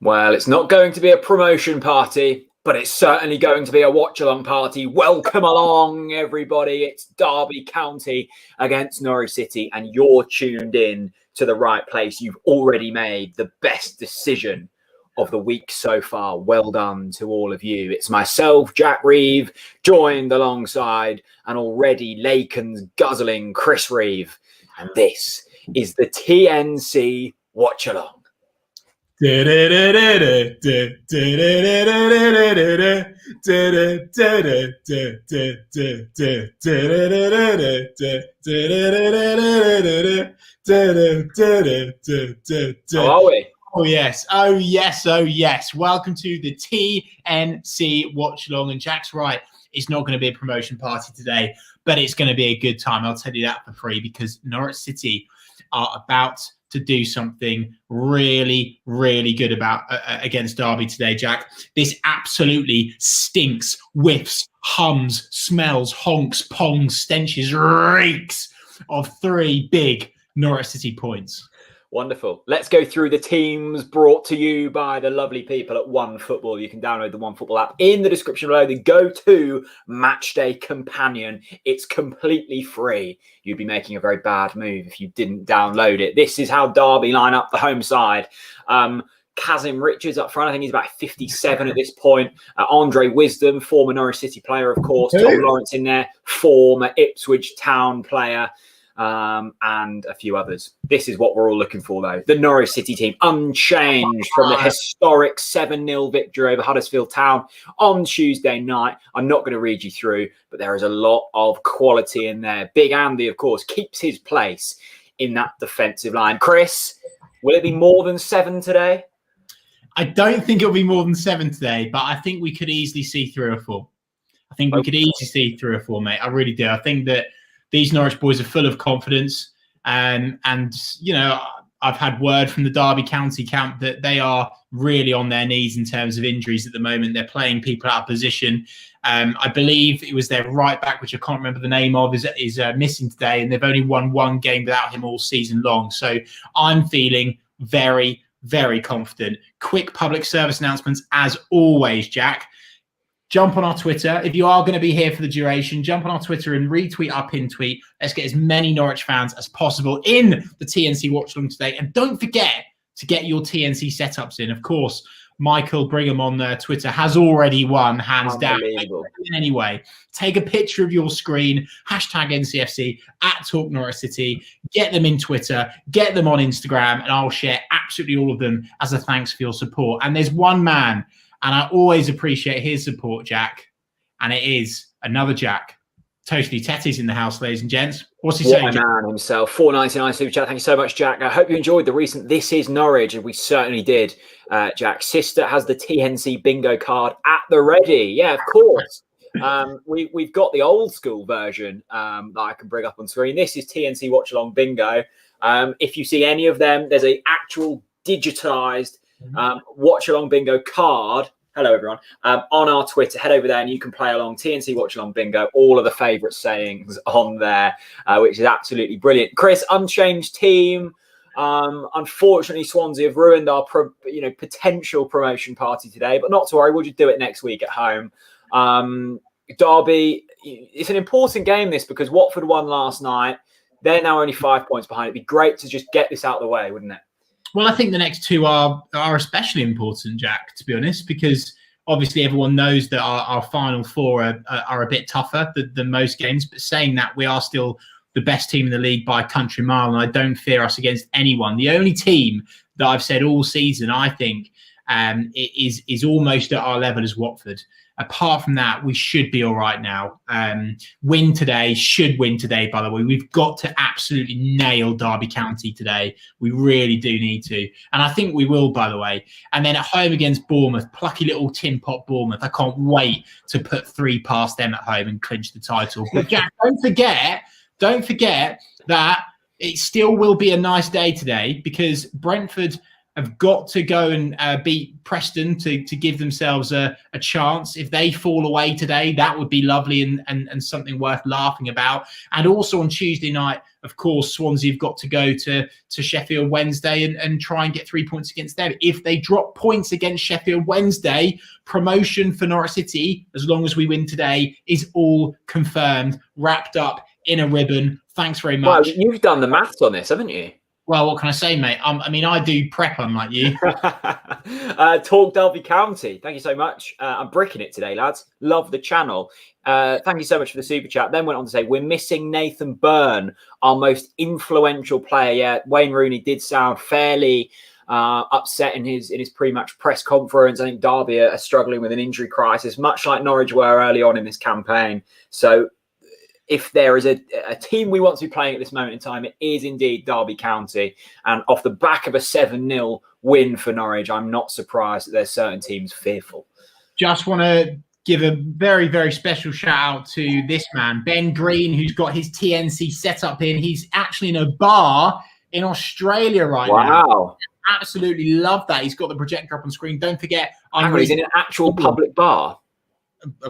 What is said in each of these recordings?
Well, it's not going to be a promotion party, but it's certainly going to be a watch-along party. Welcome along, everybody. It's Derby County against Norwich City, and you're tuned in to the right place. You've already made the best decision of the week so far. Well done to all of you. It's myself, Jack Reeve, joined alongside an already Laken's guzzling Chris Reeve, and this is the TNC Watchalong. Oh, How are we? Oh yes, oh yes, oh yes. Welcome to the TNC Watchalong. And Jack's right, it's not going to be a promotion party today, but it's going to be a good time. I'll tell you that for free, because Norwich City are about to do something really, really good against Derby today, Jack. This absolutely stinks, whiffs, hums, smells, honks, pongs, stenches, reeks of 3 big Norwich City points. Wonderful. Let's go through the teams brought to you by the lovely people at OneFootball. You can download the OneFootball app in the description below. The go-to matchday companion. It's completely free. You'd be making a very bad move if you didn't download it. This is how Derby line up the home side. Kazim Richards up front. I think he's about 57 at this point. Andre Wisdom, former Norwich City player, of course. Tom Lawrence in there, former Ipswich Town player. And a few others. This is what we're all looking for, though. The Norwich City team, unchanged from the historic 7-0 victory over Huddersfield Town on Tuesday night. I'm not going to read you through, but there is a lot of quality in there. Big Andy, of course, keeps his place in that defensive line. Chris, will it be more than 7 today? I don't think it'll be more than 7 today, but I think we could easily see 3 or 4. I think we could easily see 3 or 4, mate. I really do. I think that these Norwich boys are full of confidence. And you know, I've had word from the Derby County camp that they are really on their knees in terms of injuries at the moment. They're playing people out of position. I believe it was their right back, which I can't remember the name of, is missing today. And they've only won 1 game without him all season long. So I'm feeling very, very confident. Quick public service announcements as always, Jack. Jump on our Twitter. If you are going to be here for the duration, jump on our Twitter and retweet our pin tweet. Let's get as many Norwich fans as possible in the TNC Watchalong today. And don't forget to get your TNC setups in. Of course, Michael Brigham on Twitter has already won, hands down. Anyway, take a picture of your screen, hashtag NCFC, @Talk Norwich City. Get them in Twitter, get them on Instagram, and I'll share absolutely all of them as a thanks for your support. And there's one man, and I always appreciate his support, Jack. And it is another Jack. Totally Tetty's in the house, ladies and gents. What's he saying, Jack? Man himself. $4.99 super chat. Thank you so much, Jack. I hope you enjoyed the recent This Is Norwich, and we certainly did, Jack. Sister has the TNC bingo card at the ready. Yeah, of course. We've got the old school version that I can bring up on screen. This is TNC Watchalong bingo. If you see any of them, there's an actual digitized Watchalong bingo card. Hello, everyone. On our Twitter, head over there and you can play along. TNC Watchalong bingo, all of the favourite sayings on there, which is absolutely brilliant. Chris, unchanged team. Unfortunately, Swansea have ruined our potential promotion party today, but not to worry. We'll just do it next week at home. Derby, it's an important game, this, because Watford won last night. They're now only 5 points behind. It'd be great to just get this out of the way, wouldn't it? Well, I think the next 2 are especially important, Jack, to be honest, because obviously everyone knows that our final 4 are a bit tougher than most games. But saying that, we are still the best team in the league by a country mile, and I don't fear us against anyone. The only team that I've said all season, I think, is almost at our level as Watford. Apart from that, we should be all right now. Win today, should win today, by the way. We've got to absolutely nail Derby County today. We really do need to. And I think we will, by the way. And then at home against Bournemouth, plucky little tin pot Bournemouth. I can't wait to put 3 past them at home and clinch the title. But Jack, don't forget that it still will be a nice day today, because Brentford have got to go and beat Preston to give themselves a chance. If they fall away today, that would be lovely and something worth laughing about. And also on Tuesday night, of course, Swansea have got to go to Sheffield Wednesday and try and get 3 points against them. If they drop points against Sheffield Wednesday, promotion for Norwich City, as long as we win today, is all confirmed, wrapped up in a ribbon. Thanks very much. Well, you've done the maths on this, haven't you? Well, what can I say, mate? I mean, I do prep unlike you. Talk Derby County. Thank you so much. I'm bricking it today, lads. Love the channel. Thank you so much for the super chat. Then went on to say, we're missing Nathan Byrne, our most influential player yet. Wayne Rooney did sound fairly upset in his pre-match press conference. I think Derby are struggling with an injury crisis, much like Norwich were early on in this campaign. So if there is a team we want to be playing at this moment in time, it is indeed Derby County. And off the back of a 7-0 win for Norwich, I'm not surprised that there's certain teams fearful. Just want to give a very, very special shout out to this man, Ben Green, who's got his TNC set up in. He's actually in a bar in Australia right now. Wow. Absolutely love that. He's got the projector up on screen. Don't forget, he's in an actual public bar.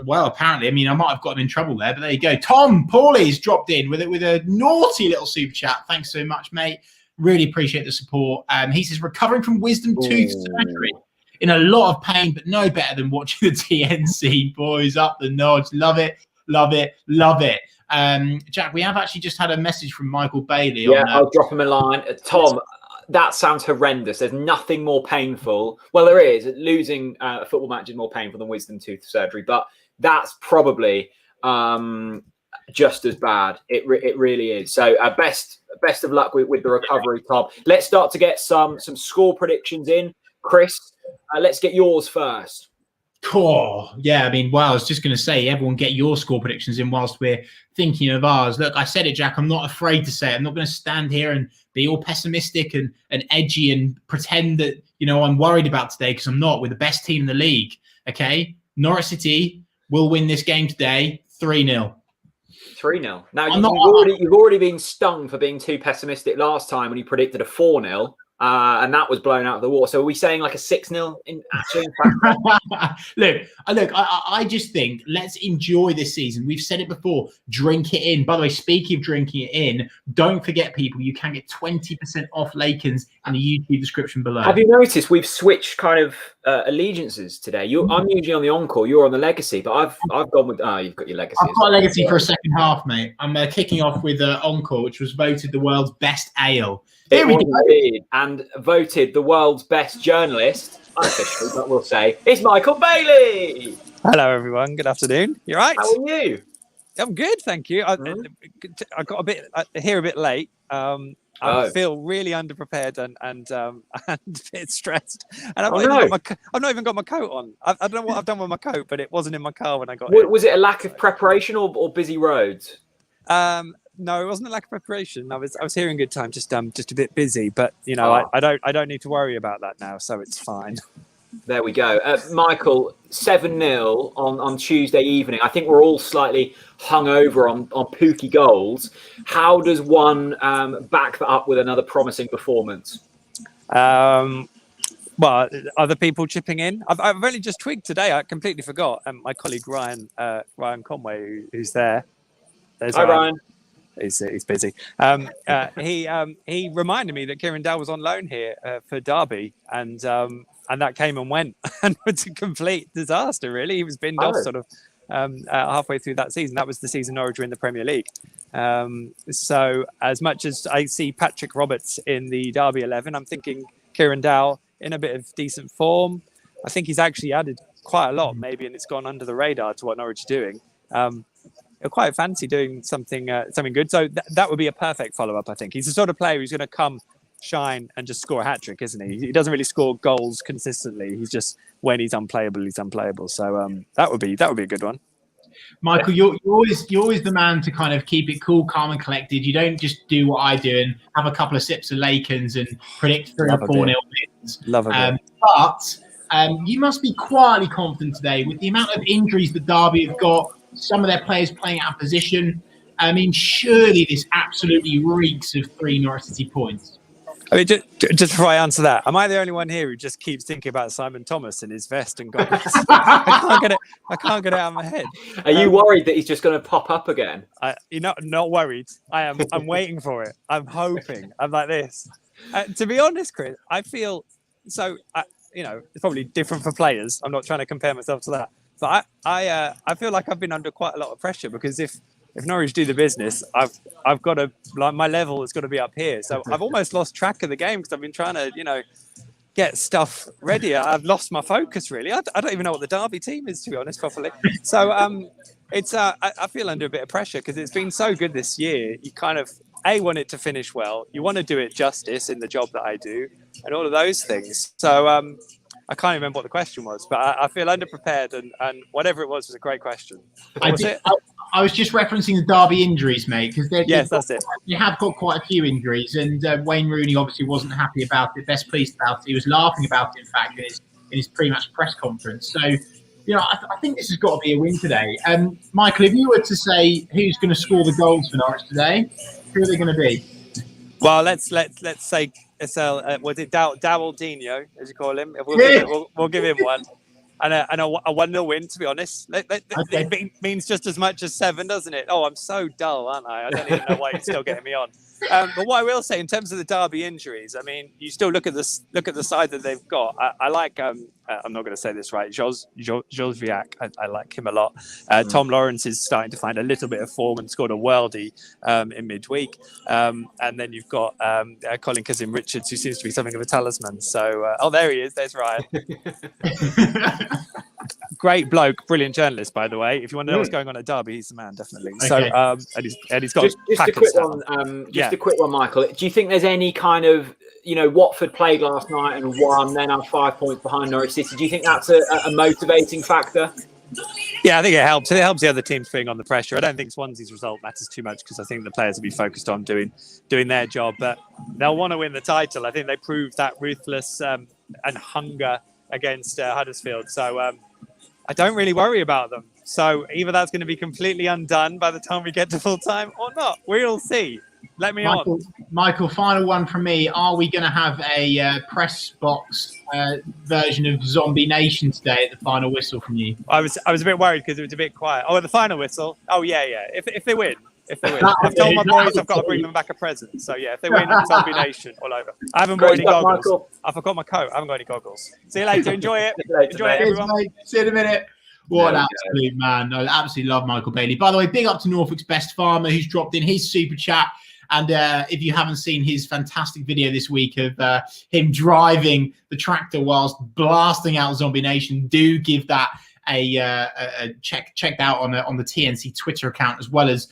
Well, apparently, I mean, I might have got him in trouble there, but there you go. Tom Pauly's dropped in with a naughty little super chat. Thanks so much, mate. Really appreciate the support. He says, recovering from wisdom tooth surgery, in a lot of pain, but no better than watching the TNC boys up the notch. Love it, love it, love it. Jack, we have actually just had a message from Michael Bailey. Yeah, I'll drop him a line. Tom, that sounds horrendous. There's nothing more painful. Well, there is. Losing a football match is more painful than wisdom tooth surgery, but that's probably just as bad. It really is. So best of luck with the recovery, Tom. Let's start to get some score predictions in. Chris, let's get yours first. Oh, yeah, I mean, well, I was just going to say, everyone get your score predictions in whilst we're thinking of ours. Look, I said it, Jack. I'm not afraid to say it. I'm not going to stand here and be all pessimistic and edgy and pretend that, I'm worried about today, because I'm not. We're the best team in the league, okay? Norwich City will win this game today 3-0. 3-0. Now, you've already been stung for being too pessimistic last time when you predicted a 4-0. And that was blown out of the water. So are we saying like a 6-0 in fact? Look, I just think let's enjoy this season. We've said it before, drink it in. By the way, speaking of drinking it in, don't forget, people, you can get 20% off Lakens in the YouTube description below. Have you noticed we've switched kind of allegiances today? I'm usually on the Encore, you're on the Legacy, but I've gone with, you've got your Legacy. I've got a Legacy for a second half, mate. I'm kicking off with Encore, which was voted the world's best ale. Here we go. And voted the world's best journalist, unofficially, but we'll say, it's Michael Bailey. Hello, everyone. Good afternoon. You all right? How are you? I'm good, thank you. I got here a bit late. I feel really underprepared and a bit stressed. And I've not even got my coat on. I don't know what I've done with my coat, but it wasn't in my car when I got here. Was it a lack of preparation or busy roads? No, it wasn't a lack of preparation. I was here in good time, just a bit busy. But I don't need to worry about that now, so it's fine. There we go. Michael, 7-0 on Tuesday evening. I think we're all slightly hungover on Pookie goals. How does one back that up with another promising performance? Well, other people chipping in. I've only just twigged today. I completely forgot. My colleague Ryan Conway, who's there. Hi, Ryan. He's busy. He reminded me that Kieran Dowell was on loan here for Derby, and that came and went, and it's a complete disaster. Really, he was binned off sort of halfway through that season. That was the season Norwich were in the Premier League. So as much as I see Patrick Roberts in the Derby 11, I'm thinking Kieran Dowell in a bit of decent form. I think he's actually added quite a lot, maybe, and it's gone under the radar to what Norwich are doing. I quite fancy doing something good. So that would be a perfect follow-up, I think. He's the sort of player who's going to come, shine, and just score a hat-trick, isn't he? He doesn't really score goals consistently. He's just, when he's unplayable, he's unplayable. So that would be a good one. Michael, you're always the man to kind of keep it cool, calm, and collected. You don't just do what I do and have a couple of sips of Lakens and predict 3 or 4-0 wins. Love it. But you must be quietly confident today with the amount of injuries that Derby have got. Some of their players playing out of position. I mean, surely this absolutely reeks of 3 Norwich City points. I mean, just before I answer that, am I the only one here who just keeps thinking about Simon Thomas and his vest and goggles? I can't get it out of my head. Are you worried that he's just going to pop up again? Not worried. I'm waiting for it. I'm hoping. I'm like this. To be honest, Chris, I feel so. It's probably different for players. I'm not trying to compare myself to that, but I feel like I've been under quite a lot of pressure because if Norwich do the business, I've got to, like, my level has got to be up here. So I've almost lost track of the game because I've been trying to, get stuff ready. I've lost my focus, really. I don't even know what the Derby team is, to be honest, properly. So it's I feel under a bit of pressure because it's been so good this year. You kind of want it to finish well. You want to do it justice in the job that I do and all of those things. So I can't remember what the question was, but I feel underprepared and whatever it was a great question. What was it? I was just referencing the Derby injuries, mate, because that's it. You have got quite a few injuries, and Wayne Rooney obviously wasn't happy about it, best pleased about it. He was laughing about it, in fact, in his pre-match press conference. So, I think this has got to be a win today. Michael, if you were to say who's going to score the goals for Norwich today, who are they going to be? Well, let's say was it Dowaldinho, as you call him? We'll give him one. And a 1-0 win, to be honest. It means just as much as 7, doesn't it? Oh, I'm so dull, aren't I? I don't even know why you're still getting me on. But what I will say, in terms of the Derby injuries, I mean, you still look at the side that they've got. I like, I'm not going to say this right, Josviak. I like him a lot. Tom Lawrence is starting to find a little bit of form and scored a worldie in midweek. And then you've got Colin Kazim-Richards, who seems to be something of a talisman. So, there he is. There's Ryan. Great bloke, brilliant journalist, by the way. If you want to know what's going on at Derby, he's the man, definitely. Okay. So, and he's got just a quick one. A quick one, Michael. Do you think there's any kind of, Watford played last night and won, then are 5 points behind Norwich City? Do you think that's a motivating factor? Yeah, I think it helps. It helps the other teams being on the pressure. I don't think Swansea's result matters too much because I think the players will be focused on doing their job, but they'll want to win the title. I think they proved that ruthless and hunger against Huddersfield. So I don't really worry about them. So either that's going to be completely undone by the time we get to full time or not. We'll see. Let me on. Michael, final one from me. Are we going to have a press box version of Zombie Nation today at the final whistle from you? I was a bit worried because it was a bit quiet. Oh, at the final whistle? Oh, yeah. If they win. I've told my boys I've got to bring them back a present. So, yeah, if they win, Zombie Nation all over. I haven't got any goggles. Michael. I forgot my coat. I haven't got any goggles. See you later. Enjoy it. Enjoy it, everyone. Mate. See you in a minute. What an absolute man. I absolutely love Michael Bailey. By the way, big up to Norfolk's Best Farmer who's dropped in his super chat. And if you haven't seen his fantastic video this week of him driving the tractor whilst blasting out Zombie Nation, do give that a checked out on the TNC Twitter account, as well as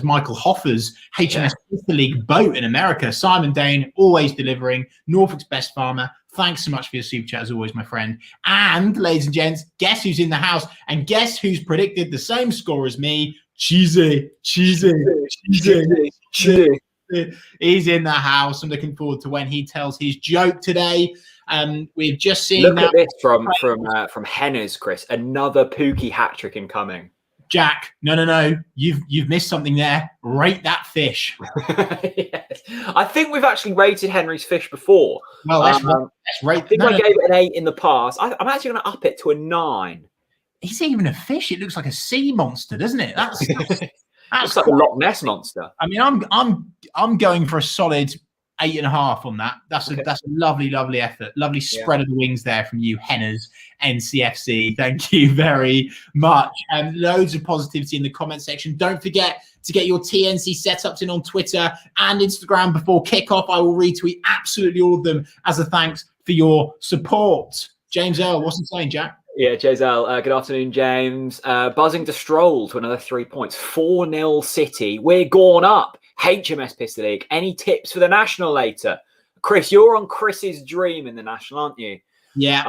Michael Hoffer's HMS Sister League boat in America. Simon Dane always delivering. Norfolk's Best Farmer. Thanks so much for your super chat as always, my friend. And ladies and gents, guess who's in the house? And guess who's predicted the same score as me? Cheesy. He's in the house. I'm looking forward to when he tells his joke today. We've just seen. Look at this from Henners, Chris. Another Pookie hat trick incoming. Jack, no. You've missed something there. Rate that fish. Yes. I think we've actually rated Henry's fish before. Well, let's rate. I think I gave it an 8 in the past. I'm actually going to up it to a 9. It's even a fish. It looks like a sea monster, doesn't it? That's looks like a Loch Ness monster. I mean, I'm going for a solid 8.5 on that. That's a lovely effort. Lovely spread of the wings there from you, Henners, NCFC. Thank you very much. And loads of positivity in the comment section. Don't forget to get your TNC setups in on Twitter and Instagram before kickoff. I will retweet absolutely all of them as a thanks for your support. James Earl, what's he saying, Jack? Yeah, Josel, good afternoon, James. Buzzing to Stroll to another 3 points. 4-0 City. We're gone up. HMS Pistol League. Any tips for the National later? Chris, you're on Chris's dream in the National, aren't you? Yeah.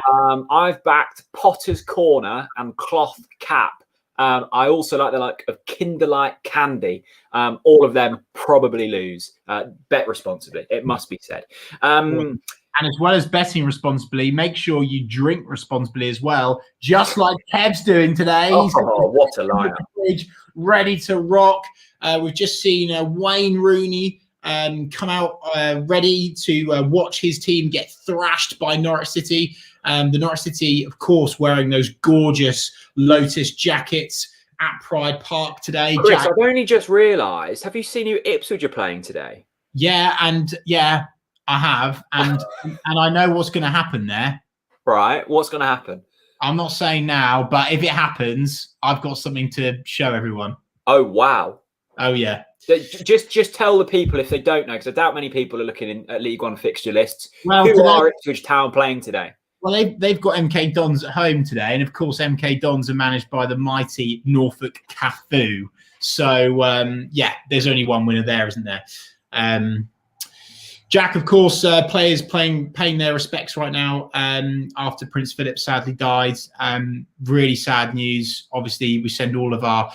I've backed Potter's Corner and Cloth Cap. I also like the of Kinderlight Candy. All of them probably lose. Bet responsibly, it must be said. And as well as betting responsibly, make sure you drink responsibly as well, just like Kev's doing today. Oh, what a liar. Ready to rock. We've just seen Wayne Rooney come out ready to watch his team get thrashed by Norwich City. The Norwich City, of course, wearing those gorgeous Lotus jackets at Pride Park today. Chris, I've only just realised, have you seen who Ipswich are playing today? Yeah, I have. And I know what's going to happen there. Right. What's going to happen? I'm not saying now, but if it happens, I've got something to show everyone. Oh, wow. Oh, yeah. Just tell the people if they don't know, because I doubt many people are looking at League One fixture lists. Well, who are Ipswich Town playing today? Well, they've got MK Dons at home today. And, of course, MK Dons are managed by the mighty Norfolk Cafu. So, there's only one winner there, isn't there? Jack, of course, players paying their respects right now after Prince Philip sadly died. Really sad news. Obviously, we send all of our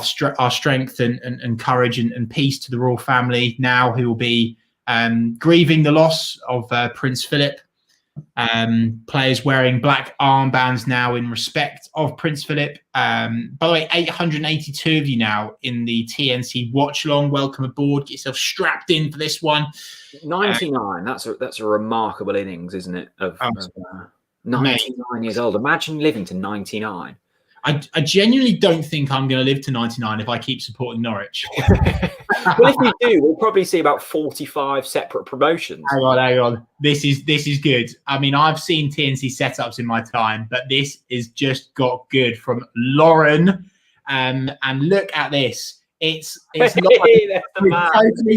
strength and courage and peace to the royal family now, who will be grieving the loss of Prince Philip. Players wearing black armbands now in respect of Prince Philip. By the way, 882 of you now in the TNC Watchalong. Welcome aboard. Get yourself strapped in for this one. 99. That's a remarkable innings, isn't it? Of 99 years old. Imagine living to 99. I genuinely don't think I'm going to live to 99 if I keep supporting Norwich. Well, if you do, we'll probably see about 45 separate promotions. Hang on. This is good. I mean, I've seen TNC setups in my time, but this is just got good from Lauren. And look at this. It's totally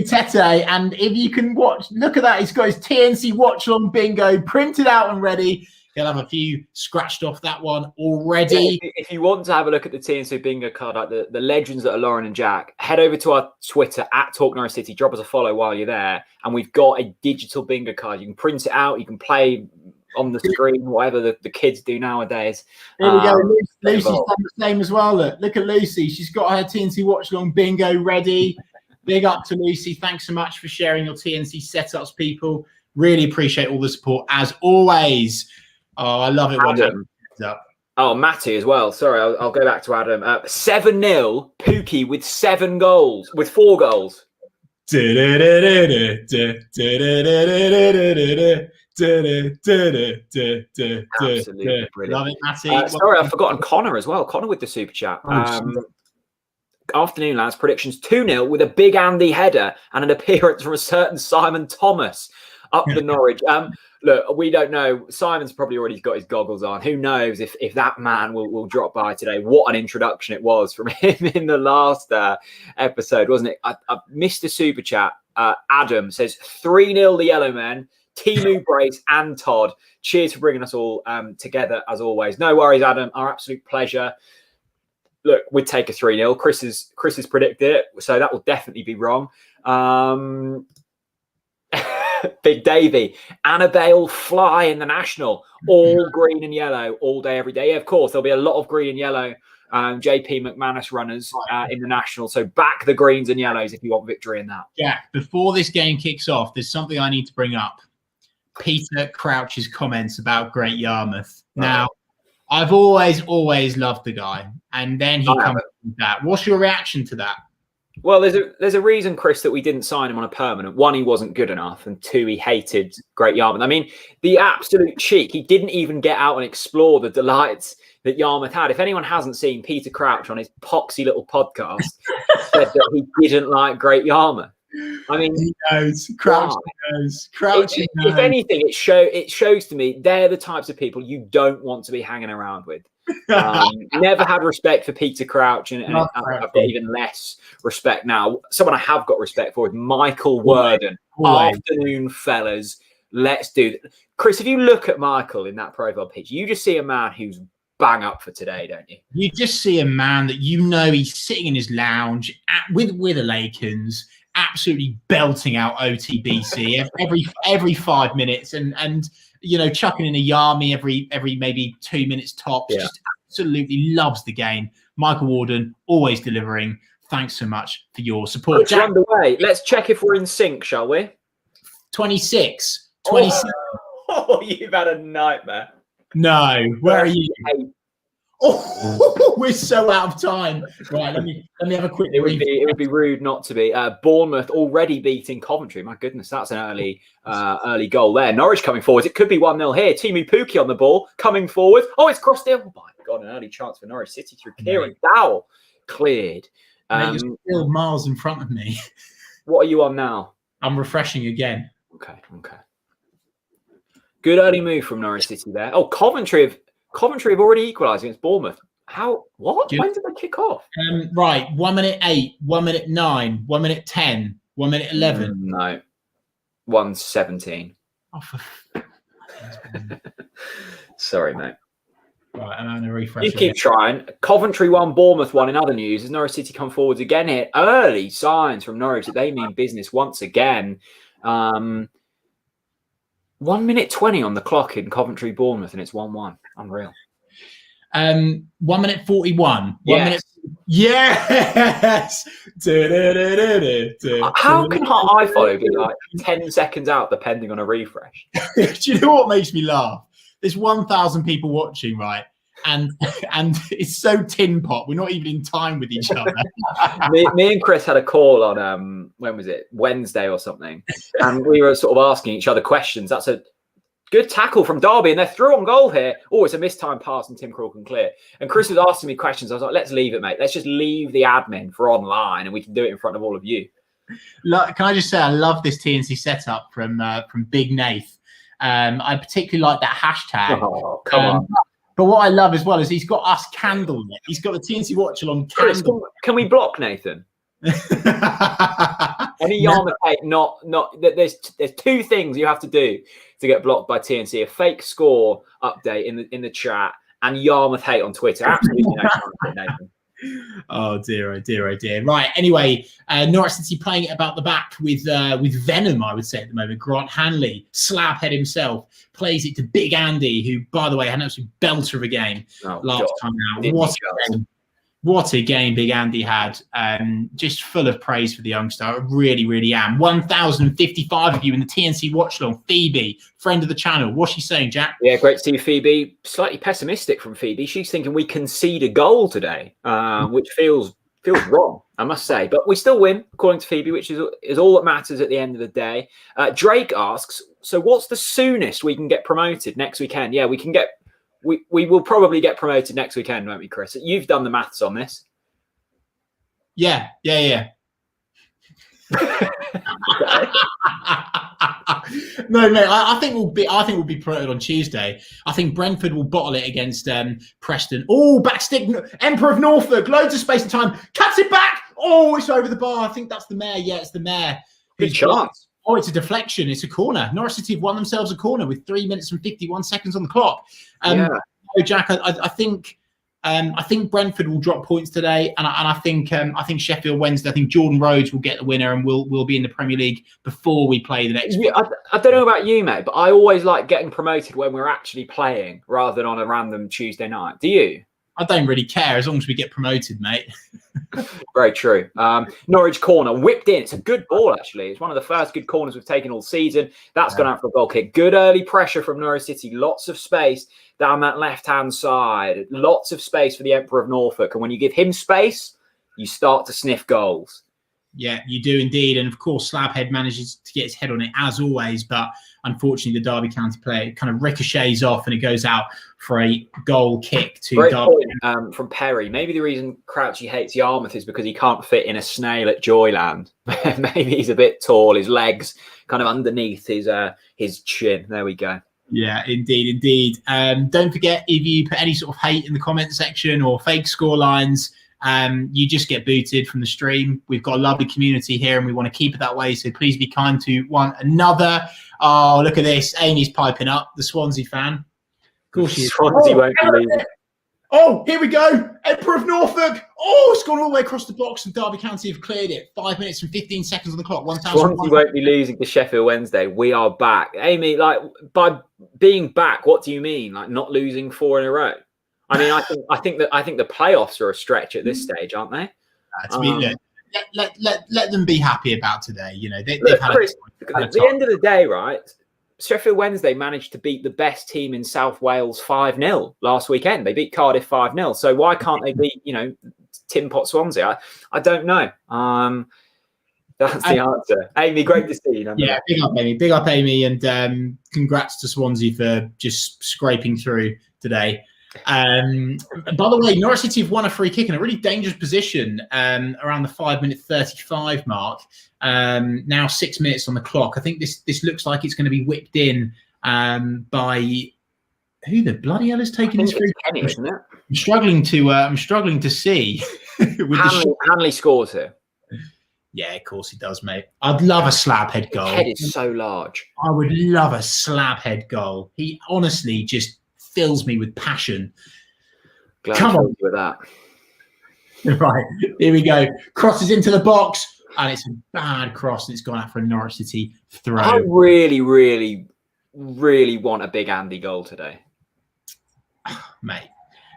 Tete. And if you can look at that. He's got his TNC Watchalong bingo printed out and ready. He'll have a few scratched off that one already. Yeah, if you want to have a look at the TNC bingo card, like the legends that are Lauren and Jack, head over to our Twitter at Talk Norwich City. Drop us a follow while you're there, and we've got a digital bingo card. You can print it out. You can play on the screen, whatever the kids do nowadays. There we go. Lucy's done the same as well. Look at Lucy. She's got her TNC Watchalong bingo ready. Big up to Lucy. Thanks so much for sharing your TNC setups, people. Really appreciate all the support as always. Oh, I love it when Adam comes up. Oh, Matty as well. Sorry, I'll go back to Adam. 7-0, Pookie with 4 goals. Absolutely brilliant. Love it, Matty. Sorry, I've forgotten Connor as well. Connor with the super chat. Afternoon, lads. Predictions 2-0 with a big Andy header and an appearance from a certain Simon Thomas up the Norwich. Look, we don't know. Simon's probably already got his goggles on. Who knows if that man will drop by today? What an introduction it was from him in the last episode, wasn't it? I missed a super chat. Adam says 3-0 the Yellow Men, Timu, Brace and Todd. Cheers for bringing us all together as always. No worries, Adam. Our absolute pleasure. Look, we'd take a 3-0. Chris has predicted it, so that will definitely be wrong. Big Davey, Annabelle Fly in the National, all green and yellow all day, every day. Yeah, of course, there'll be a lot of green and yellow JP McManus runners in the National. So back the greens and yellows if you want victory in that. Jack, before this game kicks off, there's something I need to bring up. Peter Crouch's comments about Great Yarmouth. Now, I've always loved the guy. And then he comes with that. What's your reaction to that? Well, there's a reason, Chris, that we didn't sign him on a permanent. 1, he wasn't good enough, and 2, he hated Great Yarmouth. I mean, the absolute cheek. He didn't even get out and explore the delights that Yarmouth had. If anyone hasn't seen Peter Crouch on his poxy little podcast, said that he didn't like Great Yarmouth. I mean, he knows. Crouch knows. Crouch knows. If anything, it shows to me they're the types of people you don't want to be hanging around with. Never had respect for Peter Crouch, and I've got even less respect now. Someone I have got respect for is Michael Worden. Afternoon, fellas. Let's do it. Chris, if you look at Michael in that profile picture, you just see a man who's bang up for today, don't you? You just see a man that he's sitting in his lounge with a Lakens, absolutely belting out OTBC every 5 minutes, and chucking in a Yarmy every maybe 2 minutes tops. Yeah. Just absolutely loves the game. Michael Worden, always delivering. Thanks so much for your support. Jack, underway. Let's check if we're in sync, shall we? 26. Oh, you've had a nightmare. No, where are you? Oh, we're so out of time. Right, let me have a quick. It would be rude not to be. Bournemouth already beating Coventry. My goodness, that's an early goal there. Norwich coming forward. It could be 1-0 here. Timu Pukki on the ball, coming forward. Oh, it's crossed in. Oh my God, an early chance for Norwich City through Kieran Dowell. Cleared. Mate, you're still miles in front of me. What are you on now? I'm refreshing again. Okay. Good early move from Norwich City there. Oh, Coventry have already equalised against Bournemouth. How? What? Good. When did they kick off? Right, 1 minute 8, 1 minute 9, 1 minute 10, 1 minute 11. No, 1:17. Oh, Sorry, mate. Right, I'm going to refresh. You keep trying. Coventry 1, Bournemouth 1. In other news, as Norwich City come forwards again here, early signs from Norwich that they mean business once again. 1 minute 20 on the clock in Coventry Bournemouth, and it's 1-1. Unreal. 1 minute 41. Yes. Yes. How can I follow be like 10 seconds out depending on a refresh? Do you know what makes me laugh? There's 1,000 people watching, right? And it's so tin pot. We're not even in time with each other. me and Chris had a call on when was it? Wednesday or something, and we were sort of asking each other questions. That's a good tackle from Derby, and they're through on goal here. Oh, it's a mistimed pass, and Tim Krul can clear. And Chris was asking me questions. I was like, let's leave it, mate. Let's just leave the admin for online, and we can do it in front of all of you. Can I just say I love this TNC setup from Big Nath. I particularly like that hashtag. Oh, come on. But what I love as well is he's got us candlelit. He's got the TNC Watchalong candle. Can we block Nathan? Any Yarmouth hate? Not. There's two things you have to do to get blocked by TNC: a fake score update in the chat and Yarmouth hate on Twitter. Absolutely no chance, Nathan. Oh dear, oh dear, oh dear. Right. Anyway, Norwich City playing it about the back with venom, I would say at the moment. Grant Hanley, slabhead himself, plays it to Big Andy, who, by the way, had an absolute belter of a game last time out. What a game Big Andy had. Just full of praise for the youngster. I really, really am. 1,055 of you in the TNC Watchalong. Phoebe, friend of the channel. What's she saying, Jack? Yeah, great to see you, Phoebe. Slightly pessimistic from Phoebe. She's thinking we concede a goal today, which feels wrong, I must say. But we still win, according to Phoebe, which is all that matters at the end of the day. Drake asks, so what's the soonest we can get promoted next weekend? Yeah, we can get... We will probably get promoted next weekend, won't we, Chris? You've done the maths on this. Yeah. No, I think we'll be promoted on Tuesday. I think Brentford will bottle it against Preston. Oh, backstick, Emperor of Norfolk, loads of space and time, cuts it back. Oh, it's over the bar. I think that's the mayor. Yeah, it's the mayor. Good chance. Oh, it's a deflection. It's a corner. Norwich City have won themselves a corner with 3 minutes and 51 seconds on the clock. Jack, I think Brentford will drop points today, and I think Sheffield Wednesday. I think Jordan Rhodes will get the winner, and we'll be in the Premier League before we play the next. Yeah, I don't know about you, mate, but I always like getting promoted when we're actually playing rather than on a random Tuesday night. Do you? I don't really care as long as we get promoted, mate. Very true. Norwich corner whipped in. It's a good ball, actually. It's one of the first good corners we've taken all season. That's gone out for a goal kick. Good early pressure from Norwich City. Lots of space down that left-hand side. Lots of space for the Emperor of Norfolk. And when you give him space, you start to sniff goals. Yeah, you do indeed. And of course, Slabhead manages to get his head on it as always. But unfortunately, the Derby County player kind of ricochets off and it goes out for a goal kick to Great Derby. Point, from Perry. Maybe the reason Crouchy hates Yarmouth is because he can't fit in a snail at Joyland. Maybe he's a bit tall. His legs kind of underneath his chin. There we go. Yeah, indeed. Don't forget, if you put any sort of hate in the comment section or fake score lines, you just get booted from the stream. We've got a lovely community here and we want to keep it that way. So please be kind to one another. Oh, look at this. Amy's piping up, the Swansea fan. Of course she is. Swansea won't believe it. Oh, here we go. Emperor of Norfolk. Oh, it's gone all the way across the box and Derby County have cleared it. 5 minutes and 15 seconds on the clock. Swansea won't be losing to Sheffield Wednesday. We are back. Amy, like, by being back, what do you mean? Like not losing 4 in a row? I mean, I think the playoffs are a stretch at this stage, aren't they? Let them be happy about today. You know, they've look, had Chris, at the end of the day, right? Sheffield Wednesday managed to beat the best team in South Wales 5-0 last weekend. They beat Cardiff 5-0. So why can't they beat, Tin Pot Swansea? I don't know. That's the answer. Amy, great to see you. Yeah, big up, Amy. Big up, Amy. And congrats to Swansea for just scraping through today. By the way, Norwich City have won a free kick in a really dangerous position around the 5-minute 35 mark. Now 6 minutes on the clock. I think this looks like it's going to be whipped in by who the bloody hell is taking this free kick? Isn't it? I'm struggling to see. Hanley scores here. Yeah, of course he does, mate. I'd love a slab head goal. His head is so large. I would love a slab head goal. He honestly just fills me with passion. Come on with that. Right, here we go. Crosses into the box, and it's a bad cross, and it's gone out for a Norwich City throw. I really, really, really want a big Andy goal today. Mate,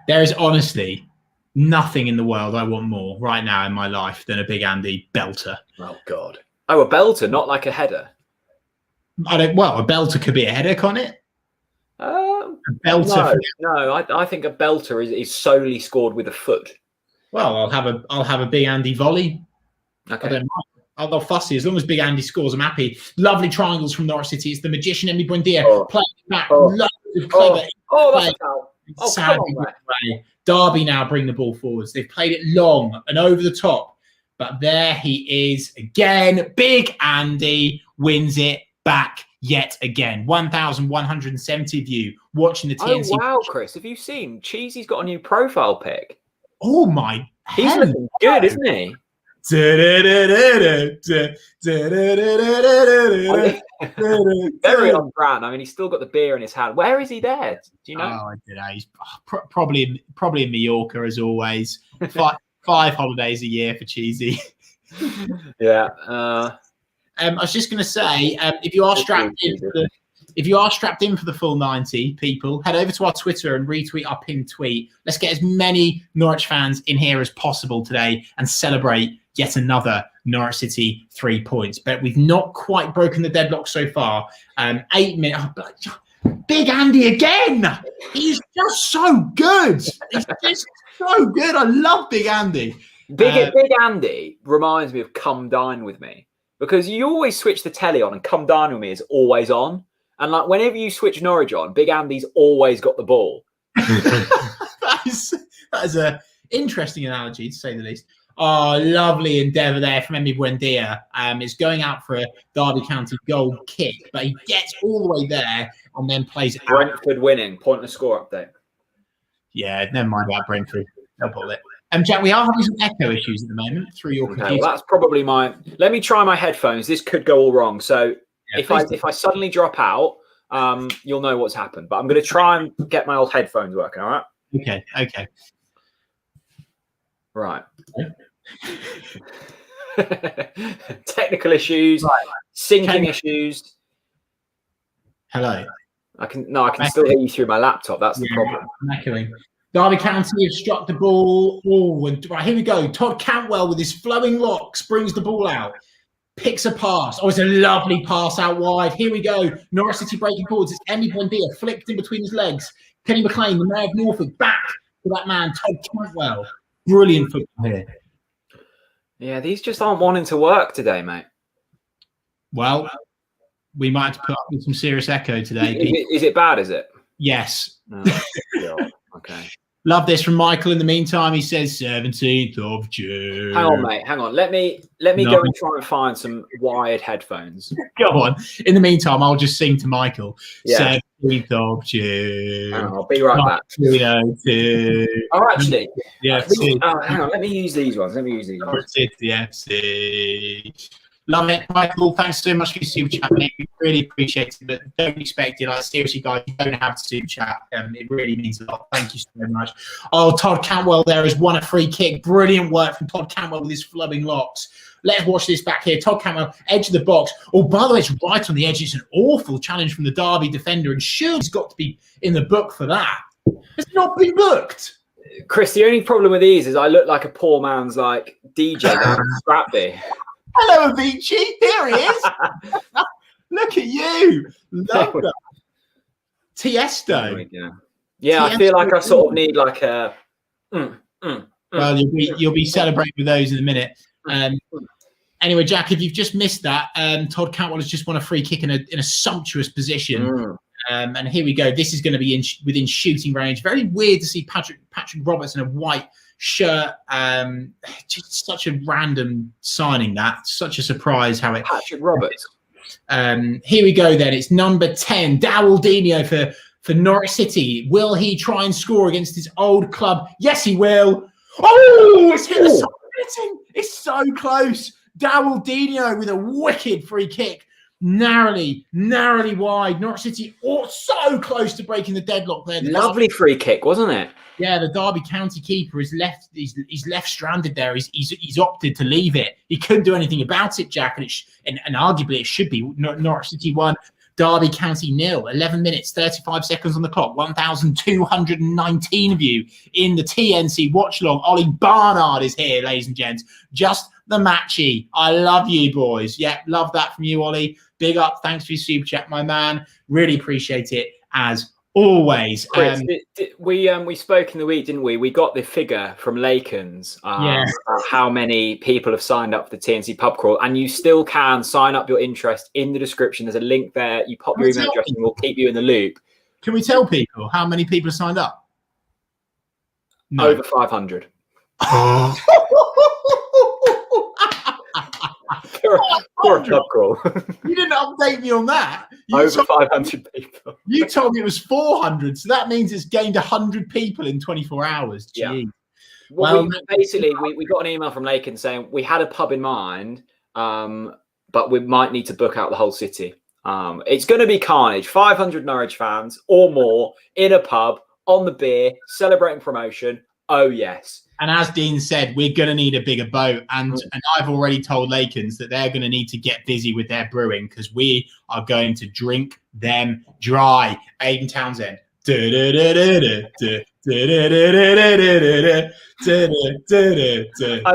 there is honestly nothing in the world I want more right now in my life than a big Andy belter. Oh, God. Oh, a belter, not like a header. A belter could be a header, can't it? A belter. No, I think a belter is solely scored with a foot. Well, I'll have a big Andy volley. Okay. I don't mind. I'm not fussy. As long as big Andy scores, I'm happy. Lovely triangles from Norwich City. It's the magician, Buendia, playing back. Loads of clever. That's a foul. Sadly, Derby now bring the ball forwards. They've played it long and over the top. But there he is again. Big Andy wins it back yet again. 1,170 of you watching the TNC. Oh, wow, Chris. Have you seen? Cheesy's got a new profile pic. Oh, my. He's looking good, isn't he? Very on brand. I mean, he's still got the beer in his hand. Where is he there? Do you know? Oh, I don't know. He's probably in Mallorca as always. Five holidays a year for Cheesy. Yeah. I was just going to say, if you are strapped in for the full 90, people, head over to our Twitter and retweet our pinned tweet. Let's get as many Norwich fans in here as possible today and celebrate yet another Norwich City 3 points. But we've not quite broken the deadlock so far. 8 minutes. Big Andy again. He's just so good. He's just so good. I love Big Andy. Big Andy reminds me of Come Dine With Me, because you always switch the telly on and Come Dine With Me is always on. And like whenever you switch Norwich on, Big Andy's always got the ball. that is an interesting analogy, to say the least. Oh, lovely endeavour there from Emi Buendia. It's going out for a Derby County goal kick, but he gets all the way there and then plays it out. Brentford winning. Pointless score update. Yeah, never mind about Brentford. They'll pull it. Jack, we are having some echo issues at the moment through your computer. Well, that's probably let me try my headphones. This could go all wrong. So if I suddenly drop out, you'll know what's happened. But I'm going to try and get my old headphones working, all right? Okay. Right. Technical issues, syncing issues. Hello. I can still hear you through my laptop. That's the problem. I'm echoing. Derby County have struck the ball. Oh, and right, here we go. Todd Cantwell with his flowing locks brings the ball out. Picks a pass. Oh, it's a lovely pass out wide. Here we go. Norwich City breaking forwards. It's Emi Buendia flicked in between his legs. Kenny McLean, the mayor of Norfolk, back to that man, Todd Cantwell. Brilliant football here. Yeah, these just aren't wanting to work today, mate. Well, we might have to put up with some serious echo today. Is it bad, is it? Yes. Oh, okay. Love this from Michael. In the meantime, he says 17th of June. Hang on, mate. Hang on. Let me go and try and find some wired headphones. Go on. In the meantime, I'll just sing to Michael. Yeah. 17th of June. I'll be right back. 1902. Oh, actually. Yeah. Hang on. Let me use these ones. FC. Love it, Michael. Thanks so much for your super chat, mate. We really appreciate it, but don't expect it. Like, seriously, guys, you don't have to super chat. It really means a lot. Thank you so much. Oh, Todd Cantwell there has won a free kick. Brilliant work from Todd Cantwell with his flowing locks. Let's watch this back here. Todd Cantwell, edge of the box. Oh, by the way, it's right on the edge. It's an awful challenge from the Derby defender, and Shield's got to be in the book for that. It's not been booked. Chris, the only problem with these is I look like a poor man's DJ down Scrappy. Hello, Avicii. There he is. Look at you. Love that. Tiesto. Yeah, I feel like I sort of need like a. Well, you'll be celebrating with those in a minute. Anyway, Jack, if you've just missed that, Todd Cantwell has just won a free kick in a sumptuous position. And here we go. This is going to be within shooting range. Very weird to see Patrick Roberts in a white shirt. Just such a random signing. That such a surprise. How it Patrick Roberts. Here we go. Then it's number 10, Dowaldinho for Norwich City. Will he try and score against his old club? Yes, he will. Oh, it's hit the side. It's so close. Dowaldinho with a wicked free kick. Narrowly wide. Norwich City so close to breaking the deadlock there. Lovely free kick, wasn't it? Yeah, the Derby County keeper is left. He's left stranded there. He's opted to leave it. He couldn't do anything about it, Jack. And arguably it should be Norwich City 1, Derby County 0. 11 minutes, 35 seconds on the clock. 1,219 of you in the TNC Watchalong. Ollie Barnard is here, ladies and gents. Just the matchy. I love you, boys. Yeah, love that from you, Ollie. Big up. Thanks for your super chat, my man. Really appreciate it as always. Chris, we spoke in the week, didn't we? We got the figure from Lakens about how many people have signed up for the TNC pub crawl, and you still can sign up your interest in the description. There's a link there. You pop your email address and we'll keep you in the loop. Can we tell people how many people have signed up? No. Over 500. For a pub crawl. You didn't update me on that. Over 500 people. You told me it was 400, so that means it's gained 100 people in 24 hours. Gee. Yeah. Well, basically, we got an email from Lakin saying we had a pub in mind, but we might need to book out the whole city. It's going to be carnage. 500 Norwich fans or more in a pub on the beer, celebrating promotion. Oh, yes. And as Dean said, we're going to need a bigger boat. And I've already told Lakens that they're going to need to get busy with their brewing because we are going to drink them dry. Aidan Townsend. I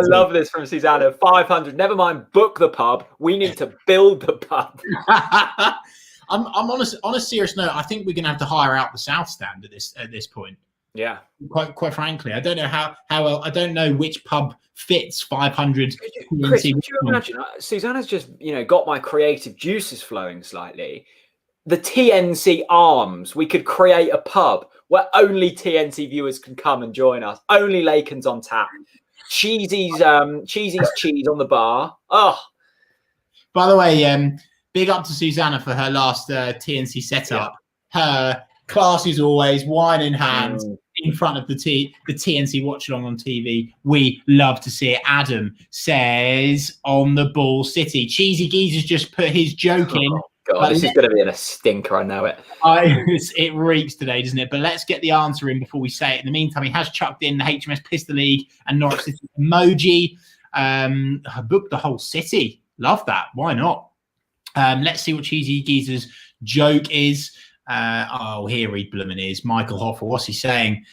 love this from Susanna. 500. Never mind, book the pub. We need to build the pub. I'm on a serious note. I think we're going to have to hire out the South Stand at this point. Yeah, quite frankly, I don't know how well. I don't know which pub fits 500. Chris, could you imagine? Susanna's just got my creative juices flowing slightly. The TNC Arms. We could create a pub where only TNC viewers can come and join us. Only Lakens on tap. Cheesy's cheese on the bar. Oh, by the way, big up to Susanna for her last TNC setup. Yeah. Her class as always, wine in hand. In front of the TNC Watchalong on TV. We love to see it. Adam says on the ball City. Cheesy Geezer's just put his joke in. God, this is going to be a stinker. I know it. It reeks today, doesn't it? But let's get the answer in before we say it. In the meantime, he has chucked in the HMS Pistol League and Norwich City emoji. Booked the whole city. Love that. Why not? Let's see what Cheesy Geezer's joke is. Here he blooming is. Michael Hoffer. What's he saying?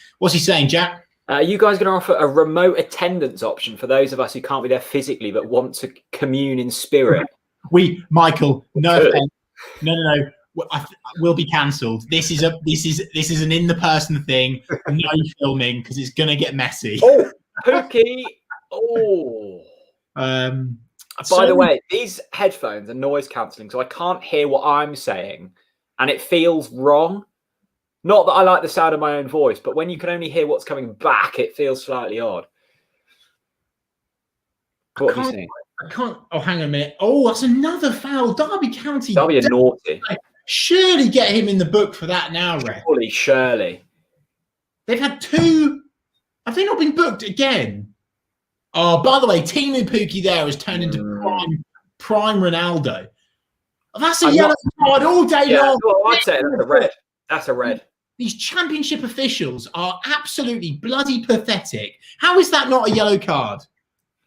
Jack? You guys going to offer a remote attendance option for those of us who can't be there physically but want to commune in spirit? Michael, no. We'll be cancelled. This is an in the person thing. No filming because it's going to get messy. Oh, Pookie. Oh. By the way, these headphones are noise cancelling, so I can't hear what I'm saying. And it feels wrong. Not that I like the sound of my own voice, but when you can only hear what's coming back, it feels slightly odd. What have you seen? I can't. Oh, hang on a minute. Oh, that's another foul. Derby County. Derby are naughty. Surely get him in the book for that now, Red. Surely. They've had 2. Have they not been booked again? Oh, by the way, Timu Pukki there has turned into prime Ronaldo. That's a yellow card all day long. Well, I'd say that's a red. That's a red. These championship officials are absolutely bloody pathetic. How is that not a yellow card?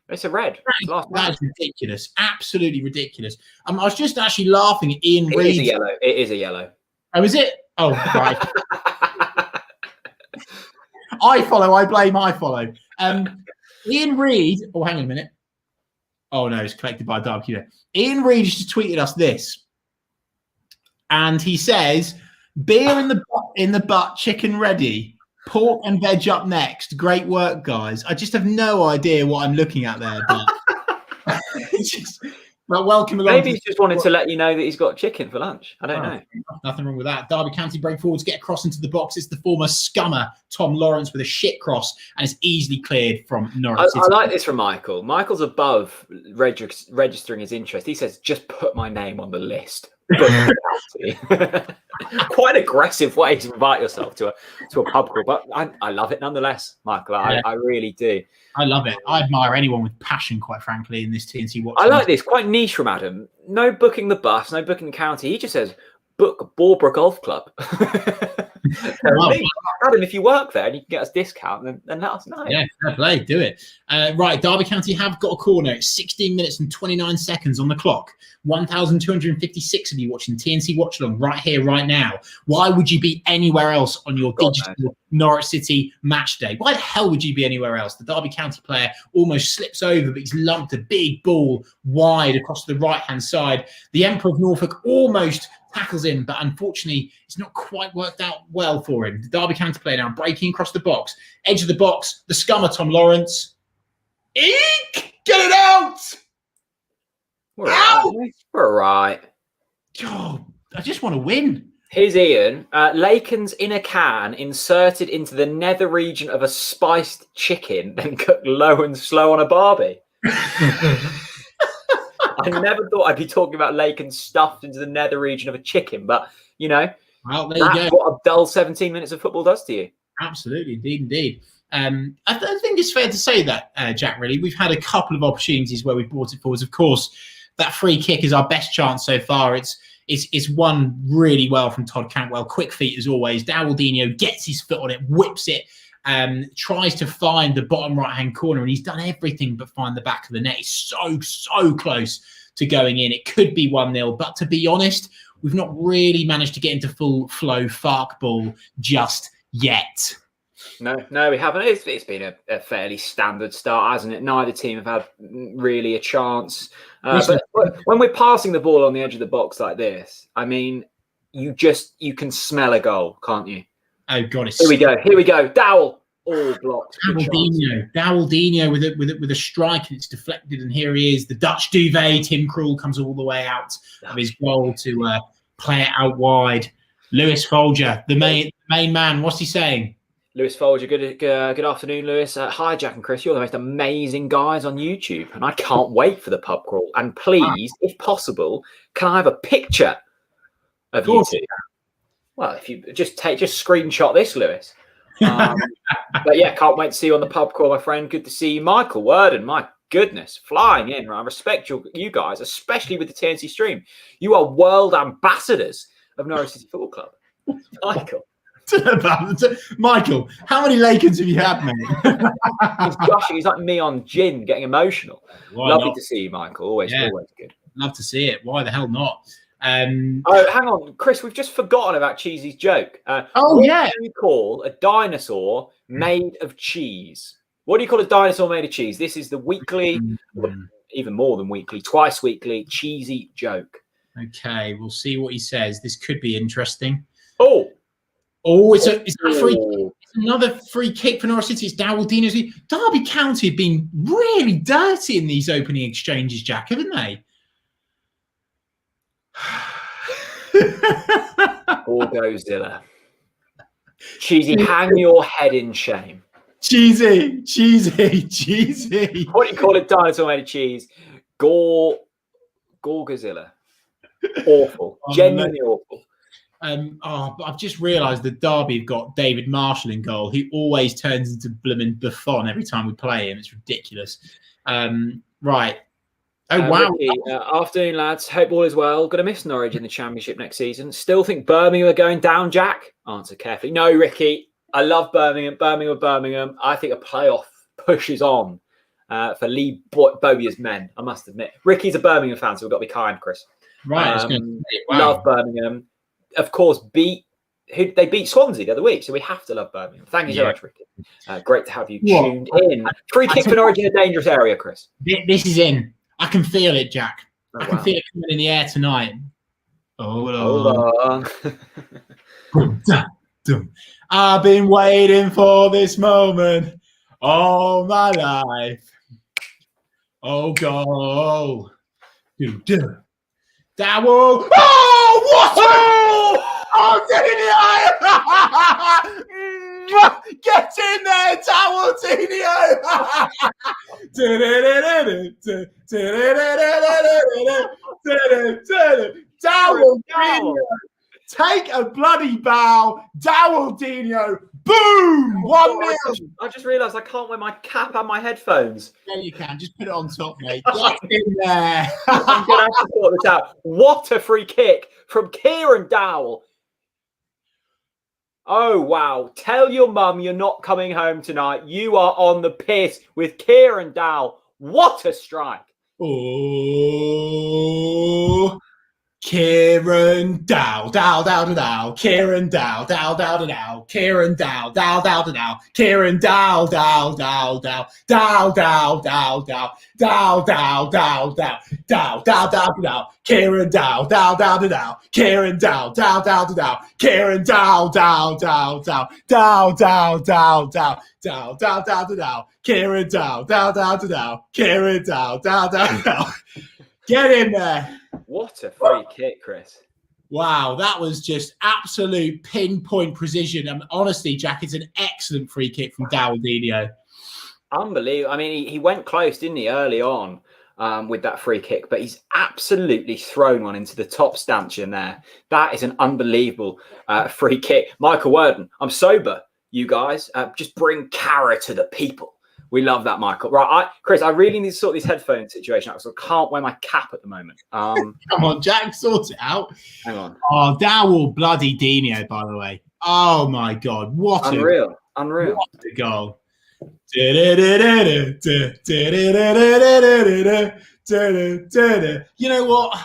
It's a red. That is ridiculous. Absolutely ridiculous. I was just actually laughing at Ian Reid. It is a yellow. Oh, is it? Oh, right. I follow. Ian Reid. Oh, hang on a minute. Oh, no, it's collected by Derby. Ian Reid just tweeted us this. and he says, "Beer in the butt, chicken ready. Pork and veg up next. Great work, guys." I just have no idea what I'm looking at there, but well, welcome along. Maybe he's just wanted to let you know that he's got chicken for lunch. I don't know. Nothing wrong with that. Derby County break forwards, get across into the box. It's the former scummer Tom Lawrence with a shit cross, and it's easily cleared from Norwich City. I like this from Michael. Michael's above registering his interest. He says, "Just put my name on the list." Quite an aggressive way to invite yourself to a pub crawl, but I love it nonetheless, Michael. I really do. I love it. I admire anyone with passion, quite frankly, in this TNT watch. I like this. Quite niche from Adam. No booking the bus, no booking the county. He just says, book Barbara Golf Club. Adam, if you work there and you can get us a discount, then let us know. Yeah, fair play. Do it. Right, Derby County have got a corner. It's 16 minutes and 29 seconds on the clock. 1,256 of you watching TNT Watchalong right here, right now. Why would you be anywhere else on your digital Norwich City match day? Why the hell would you be anywhere else? The Derby County player almost slips over, but he's lumped a big ball wide across the right-hand side. The Emperor of Norfolk almost tackles him, but unfortunately, it's not quite worked out well for him. The Derby County player now breaking across the box. Edge of the box, the scummer Tom Lawrence. Eek! Get it out! We're all right. Oh, I just want to win. Here's Ian. Laken's in a can inserted into the nether region of a spiced chicken, then cooked low and slow on a barbie. I never thought I'd be talking about Laken stuffed into the nether region of a chicken, but, well, there you go. What a dull 17 minutes of football does to you. Absolutely, indeed. I think it's fair to say that, Jack, really. We've had a couple of opportunities where we've brought it forwards. Of course, that free kick is our best chance so far. It's won really well from Todd Cantwell. Quick feet as always. Dowaldinho gets his foot on it, whips it, tries to find the bottom right-hand corner, and he's done everything but find the back of the net. He's so close to going in. It could be 1-0, but to be honest, we've not really managed to get into full flow Fark ball just yet. No, we haven't. It's been a fairly standard start, hasn't it? Neither team have had really a chance. But when we're passing the ball on the edge of the box like this, I mean, you can smell a goal, can't you? Oh God! Here we go. Dowell, all blocked. Dowaldinho with a strike, and it's deflected. And here he is, the Dutch duvet. Tim Krul comes all the way out of his goal to play it out wide. Lewis Folger, the main man. What's he saying? Lewis Folger, good afternoon, Lewis. Hi, Jack and Chris. You're the most amazing guys on YouTube, and I can't wait for the pub crawl. And please, if possible, can I have a picture of you two? Well, if you just screenshot this, Lewis. But yeah, can't wait to see you on the pub crawl, my friend. Good to see you, Michael Worden. My goodness, flying in. I respect you guys, especially with the TNC stream. You are world ambassadors of Norwich City Football Club, Michael. Michael, how many Lakens have you had, mate? He's gushing. He's like me on gin, getting emotional. Lovely to see you, Michael. Always good. Love to see it. Why the hell not? Hang on, Chris. We've just forgotten about Cheesy's joke. What do you call a dinosaur made of cheese? What do you call a dinosaur made of cheese? This is the weekly, even more than weekly, twice weekly Cheesy joke. Okay, we'll see what he says. This could be interesting. It's another free kick for Norwich City. It's Dowaldinho. Derby County have been really dirty in these opening exchanges, Jack, haven't they? Orgozilla. Cheesy, hang your head in shame. Cheesy. What do you call it? Dinosaur made of cheese. Gorgozilla. Awful. Genuinely awful. I've just realised that Derby have got David Marshall in goal, who always turns into blooming Buffon every time we play him. It's ridiculous. Right. Wow. Ricky, afternoon, lads. Hope all is well. Going to miss Norwich in the Championship next season. Still think Birmingham are going down, Jack? Answer carefully. No, Ricky. I love Birmingham. Birmingham. I think a playoff push is on for Lee Bowyer's men, I must admit. Ricky's a Birmingham fan, so we've got to be kind, Chris. Right. Love Birmingham. Of course, they beat Swansea the other week, so we have to love Birmingham. Thank you so much, Ricky. Great to have you tuned in. Free kick for Norwich in a dangerous area, Chris. This is in. I can feel it, Jack. I can feel it coming in the air tonight. Hold Hold on. on. Boom, da, dum. I've been waiting for this moment all my life. Oh, goal. Do, do. That will. Oh, what a. Oh, Dino! Get in there, Dowell Dino! Take a bloody bow, Dowell Dino! Boom! 1-0. I just realised I can't wear my cap and my headphones. Yeah, you can. Just put it on top, mate. Get in there. I'm going to have to sort this out. What a free kick from Kieran Dowell. Oh, wow. Tell your mum you're not coming home tonight. You are on the piss with Kieran Dowell. What a strike. Oh, Kieran Dow, Dow, Dow, Dow, Kieran Dow, Dow, Dow, Dow, Kieran Dow, Dow, Dow, Dow, Kieran Dow, Dow, Dow, Dow, Dow, Dow, Dow, Dow, Dow, Dow, Dow, Dow, Dow, Dow, Dow, Dow, Kieran Dow, Dow, Dow, Dow, Kieran Dow, Dow, Dow, Dow, Kieran Dow, Dow, Dow, Dow, Dow, Dow, Dow, Dow, Dow, Dow, Dow, Dow, Kieran Dow, Dow, Dow, Dow, Kieran Dow, Dow, Dow, Dow. Get in there. What a free kick, Chris. Wow, that was just absolute pinpoint precision. And honestly, Jack, it's an excellent free kick from Dowell Dino. Unbelievable. I mean, he went close, didn't he, early on with that free kick, but he's absolutely thrown one into the top stanchion there. That is an unbelievable free kick. Michael Worden, I'm sober, you guys. Just bring Cara to the people. We love that, Michael. Right, Chris, I really need to sort this headphone situation out because I can't wear my cap at the moment. Come on, Jack, sort it out. Hang on. Oh, Dowell bloody Dino, by the way. Oh, my God. What Unreal. What a goal. You know what?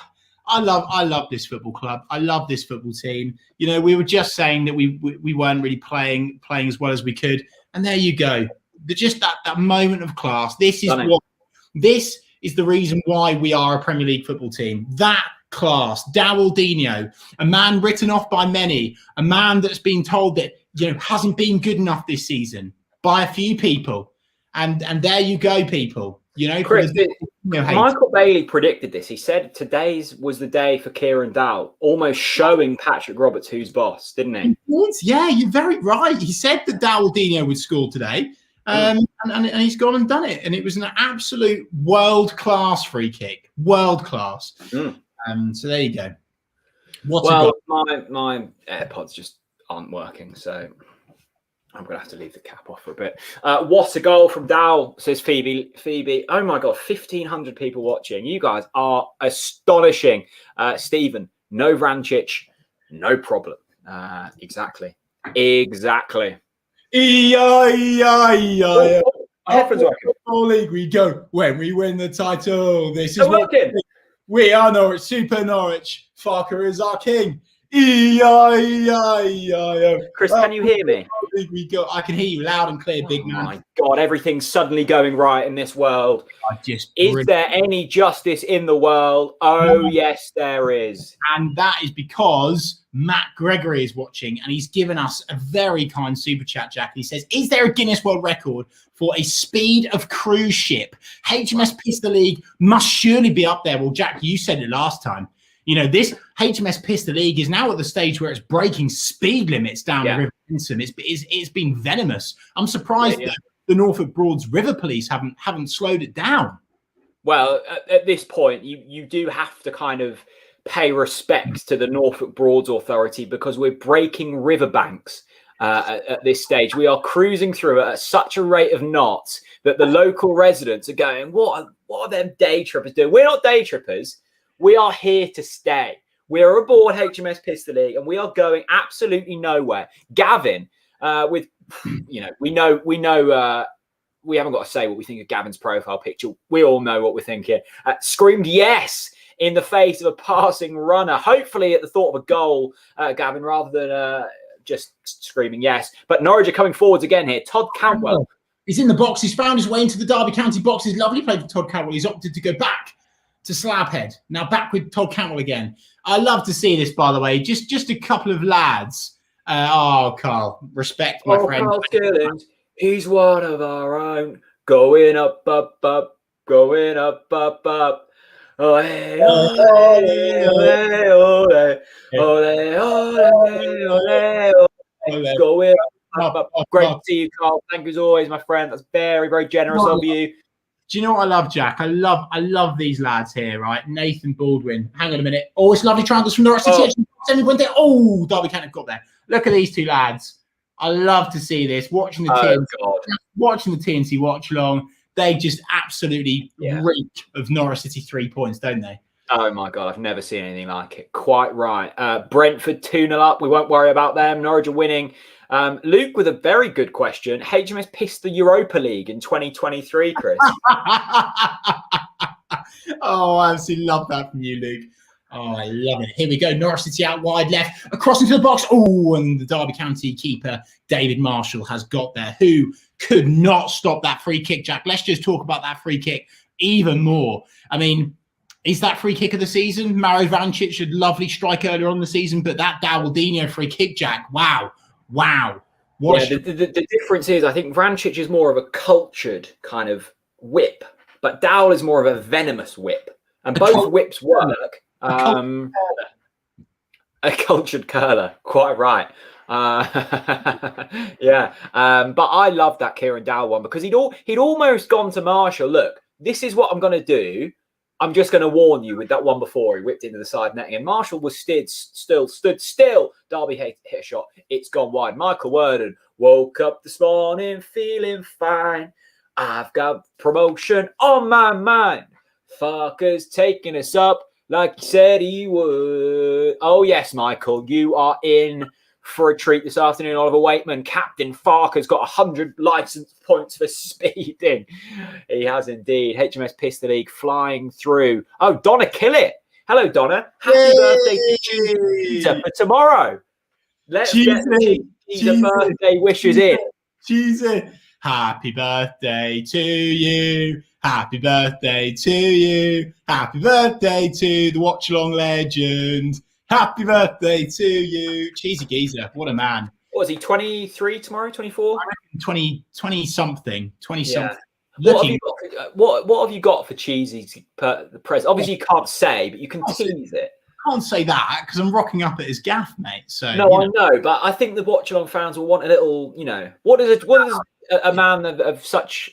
I love this football club. I love this football team. You know, we were just saying that we weren't really playing as well as we could. And there you go. Just that moment of class. This is the reason why we are a Premier League football team. That class, Dowell Dino, a man written off by many, a man that's been told that hasn't been good enough this season by a few people, and there you go, people. Chris, Michael Bailey predicted this. He said today's was the day for Kieran Dowell, almost showing Patrick Roberts who's boss, didn't he? Yeah, you're very right. He said that Dowell Dino would score today. And he's gone and done it, and it was an absolute world-class free kick, world-class. So there you go. My AirPods just aren't working, so I'm gonna have to leave the cap off for a bit. What a goal from Dowell, says Phoebe. Oh my God, 1,500 people watching. You guys are astonishing. Stephen, no Vrancic, no problem. Exactly. Football League we go when we win the title. This is what we are. Norwich, Super Norwich. Farker is our king. Chris, can you hear me? We go. I can hear you loud and clear, big man. Oh my God, everything's suddenly going right in this world. Is there any justice in the world? Oh, yes, there is. And that is because Matt Gregory is watching, and he's given us a very kind super chat, Jack. He says, is there a Guinness World Record for a speed of cruise ship? HMS Pistol League must surely be up there. Well, Jack, you said it last time. This HMS Pistol League is now at the stage where it's breaking speed limits down the River Ensom. It's been venomous. I'm surprised that the Norfolk Broads River Police haven't slowed it down. Well, at this point, you do have to kind of pay respect to the Norfolk Broads Authority because we're breaking riverbanks at this stage. We are cruising through it at such a rate of knots that the local residents are going, what are them day trippers doing? We're not day trippers. We are here to stay. We are aboard HMS Pistol League, and we are going absolutely nowhere. Gavin, we know. We haven't got to say what we think of Gavin's profile picture. We all know what we're thinking. Screamed yes in the face of a passing runner, hopefully at the thought of a goal, Gavin, rather than just screaming yes. But Norwich are coming forwards again here. Todd Cantwell. He's in the box. He's found his way into the Derby County box. It's lovely play for Todd Cantwell. He's opted to go back to Slabhead. Now back with Todd Cantwell again. I love to see this, by the way. Just a couple of lads. Carl, respect my friend. Carl Skillings, he's one of our own. Going up, up, up, going up, up, up. Ole, ole, ole, ole, ole, ole, ole, going up, up, up. Great to see you, Carl. Thank you as always, my friend. That's very, very generous of you. Do you know what I love, Jack? I love these lads here, right? Nathan Baldwin. Hang on a minute. Oh, it's lovely triangles from Norwich City. Oh, Derby can't have got there. Look at these two lads. I love to see this. Watching the TNC watch along. They just absolutely reek of Norwich City 3 points, don't they? Oh my God, I've never seen anything like it. Quite right. Brentford 2-0 up. We won't worry about them. Norwich are winning. Luke with a very good question. HMS pissed the Europa League in 2023, Chris. Oh, I absolutely love that from you, Luke. Oh, I love it. Here we go. Norwich City out wide left, across into the box. Oh, and the Derby County keeper, David Marshall, has got there. Who could not stop that free kick, Jack? Let's just talk about that free kick even more. I mean, is that free kick of the season? Mario Vrancic had lovely strike earlier on the season, but that Daldinho free kick, Jack, wow. The difference is, I think Vrancic is more of a cultured kind of whip, but Dowell is more of a venomous whip. And both whips work. A cultured curler, quite right. But I love that Kieran Dowell one because he'd almost gone to Marshall. Look, this is what I'm going to do. I'm just going to warn you with that one before he whipped into the side netting. And Marshall was stood still. Derby hit a shot. It's gone wide. Michael Worden woke up this morning feeling fine. I've got promotion on my mind. Fucker's taking us up like he said he would. Oh, yes, Michael, you are in for a treat this afternoon. Oliver Waitman, Captain Farker's got 100 licence points for speeding. He has indeed. HMS Piss the League flying through. Oh, Donna Killett. Hello, Donna. Happy birthday to Cheezer for tomorrow. Let's get Cheezer birthday wishes in. Cheezer. Happy birthday to you. Happy birthday to you. Happy birthday to the Watchalong legend. Happy birthday to you. Cheesy geezer. What a man. What is he, 23 tomorrow, 24? 20 something. 20 something. What have you got for Cheesy's present? Obviously, you can't say, but you can tease it. I can't say that because I'm rocking up at his gaff, mate. So no, I know, but I think the Watchalong fans will want a little, what does a man of such,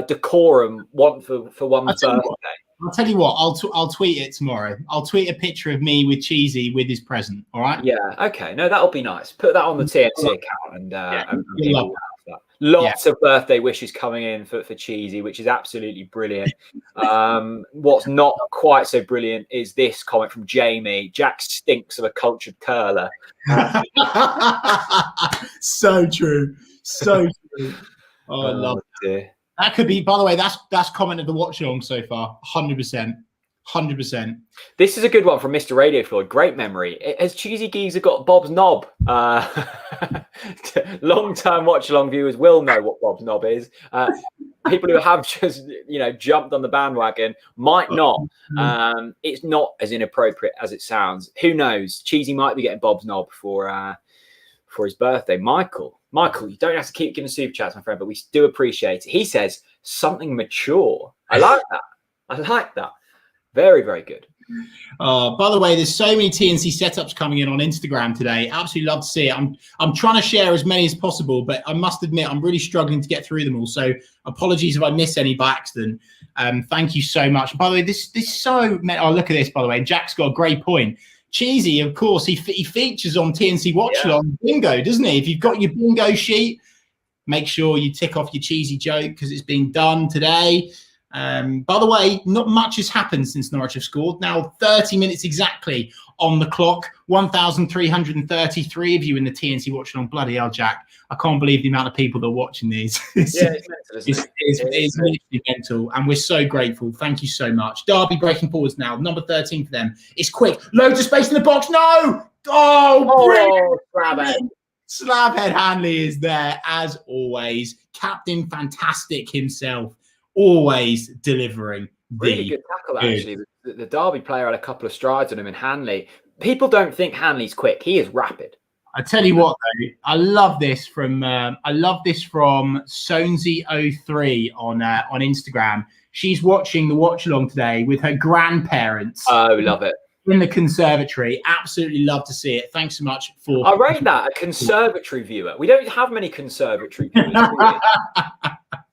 decorum want for one birthday? I'll tell you what. I'll tweet it tomorrow. I'll tweet a picture of me with Cheesy with his present. All right. Yeah. Okay. No, that'll be nice. Put that on the TNC account and love that. Lots of birthday wishes coming in for Cheesy, which is absolutely brilliant. What's not quite so brilliant is this comment from Jamie. Jack stinks of a cultured curler. So true. So true. Oh, I love it. Dear. That could be, by the way, that's comment of the watch along so far. 100%. 100%. This is a good one from Mr. Radio Floyd. Great memory. Has Cheesy Geezer got Bob's knob? Long-term watch-along viewers will know what Bob's knob is. People who have just, jumped on the bandwagon might not. It's not as inappropriate as it sounds. Who knows? Cheesy might be getting Bob's knob for his birthday. Michael, you don't have to keep giving super chats, my friend, but we do appreciate it. He says something mature. I like that. Very, very good. By the way, there's so many TNC setups coming in on Instagram today. Absolutely love to see it. I'm trying to share as many as possible, but I must admit I'm really struggling to get through them all. So apologies if I miss any by accident. Thank you so much. By the way, this so. Oh, look at this. By the way, Jack's got a great point. Cheesy, of course, he features on TNC Watchalong bingo, doesn't he? If you've got your bingo sheet, make sure you tick off your cheesy joke because it's been done today. By the way, not much has happened since Norwich have scored. Now 30 minutes exactly on the clock. 1,333 of you in the TNC watching on. Bloody hell, Jack. I can't believe the amount of people that are watching these. It's literally mental, and we're so grateful. Thank you so much. Derby breaking forwards now. Number 13 for them. It's quick. Loads of space in the box. No! Brilliant. Slabhead Hanley is there as always. Captain Fantastic himself. Always delivering. Really good tackle, actually. The Derby player had a couple of strides on him in Hanley. People don't think Hanley's quick. He is rapid. I tell you what, though, I love this from Sonesy03 on Instagram. She's watching the Watchalong today with her grandparents. Oh, love it. In the conservatory. Absolutely love to see it. Thanks so much for... I rate that, a conservatory viewer. We don't have many conservatory viewers.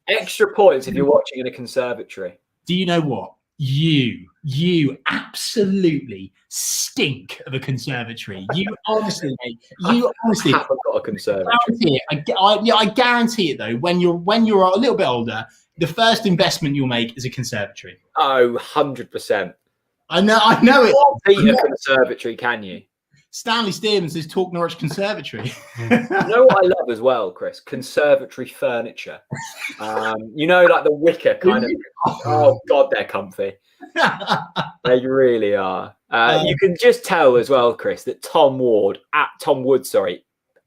Extra points if you're watching in a conservatory. Do you know what? You absolutely stink of a conservatory. You honestly, mate. You honestly haven't got a conservatory. I guarantee it, though. When you're a little bit older, the first investment you'll make is a conservatory. Oh, 100%. I know it. Beat a conservatory, can you? Stanley Stearman says, "Talk Norwich Conservatory." You know what I love as well, Chris? Conservatory furniture. Like the wicker kind of. Oh God, they're comfy. They really are. You can just tell as well, Chris, that Tom Wood,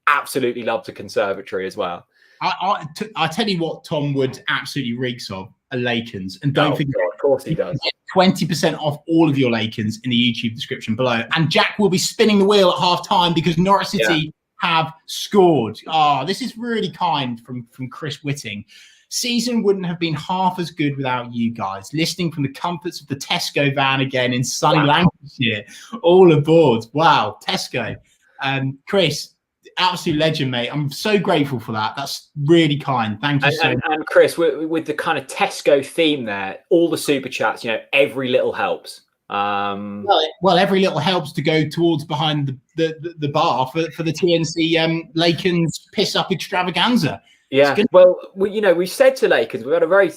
absolutely loves a conservatory as well. I tell you what, Tom Wood absolutely reeks of a Lakens, and don't forget, God, of course he does. 20% off all of your Lakens in the YouTube description below. And Jack will be spinning the wheel at half time because Norwich City have scored. Oh, this is really kind from Chris Whitting. Season wouldn't have been half as good without you guys. Listening from the comforts of the Tesco van again in sunny Lancashire. All aboard. Wow, Tesco. Chris, absolute legend, mate. I'm so grateful for that. That's really kind. Thank you so much. And Chris, with the kind of Tesco theme there, all the super chats, every little helps. Well, every little helps to go towards behind the bar for the TNC Lakens piss up extravaganza. Yeah. Well, we've said to Lakens, we've had a very,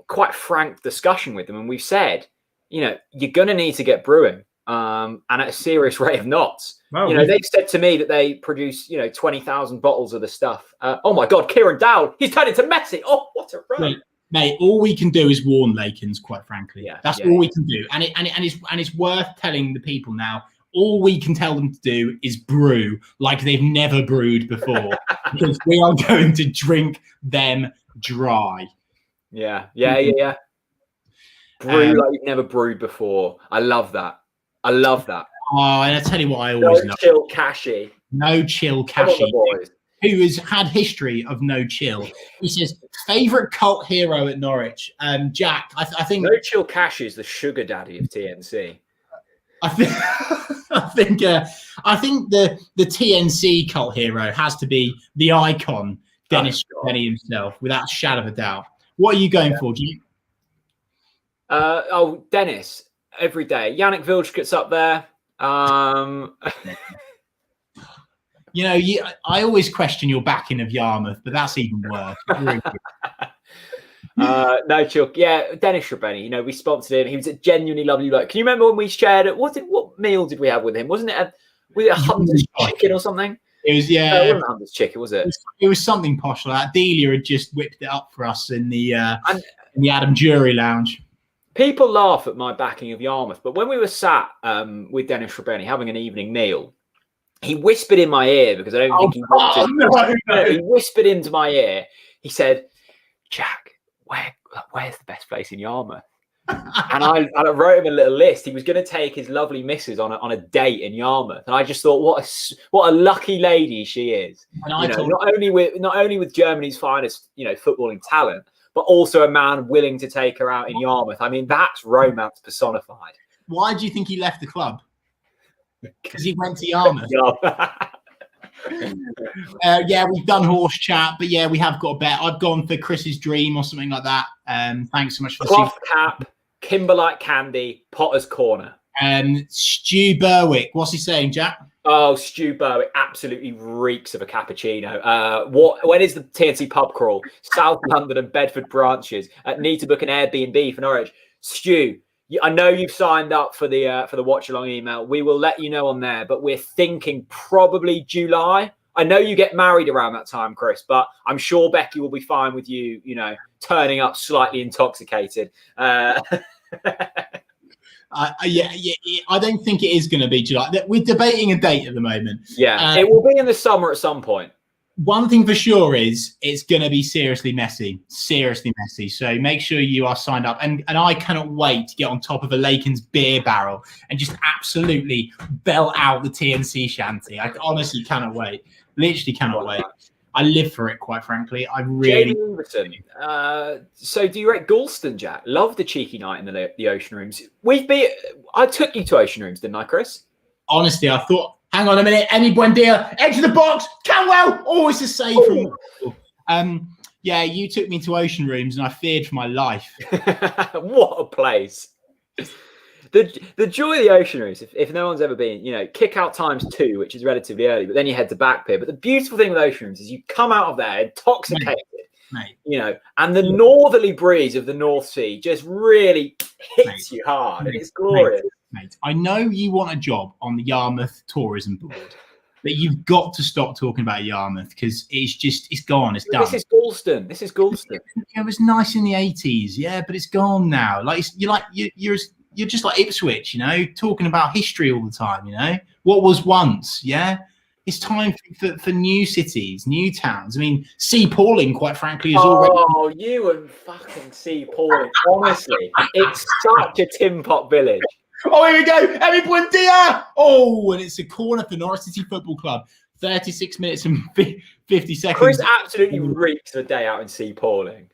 quite frank discussion with them, and we've said, you're going to need to get brewing, and at a serious rate of knots. Wow. They've said to me that they produce, 20,000 bottles of the stuff. Oh my God, Kieran Dowd, he's turned into Messi. Oh, what a run. Mate, all we can do is warn Lakens, quite frankly. That's all we can do. And it's worth telling the people now, all we can tell them to do is brew like they've never brewed before, because we are going to drink them dry. Yeah. Brew like you've never brewed before. I love that. Oh, and I tell you what, I always know. No chill Cashy, who has had history of no chill. He says, favourite cult hero at Norwich. Jack, I think... No chill Cashy is the sugar daddy of TNC. I think the TNC cult hero has to be the icon, Dennis Benny himself, without a shadow of a doubt. What are you going for, do you? Dennis, every day. Yannick Vilchkut's up there. I always question your backing of Yarmouth, but that's even worse. No chill. Yeah, Dennis Shrabeni. We sponsored him. He was a genuinely lovely bloke. Can you remember when we shared it? What meal did we have with him? Wasn't it a Hunter's chicken or something? It was, yeah. It wasn't Hunter's chicken, was it? It was something posh like that. Delia had just whipped it up for us in the Adam Jury Lounge. People laugh at my backing of Yarmouth, but when we were sat with Dennis Shrabeni having an evening meal, he whispered in my ear, because I don't think he wanted to. He whispered into my ear. He said, Jack, where's the best place in Yarmouth? And I wrote him a little list. He was going to take his lovely missus on a date in Yarmouth, and I just thought, what a lucky lady she is. And not only with Germany's finest, footballing talent, but also a man willing to take her out in Yarmouth. I mean, that's romance personified. Why do you think he left the club? Because he went to Yarmouth. We've done horse chat, but we have got a bet. I've gone for Chris's dream or something like that. Thanks so much for cloth cap, Kimberlite candy, Potter's corner. Stu Berwick, what's he saying, Jack? Oh, Stu Berwick absolutely reeks of a cappuccino. When is the TNC pub crawl? South London and Bedford branches. Need to book an Airbnb for Norwich. Stu, I know you've signed up for the Watchalong email. We will let you know on there, but we're thinking probably July. I know you get married around that time, Chris, but I'm sure Becky will be fine with you, turning up slightly intoxicated. I don't think it is going to be July. We're debating a date at the moment. Yeah, it will be in the summer at some point. one thing for sure is it's going to be seriously messy. So make sure you are signed up. And I cannot wait to get on top of a Laken's beer barrel and just absolutely belt out the TNC shanty. I honestly cannot wait. Literally cannot wait. I live for it, quite frankly. I really. Jamie Overton. So do you rate Galston, Jack? Love the cheeky night in the Ocean Rooms. I took you to Ocean Rooms, didn't I, Chris? Honestly, I thought, hang on a minute, Emi Buendia, edge of the box, Canwell, always a save from. Yeah, you took me to Ocean Rooms and I feared for my life. What a place. The joy of the Ocean Rooms, if no one's ever been, kick out times 2, which is relatively early, but then you head to back pier. But the beautiful thing with Ocean Rooms is you come out of there intoxicated, mate. And the northerly breeze of the North Sea just really hits you hard, and it's glorious. Mate, I know you want a job on the Yarmouth Tourism Board, but you've got to stop talking about Yarmouth because it's gone. It's done. This is Galston. It was nice in the 80s, yeah, but it's gone now. You're just like Ipswich, talking about history all the time, what was once, yeah? It's time for new cities, new towns. I mean, Sea Pauling, quite frankly, is already... Oh, you and fucking Sea Pauling. Honestly, it's such a tin pot village. Oh, here we go. Emi Buendia. Oh, and it's a corner for Norwich City Football Club. 36 minutes and 50 seconds. Chris absolutely reeks the day out in Sea Pauling.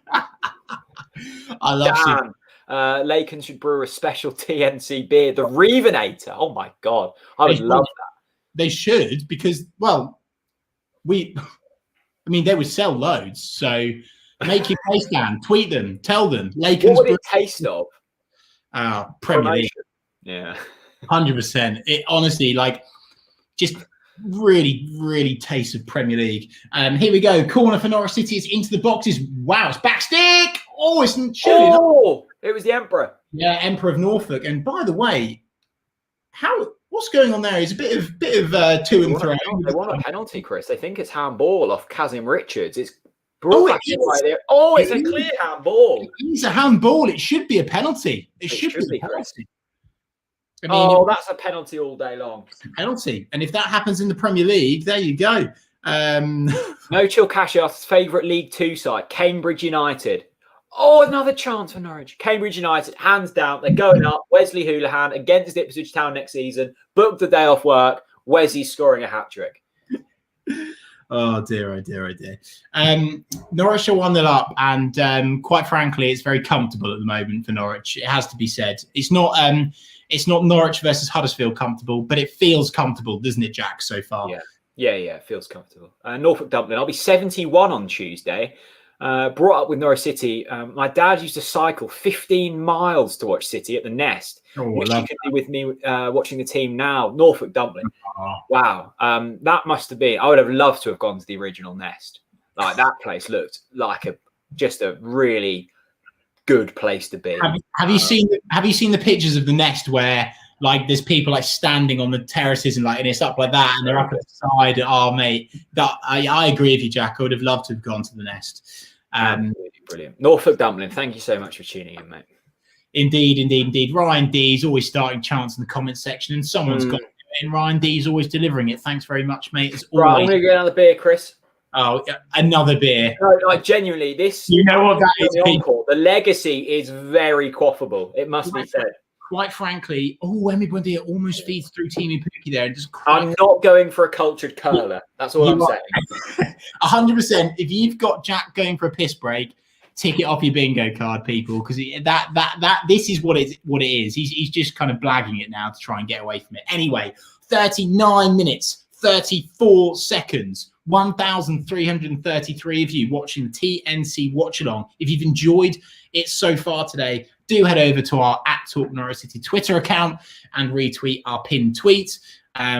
I love Damn. Laken should brew a special TNC beer, the Revenator. Oh my God. I would love that. They should, because, they would sell loads. So make your place down, tweet them, tell them. Laken's what would it taste of? Premier League. Yeah. 100%. It honestly, just really, really tastes of Premier League. Here we go. Corner for Norwich City. It's into the boxes. Wow, it's back stick. Oh, it's surely not. It was the Emperor. Yeah, Emperor of Norfolk. And by the way, what's going on there is a bit of to and fro. They want a penalty, Chris. They think it's handball off Kazim Richards. It's brought back in right there. Oh, it's a clear handball. It's a handball. It should be a penalty. It should be a penalty. I mean, that's a penalty all day long. It's a penalty. And if that happens in the Premier League, there you go. No Chill Cash's favourite League Two side, Cambridge United. Oh, another chance for Norwich. Cambridge United, hands down. They're going up. Wesley Houlihan against Ipswich Town next season. Booked the day off work. Wesley's scoring a hat-trick. Oh, dear, oh, dear, oh, dear. Norwich are 1-0 up, and quite frankly, it's very comfortable at the moment for Norwich. It has to be said. It's not Norwich versus Huddersfield comfortable, but it feels comfortable, doesn't it, Jack, so far? Yeah, it feels comfortable. Norfolk Dublin, I'll be 71 on Tuesday. Brought up with Norwich City. My dad used to cycle 15 miles to watch City at the Nest. Which he could be with me watching the team now. Norfolk Dublin. Oh. Wow. That must have been... I would have loved to have gone to the original Nest. That place looked like just a really good place to be. Have you seen the pictures of the Nest where there's people standing on the terraces and it's up like that and they're up at the side? Oh, mate. I agree with you, Jack. I would have loved to have gone to the Nest. Brilliant. Norfolk Dublin, thank you so much for tuning in, mate. Indeed. Ryan D is always starting chants in the comment section, and someone's got to do it, and Ryan D is always delivering it. Thanks very much, mate. Right, I'm going to get another beer, Chris. Oh, another beer. No, genuinely, this... You know what that is, the legacy is very quaffable, it must be said. Quite frankly, Emi Buendia almost feeds through Teemu Pukki there. I'm not going for a cultured curler. That's all I'm saying. 100%. If you've got Jack going for a piss break, tick it off your bingo card, people, because this is what it is. He's just kind of blagging it now to try and get away from it. Anyway, 39 minutes, 34 seconds, 1,333 of you watching the TNC Watchalong. If you've enjoyed it so far today, do head over to our @TalkNorwichCity Twitter account and retweet our pinned tweet.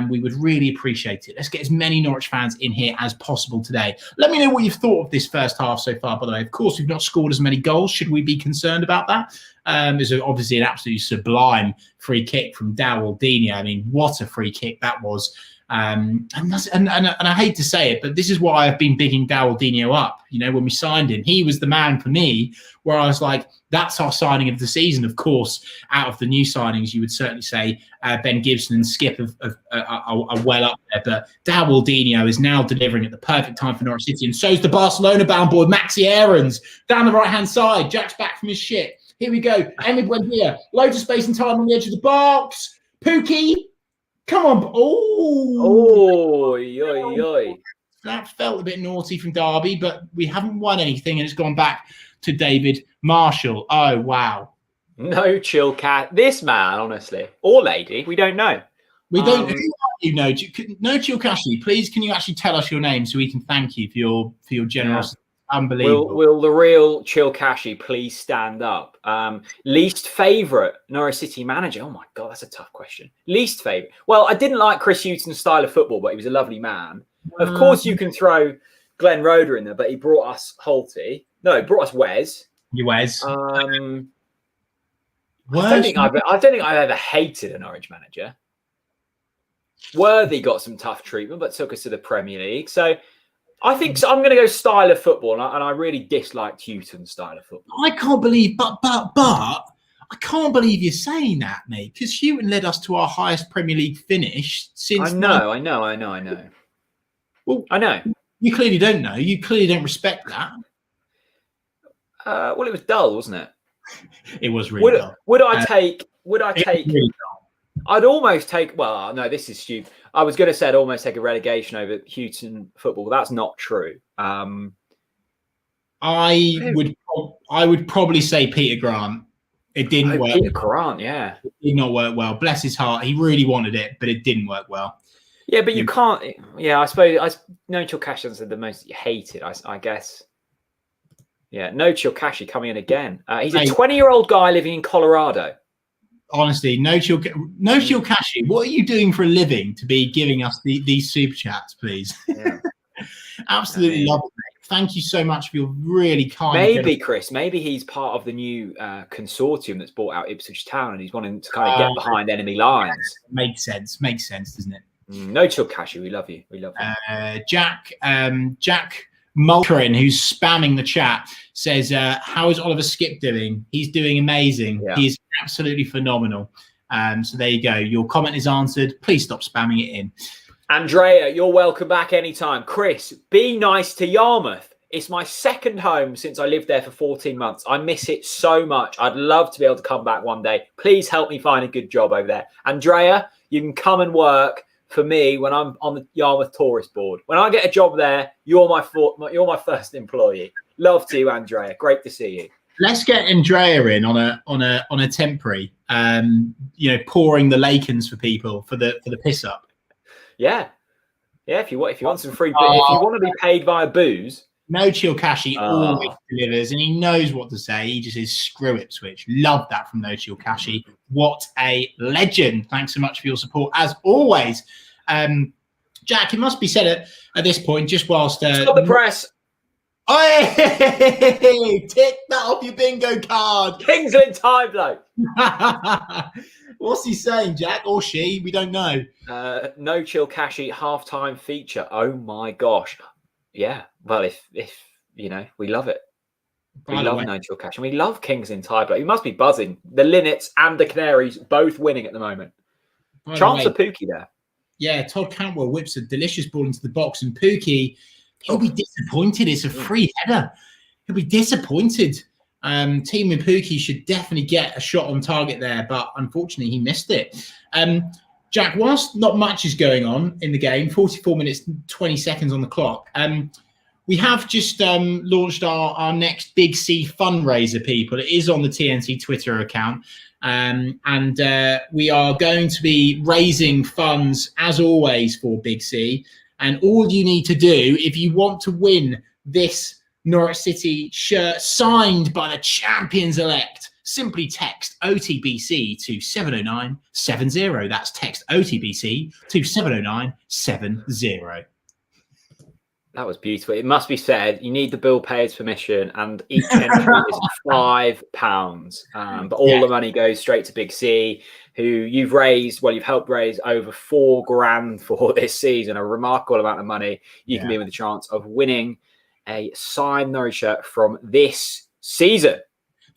We would really appreciate it. Let's get as many Norwich fans in here as possible today. Let me know what you've thought of this first half so far, by the way. Of course, we've not scored as many goals. Should we be concerned about that? There's obviously an absolutely sublime free kick from Dawaldini. I mean, what a free kick that was. And I hate to say it, but this is why I've been bigging Dowaldinho up. When we signed him, he was the man for me, where I was like, that's our signing of the season. Of course, out of the new signings, you would certainly say Ben Gibson and Skip are well up there. But Dowaldinho is now delivering at the perfect time for Norwich City. And so is the Barcelona-bound boy, Maxi Aarons, down the right-hand side. Jack's back from his shit. Here we go. Emi Buendia. Loads of space and time on the edge of the box. Pookie. Come on. Oh, oi. That felt a bit naughty from Derby, but we haven't won anything, and it's gone back to David Marshall. Oh, wow. No chill cat. This man, honestly, or lady, we don't know. We don't know. No chill Kashi. Please, can you actually tell us your name so we can thank you for your generosity? Yeah. Unbelievable. Will the real Chill Kashi please stand up? Least favourite Norwich City manager? Oh my God, that's a tough question. Least favourite? Well, I didn't like Chris Hughton's style of football, but he was a lovely man. Of course, you can throw Glenn Roeder in there, but he brought us Holty. No, he brought us Wes. Wes. I don't think I've ever hated a Norwich manager. Worthy got some tough treatment, but took us to the Premier League. So I think so. I'm going to go style of football, and I really disliked Hughton's style of football. I can't believe, but I can't believe you're saying that, mate. Because Hughton led us to our highest Premier League finish since. I know. Well, I know. You clearly don't know. You clearly don't respect that. Well, it was dull, wasn't it? It was really dull. Would I take? Really I'd almost take. Well, no, this is stupid. I was going to say I'd almost take a relegation over Hughton football, but that's not true. I would probably say Peter Grant. It didn't work. Peter Grant, yeah, it did not work well. Bless his heart, he really wanted it, but it didn't work well. Yeah, but you can't. Yeah, I suppose. No Chilkashi said the most you hated. I guess. Yeah, no Chilkashi coming in again. He's a 20-year-old guy living in Colorado. Honestly, no Chilkashi. What are you doing for a living to be giving us these super chats, please? Yeah. Absolutely love it, mate. Thank you so much for your really kind. Maybe Chris, maybe he's part of the new consortium that's bought out Ipswich Town, and he's wanting to kind of get behind enemy lines. Makes sense, doesn't it? No Chilkashi, we love you. Jack Multrin, who's spamming the chat, says, how is Oliver Skip doing? He's doing amazing. Yeah. He's absolutely phenomenal. So there you go. Your comment is answered. Please stop spamming it in. Andrea, you're welcome back anytime. Chris, be nice to Yarmouth. It's my second home since I lived there for 14 months. I miss it so much. I'd love to be able to come back one day. Please help me find a good job over there. Andrea, you can come and work for me when I'm on the Yarmouth tourist board. When I get a job there, you're my first employee. Love to you, Andrea. Great to see you. Let's get Andrea in on a temporary, pouring the Lakens for people for the piss up. Yeah. If you want some free, if you want to be paid via booze. No Chilkashi always delivers, and he knows what to say. He just says, screw Ipswich. Love that from No Chilkashi. What a legend. Thanks so much for your support, as always. Jack, it must be said at this point, just whilst... Stop the press. Hey, tick that off your bingo card. Kingsland time, bloke. What's he saying, Jack? Or she? We don't know. No Chilkashi halftime feature. Oh, my gosh. Yeah, well, if we love it. We love No Chilkashi. We love Kings in tie, but he must be buzzing. The Linnets and the Canaries both winning at the moment. Chance of Pookie there. Yeah, Todd Cantwell whips a delicious ball into the box, and Pookie, he'll be disappointed. It's a free header. He'll be disappointed. Team with Pookie should definitely get a shot on target there, but unfortunately he missed it. Jack, whilst not much is going on in the game, 44 minutes, 20 seconds on the clock, we have just launched our next Big C fundraiser, people. It is on the TNC Twitter account. And we are going to be raising funds, as always, for Big C. And all you need to do, if you want to win this Norwich City shirt signed by the champions-elect, simply text OTBC to 70970. That's text OTBC to 70970. That was beautiful. It must be said, you need the bill payer's permission, and each entry is £5. But all the money goes straight to Big C, who you've helped raise over £4,000 for this season, a remarkable amount of money. You can be with a chance of winning a signed Norwich shirt from this season.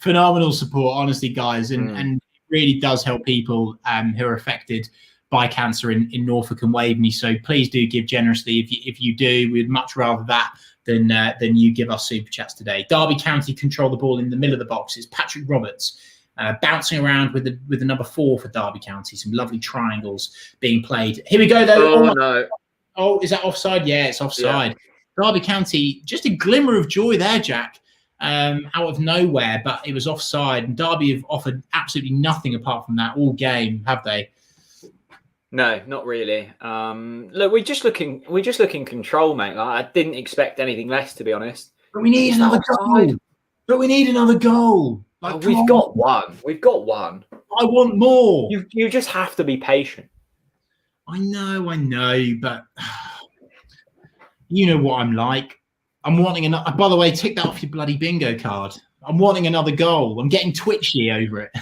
Phenomenal support, honestly, guys, and it really does help people who are affected by cancer in Norfolk and Waveney. So please do give generously. If you do, we'd much rather that than you give us super chats today. Derby County control the ball in the middle of the box. It's Patrick Roberts bouncing around with the number 4 for Derby County. Some lovely triangles being played. Here we go, though. No. Oh, is that offside? Yeah, it's offside. Yeah. Derby County, just a glimmer of joy there, Jack, out of nowhere, but it was offside. And Derby have offered absolutely nothing apart from that all game, have they? No, not really. Look, we're just looking control, mate. Like, I didn't expect anything less, to be honest. But we need another goal. Like, we've got one. I want more. You just have to be patient. I know, but you know what I'm like. I'm wanting another. By the way, tick that off your bloody bingo card. I'm wanting another goal. I'm getting twitchy over it.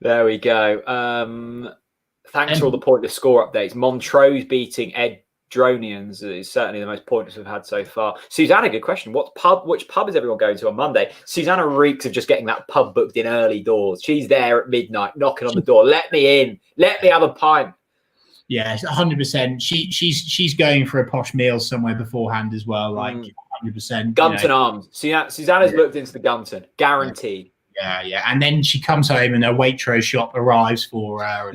There we go. Thanks for all the pointless score updates. Montrose beating Ed Dronians is certainly the most pointless we've had so far. Susanna, good question. Which pub is everyone going to on Monday? Susanna reeks of just getting that pub booked in early doors. She's there at midnight, knocking on the door. Let me in. Let me have a pint. Yeah, 100%. She's going for a posh meal somewhere beforehand as well. Like 100%. Gunton Arms. Susanna's looked into the Gunton. Guaranteed. Yeah. And then she comes home and her Waitrose shop arrives for her.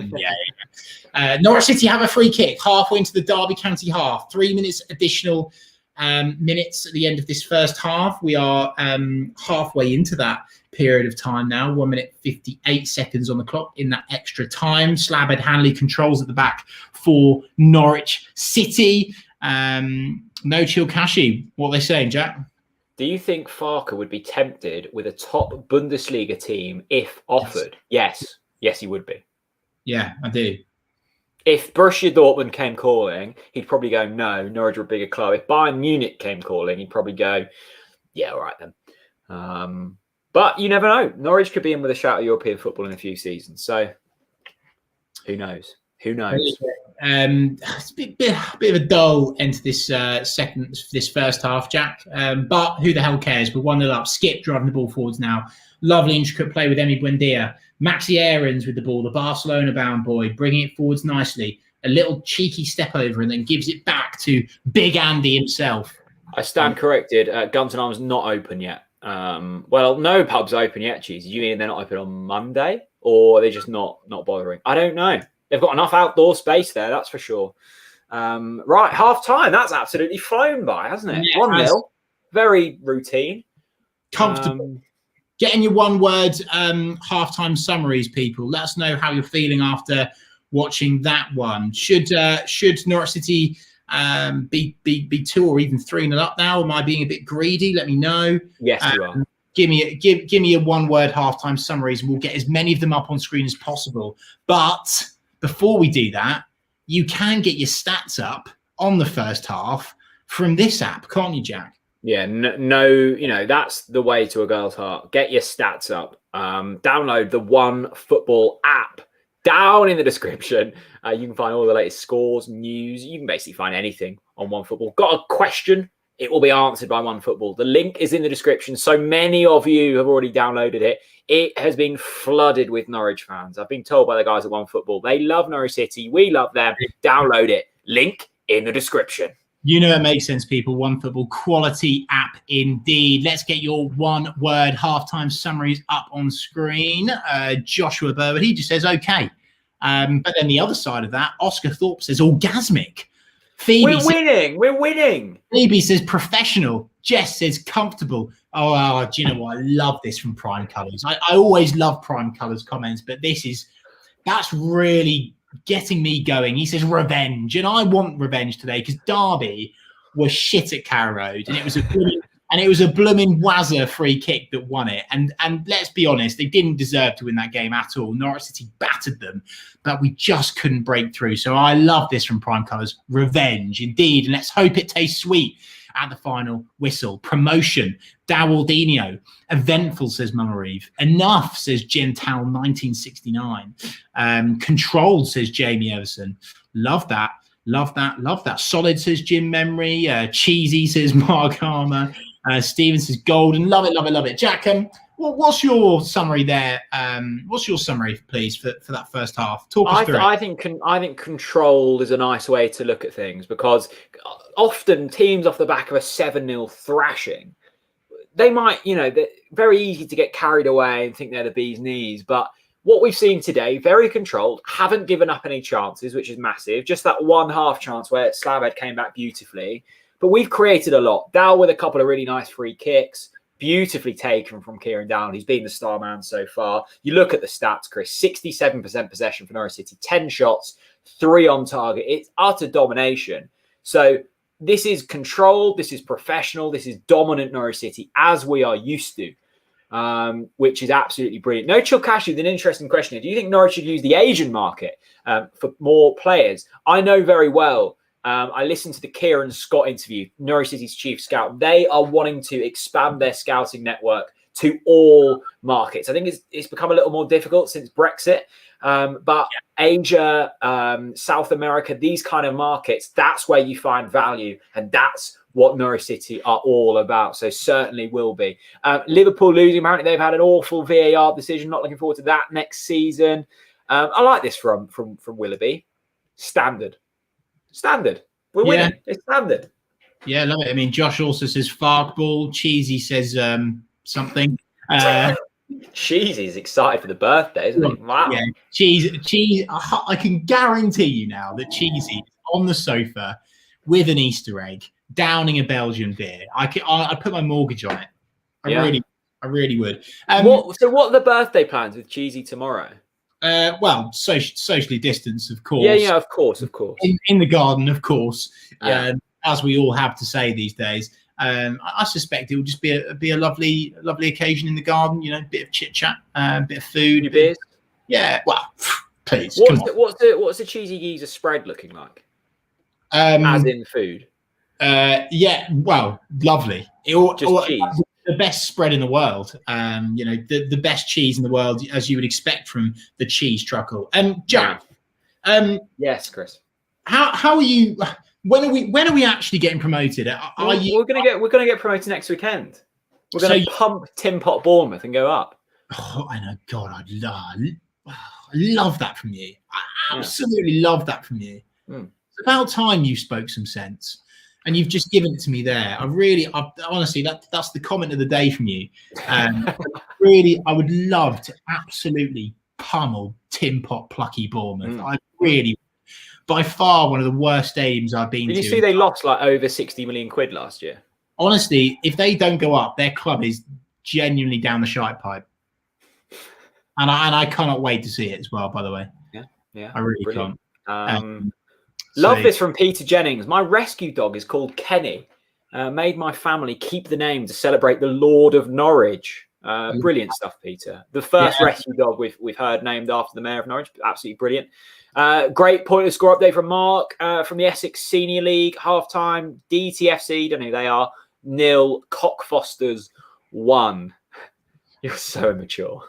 And Norwich City have a free kick halfway into the Derby County half. 3 minutes additional minutes at the end of this first half. We are halfway into that period of time now. 1 minute 58 seconds on the clock in that extra time. Slabhead Hanley controls at the back for Norwich City. No Chilkashi. What are they saying, Jack? Do you think Farke would be tempted with a top Bundesliga team if offered? Yes, he would be. Yeah, I do. If Borussia Dortmund came calling, he'd probably go, no, Norwich are a bigger club. If Bayern Munich came calling, he'd probably go, yeah, all right then. But you never know. Norwich could be in with a shout at European football in a few seasons. So who knows? It's a bit of a dull end to this first half, Jack. But who the hell cares? We're 1-0 up. Skip driving the ball forwards now. Lovely intricate play with Emi Buendia. Maxi Aarons with the ball, the Barcelona-bound boy, bringing it forwards nicely. A little cheeky step over and then gives it back to Big Andy himself. I stand corrected. Gunton Arms not open yet. Well, no pub's open yet, Cheesy. You mean they're not open on Monday? Or are they just not bothering? I don't know. They've got enough outdoor space there, that's for sure. Right, half time. That's absolutely flown by, hasn't it? Yeah, 1-0. Very routine. Comfortable. Get in your one-word halftime summaries, people. Let us know how you're feeling after watching that one. Should Norwich City be 2 or even 3-0 up now? Am I being a bit greedy? Let me know. Yes, you are. Give me a one-word halftime summaries, and we'll get as many of them up on screen as possible. But before we do that, you can get your stats up on the first half from this app, can't you, Jack? Yeah, no, that's the way to a girl's heart. Get your stats up. Download the One Football app. Down in the description, you can find all the latest scores, news. You can basically find anything on One Football. Got a question? It will be answered by One Football. The link is in the description. So many of you have already downloaded it. It has been flooded with Norwich fans. I've been told by the guys at One Football. They love Norwich City. We love them. Download it. Link in the description. You know it makes sense, people. One Football, quality app indeed. Let's get your one-word halftime summaries up on screen. Joshua Burwood, he just says, okay. But then the other side of that, Oscar Thorpe says, orgasmic. Phoebe We're winning. Phoebe says, professional. Jess says, comfortable. Oh, do you know what? I love this from Prime Colours. I always love Prime Colours comments, but that's really getting me going. He says revenge, and I want revenge today because Derby were shit at Carrow Road, and it was a brilliant And it was a blooming wazzer free kick that won it. And let's be honest, they didn't deserve to win that game at all. Norwich City battered them, but we just couldn't break through. So I love this from Prime Colours. Revenge, indeed. And let's hope it tastes sweet at the final whistle. Promotion, Dawaldinho. Eventful, says Mama Eve. Enough, says Gental 1969. Controlled, says Jamie Everson. Love that. Love that. Love that. Solid, says Jim Memory. Cheesy, says Mark Harmer. Steven says golden. Love it, love it, love it. Jack, what's your summary there? What's your summary, please, for that first half? Talk us through it. I think controlled is a nice way to look at things, because often teams off the back of a 7-0 thrashing, they might, they're very easy to get carried away and think they're the bee's knees. But what we've seen today, very controlled, haven't given up any chances, which is massive. Just that one half chance where Slabhead came back beautifully. But we've created a lot. Dow with a couple of really nice free kicks, beautifully taken from Kieran Dowell. He's been the star man so far. You look at the stats, Chris, 67% possession for Norwich City, 10 shots, 3 on target. It's utter domination. So this is controlled, this is professional, this is dominant Norwich City, as we are used to, which is absolutely brilliant. No Chilkashi with an interesting question here. Do you think Norwich should use the Asian market for more players? I know very well. I listened to the Kieran Scott interview, Norwich City's chief scout. They are wanting to expand their scouting network to all markets. I think it's become a little more difficult since Brexit. But Asia, South America, these kind of markets, that's where you find value. And that's what Norwich City are all about. So certainly will be. Liverpool losing, apparently they've had an awful VAR decision. Not looking forward to that next season. I like this from Willoughby. Standard. We're winning. It's standard. Yeah, love it. I mean, Josh also says Fark ball. Cheesy says something. Cheesy's excited for the birthday, isn't he? Wow. Yeah, Cheese. I can guarantee you now that Cheesy is on the sofa with an Easter egg, downing a Belgian beer. I'd put my mortgage on it. I really would. So what are the birthday plans with Cheesy tomorrow? Well, socially distanced, of course. Yeah, of course. In the garden, of course, as we all have to say these days. I suspect it will just be a lovely occasion in the garden. A bit of chit chat, bit of food, beers. Yeah, well, please. What's the Cheesy Geezer spread looking like? As in food. Yeah, well, lovely. Just cheese. The best spread in the world. The best cheese in the world, as you would expect from the cheese truckle. Jack. Yes, Chris. How are you? When are we actually getting promoted? We're gonna get promoted next weekend. We're gonna pump Tin Pot Bournemouth and go up. Oh, I know. God, I love that from you. I absolutely love that from you. It's about time you spoke some sense. And you've just given it to me there. Honestly, that's the comment of the day from you. Really, I would love to absolutely pummel Tin Pot Plucky Bournemouth. I really, by far, one of the worst stadiums I've been to. Did you see they lost like over 60 million quid last year? Honestly, if they don't go up, their club is genuinely down the shite pipe. And I cannot wait to see it as well, by the way. Yeah. I really brilliant. can't. Love this from Peter Jennings. My rescue dog is called Kenny. Made my family keep the name to celebrate the Lord of Norwich. Brilliant stuff, Peter. The first rescue dog we've heard named after the Mayor of Norwich. Absolutely brilliant. Great point of score update from Mark from the Essex Senior League. Halftime, DTFC, don't know who they are, 0, Cockfosters 1. You're so immature.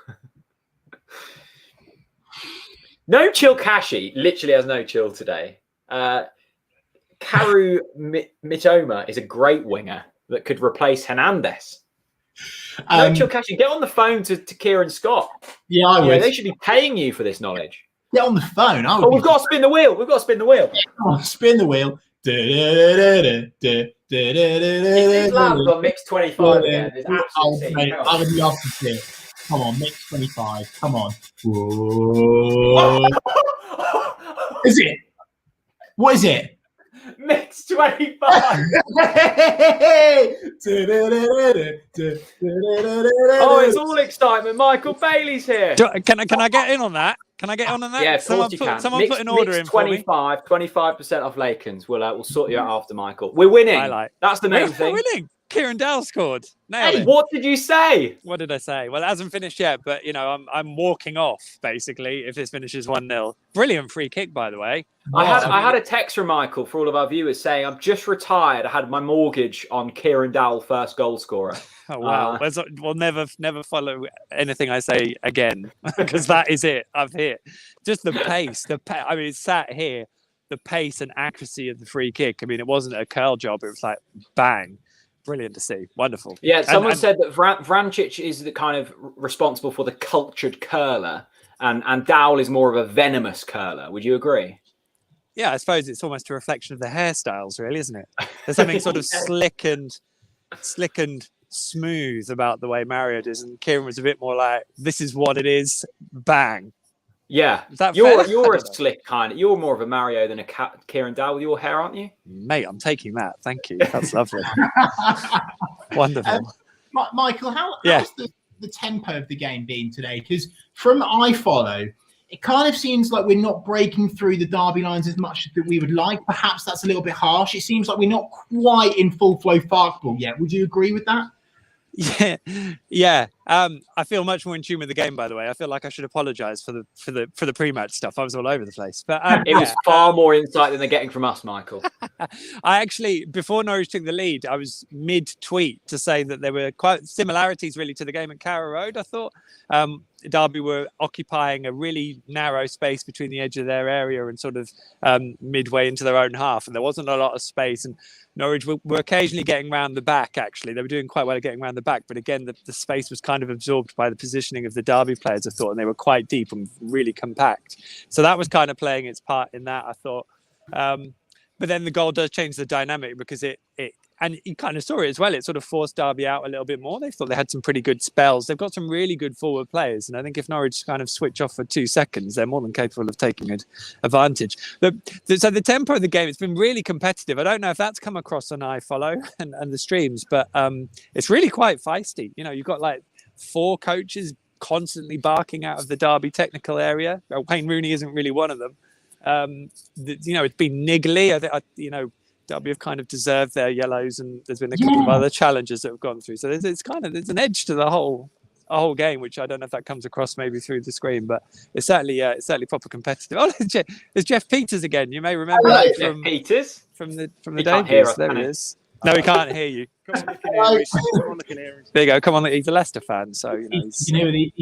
No chill Kashi literally has no chill today. Karu Mitoma is a great winger that could replace Hernandez. No chill Kashi, get on the phone to Kieran Scott. Yeah, I would. They should be paying you for this knowledge. Get on the phone. We've got to spin the wheel. Yeah, spin the wheel. If lands on mix 25 again, I would love to see it. Come on, mix 25. Come on. Whoa. Is it? What is it? Mix 25. It's all excitement. Michael Bailey's here. Can I get in on that? Can I get on that? Yeah, of course you can. Someone put an order in for me. 25% off Lakens. We'll sort you out after, Michael. We're winning. That's the main thing. We're winning. Kieran Dowell scored. Nailed it. What did you say? What did I say? Well, it hasn't finished yet, but I'm walking off basically if this finishes 1-0. Brilliant free kick, by the way. I had a text from Michael for all of our viewers saying, "I'm just retired. I had my mortgage on Kieran Dowell, first goal scorer." Oh wow! We'll never follow anything I say again because that is it. I've hit just the pace. I mean, it's sat here. The pace and accuracy of the free kick. I mean, it wasn't a curl job. It was like bang. Brilliant to see. Wonderful. Yeah, someone said that Vrancic is the kind of responsible for the cultured curler, and Dowell is more of a venomous curler. Would you agree? Yeah, I suppose it's almost a reflection of the hairstyles, really, isn't it? There's something sort of slick and smooth about the way Mario does, and Kieran was a bit more like, "This is what it is." Bang. Yeah, you're a slick kind of. You're more of a Mario than a Kieran Dowell with your hair, aren't you? Mate, I'm taking that. Thank you. That's lovely. Wonderful. Michael, how's the tempo of the game been today? Because from iFollow, it kind of seems like we're not breaking through the derby lines as much as we would like. Perhaps that's a little bit harsh. It seems like we're not quite in full flow fastball yet. Would you agree with that? Yeah. I feel much more in tune with the game. By the way, I feel like I should apologise for the pre-match stuff. I was all over the place, but it was far more insight than they're getting from us, Michael. I actually, before Norwich took the lead, I was mid-tweet to say that there were quite similarities really to the game at Carrow Road. I thought Derby were occupying a really narrow space between the edge of their area and sort of midway into their own half, and there wasn't a lot of space. And Norwich were occasionally getting round the back, actually. They were doing quite well at getting round the back, but again, the space was kind of absorbed by the positioning of the Derby players, I thought, and they were quite deep and really compact. So that was kind of playing its part in that, I thought. But then the goal does change the dynamic because and you kind of saw it as well. It sort of forced Derby out a little bit more. They thought they had some pretty good spells. They've got some really good forward players. And I think if Norwich kind of switch off for 2 seconds, they're more than capable of taking advantage. So the tempo of the game, it's been really competitive. I don't know if that's come across on iFollow and the streams, but it's really quite feisty. You know, you've got like 4 coaches constantly barking out of the Derby technical area. Wayne Rooney isn't really one of them. It's been niggly. Derby have kind of deserved their yellows, and there's been a couple of other challenges that have gone through. So there's an edge to the whole game, which I don't know if that comes across maybe through the screen, but it's certainly proper competitive. Oh, there's Jeff Peters again. You may remember Jeff Peters from the debuts. There he is. No, he can't hear you. Come on, look in here. There you go. Come on, he's a Leicester fan, so he's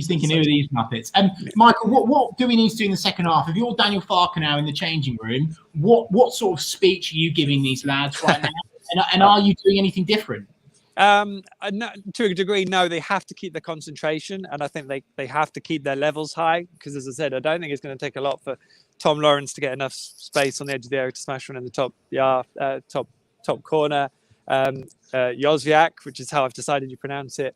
thinking, who are these Muppets? And Michael, what do we need to do in the second half? If you're Daniel Farker now in the changing room, what sort of speech are you giving these lads right now? and are you doing anything different? No, to a degree, no. They have to keep their concentration, and I think they have to keep their levels high because, as I said, I don't think it's going to take a lot for Tom Lawrence to get enough space on the edge of the area to smash one in the top corner. Jozwiak, which is how I've decided you pronounce it,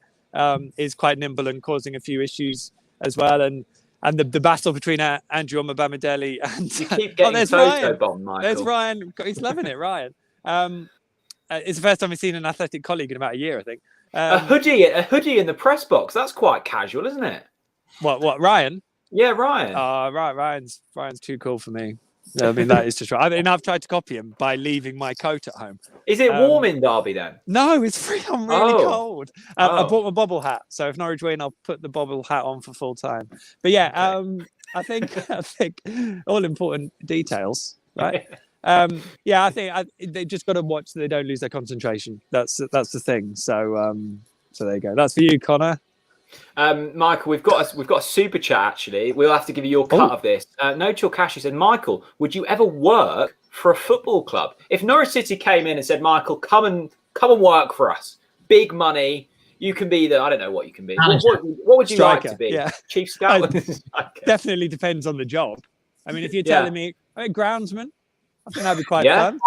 is quite nimble and causing a few issues as well. And the battle between Andrew Omobamidele and you keep getting there's photo bomb, Michael. There's Ryan. He's loving it, Ryan. It's the first time we've seen an athletic colleague in about a year, I think. A hoodie in the press box. That's quite casual, isn't it? What Ryan? Yeah, Ryan. Right, Ryan's too cool for me. I mean, that is just right. I've tried to copy him by leaving my coat at home. Is it warm in Derby then? No, it's free. I'm really cold. I bought my bobble hat, so if Norwich win, I'll put the bobble hat on for full time. But yeah, I think all important details, right? I think they just got to watch so they don't lose their concentration. That's the thing. So there you go. That's for you, Connor. Michael, we've got a super chat. Actually, we'll have to give you your cut of this. No Chill Cashy said, Michael, would you ever work for a football club? If Norwich City came in and said, Michael, come and work for us, big money, you can be I don't know what you can be. What would you Striker, like to be? Yeah. Chief scout. Definitely depends on the job. I mean, if you're telling me, groundsman, I think that'd be quite fun.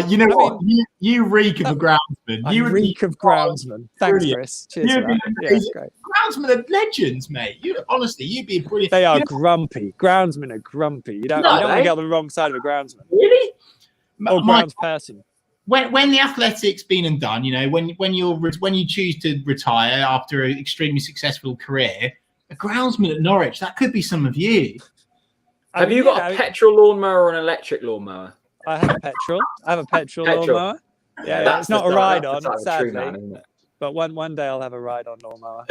You know what? You reek of a groundsman. You reek of groundsman. Thanks, Chris. Cheers for that. Yeah, great. Groundsmen are legends, mate. Honestly, you'd be brilliant. They are grumpy. Groundsmen are grumpy. You don't want to get on the wrong side of a groundsman. Really? Or groundsperson. When the athletic's been and done, when you choose to retire after an extremely successful career, a groundsman at Norwich, that could be some of you. Have you got a petrol lawnmower or an electric lawnmower? I have a petrol. I have a petrol lawnmower. Yeah, it's not a ride on, that's the type of true man, sadly. isn't it? But one day I'll have a ride on lawnmower.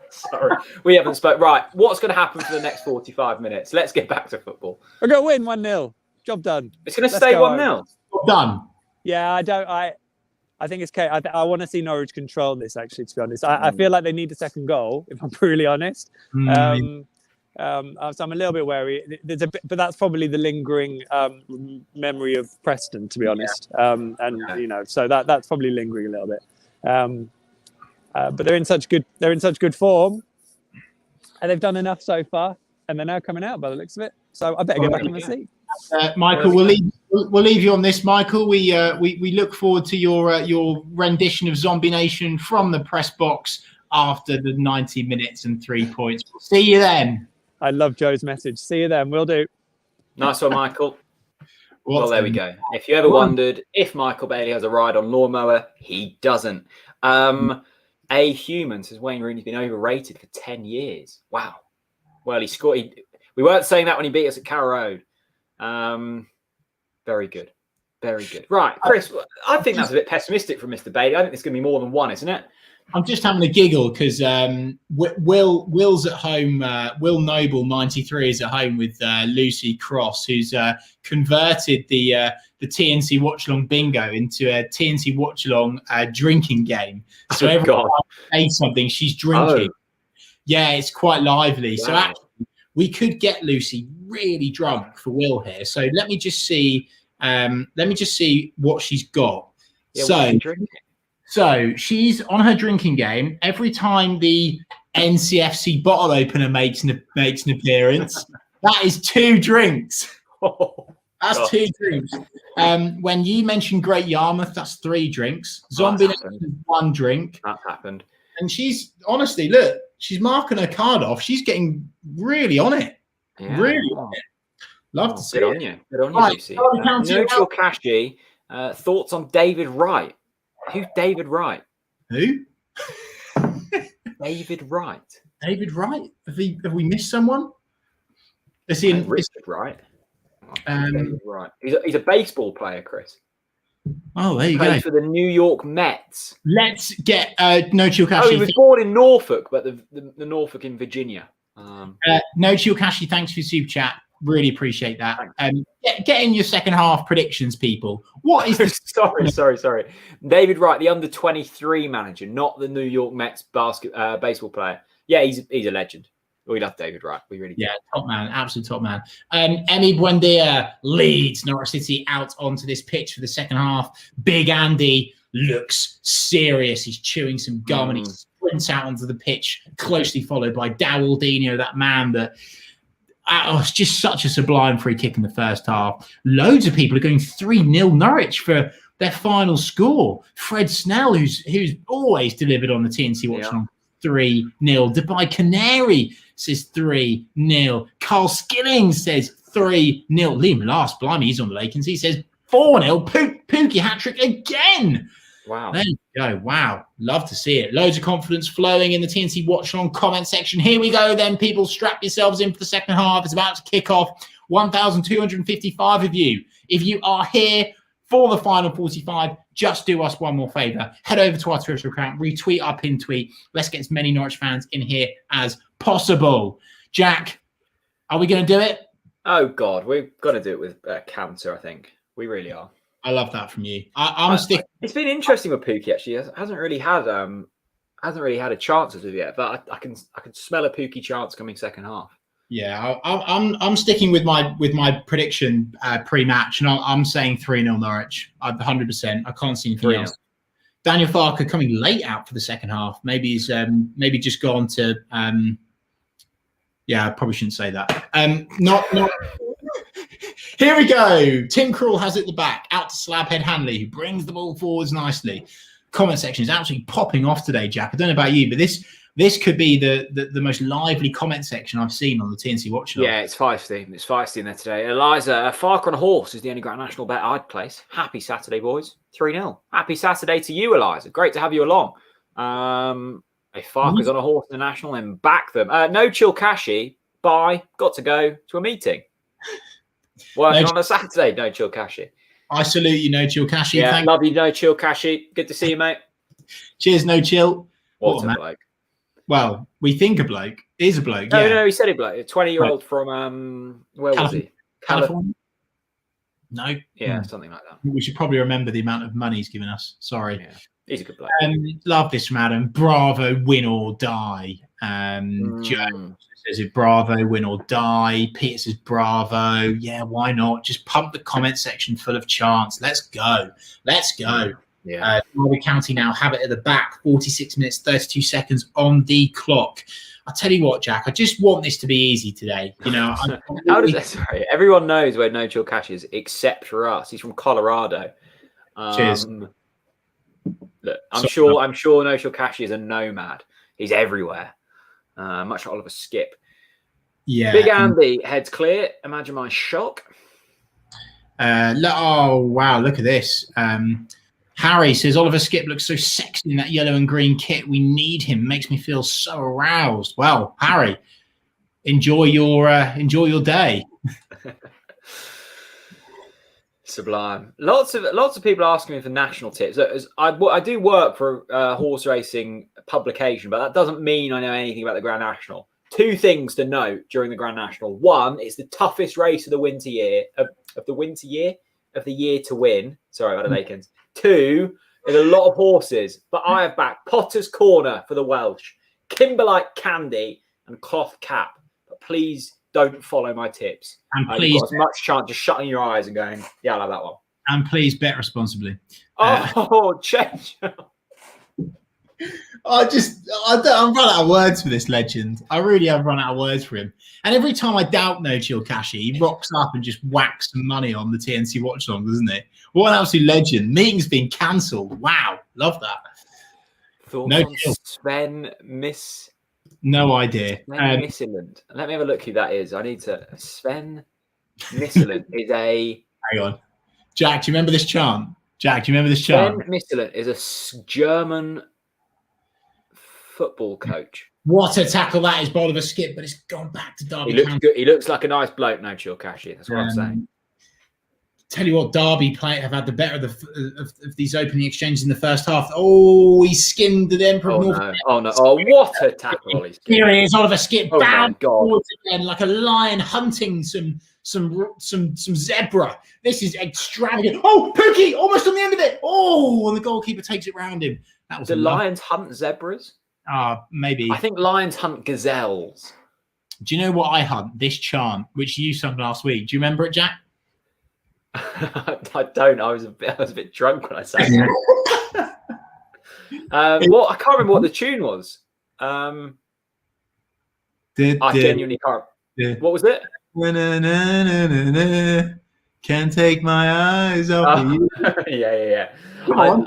Sorry, we haven't spoke. Right, what's going to happen for the next 45 minutes? Let's get back to football. We're going to win 1-0. Job done. It's going to Let's stay go 1-0. Done. Yeah, I think it's okay. I want to see Norwich control this, actually, to be honest. I feel like they need a second goal, if I'm brutally honest. So I'm a little bit wary. But that's probably the lingering memory of Preston, to be honest. So that's probably lingering a little bit. But they're in such good form, and they've done enough so far, and they're now coming out by the looks of it. So I better get back in my seat. Michael, we'll leave you on this. Michael, we look forward to your rendition of Zombie Nation from the press box after the 90 minutes and 3 points. We'll see you then. I love Joe's message. See you then. Will do. Nice one, Michael. Well, there we go. If you ever wondered if Michael Bailey has a ride on lawnmower, he doesn't. A Human says Wayne Rooney's been overrated for 10 years. Wow. Well, he scored. We weren't saying that when he beat us at Carrow Road. Very good. Very good. Right, Chris, I think that's a bit pessimistic from Mr. Bailey. I think it's going to be more than one, isn't it? I'm just having a giggle because Will's at home. Will Noble 93 is at home with Lucy Cross, who's converted the TNC Watchalong bingo into a TNC Watchalong drinking game. So every time I say something, she's drinking. Yeah, it's quite lively. Wow. So actually, we could get Lucy really drunk for Will here. So let me just see. What she's got. Yeah, so she's on her drinking game. Every time the NCFC bottle opener makes an appearance, that is 2 drinks. That's 2 drinks. When you mentioned Great Yarmouth, that's 3 drinks. Zombie Nation, 1 drink. That happened. And she's honestly, look, she's marking her card off. She's getting really on it. Yeah. Really on it. Love to see it. Good on you, Lucy. Neutral Cashy, thoughts on David Wright? Who's David Wright? Who? David Wright. David Wright? Have we missed someone? Is he Richard Wright? David Wright. He's a baseball player, Chris. Oh, there you go. Plays for the New York Mets. Let's get No Chill Cashy. Oh, he was born in Norfolk, but the Norfolk in Virginia. No Chill Cashy, thanks for your super chat. Really appreciate that. Get in your second half predictions, people. What is this? Sorry. David Wright, the under-23 manager, not the New York Mets baseball player. Yeah, he's a legend. We love David Wright. We really do. Yeah, top man, absolute top man. Emi Buendia leads Norwich City out onto this pitch for the second half. Big Andy looks serious. He's chewing some gum and he sprints out onto the pitch, closely followed by Dowaldinho, that man that... it's just such a sublime free kick in the first half. Loads of people are going 3-0 Norwich for their final score. Fred Snell, who's always delivered on the TNC Watchalong, 3-0. Dubai Canary says 3-0. Carl Skilling says 3-0. Liam Last, blimey, he's on the Lakens. He says 4-0. Pookie hat-trick again. Wow. There you go. Wow. Love to see it. Loads of confidence flowing in the TNC Watchalong comment section. Here we go then, people. Strap yourselves in for the second half. It's about to kick off. 1,255 of you. If you are here for the final 45, just do us one more favour. Head over to our Twitter account, retweet our pinned tweet. Let's get as many Norwich fans in here as possible. Jack, are we going to do it? Oh, God. We're going to do it with a counter, I think. We really are. I love that from you. I'm sticking. It's been interesting with Pookie actually. He hasn't really had a chance as of yet, but I can smell a Pookie chance coming second half. Yeah, I'm sticking with my prediction pre-match, and I'm saying 3-0 Norwich. 100%. I can't see anything else. Daniel Farker coming late out for the second half. Maybe he's just gone to. Yeah, I probably shouldn't say that. Not. Here we go. Tim Krul has it at the back. Out to Slabhead Hanley, who brings the ball forwards nicely. Comment section is absolutely popping off today, Jack. I don't know about you, but this could be the most lively comment section I've seen on the TNC Watchalong. Yeah, it's feisty. It's feisty in there today. Eliza, Farker on a horse is the only Grand National bet I'd place. Happy Saturday, boys. 3-0. Happy Saturday to you, Eliza. Great to have you along. If Farker's on a horse in the National, then back them. No Chill Cashy. Bye. Got to go to a meeting. Working on a Saturday, no Chill Cashy. I salute you, No Chill Cashy. Yeah, love you, No Chill Cashy. Good to see you, mate. Cheers, No Chill. What a bloke. Well, we think a bloke is a bloke. No, yeah. no, he said a bloke. A 20-year-old from where was he? California. No. Yeah, something like that. We should probably remember the amount of money he's given us. Sorry. Yeah, he's a good bloke. Love this from Adam. Bravo, win or die. Joe says it, Bravo, win or die. Peter says Bravo. Yeah, why not? Just pump the comment section full of chants. Let's go. Let's go. Yeah. Norwich County now have it at the back. 46 minutes, 32 seconds on the clock. I'll tell you what, Jack, I just want this to be easy today. You know, how does that? Sorry, everyone knows where No Chill Cash is except for us. He's from Colorado. Cheers. Look, I'm sure No Chill Cash is a nomad. He's everywhere. Much like Oliver Skip. Yeah. Big Andy heads clear. Imagine my shock. Oh wow, look at this. Harry says Oliver Skip looks so sexy in that yellow and green kit. We need him. Makes me feel so aroused. Well, Harry, enjoy your day. Sublime. Lots of people asking me for national tips. I do work for a horse racing publication, but that doesn't mean I know anything about the Grand National. Two things to note during the Grand National. One, it's the toughest race of the year to win. Sorry about the Lakens. Two, there's a lot of horses, but I have backed Potter's Corner for the Welsh, Kimberlite Candy, and Cloth Cap. But please don't follow my tips. And please, you've got as much chance just shutting your eyes and going, yeah, I love that one. And please bet responsibly. Change. I'm run out of words for this legend. I really have run out of words for him. And every time I doubt No Chill Cashy, he rocks up and just whacks some money on the TNC Watchalong, doesn't he? What an absolute legend. Meeting's been cancelled. Wow. Love that. Thoughts on Sven Miss? No idea. Misseland. Let me have a look who that is. I need to. Sven Misseland is a. Hang on. Jack, do you remember this chant? Sven Misseland is a German football coach. What a tackle that is by Oliver Skip, but it's gone back to Derby. He looks good. He looks like a nice bloke, No Chill Cashy. That's what I'm saying. Tell you what, Derby have had the better of these opening exchanges in the first half. Oh, he skinned the Emperor of North. Oh no! Oh, what a tackle! Here he is, Oliver Skip, bound forwards again like a lion hunting some zebra. This is extravagant. Oh, Pookie, almost on the end of it. Oh, and the goalkeeper takes it round him. That was the lions hunt zebras. Maybe. I think lions hunt gazelles. Do you know what I hunt? This chant, which you sung last week. Do you remember it, Jack? I don't. I was a bit drunk when I sang it. I can't remember what the tune was. I genuinely can't. What was it? Can't take my eyes off of you. Yeah. No.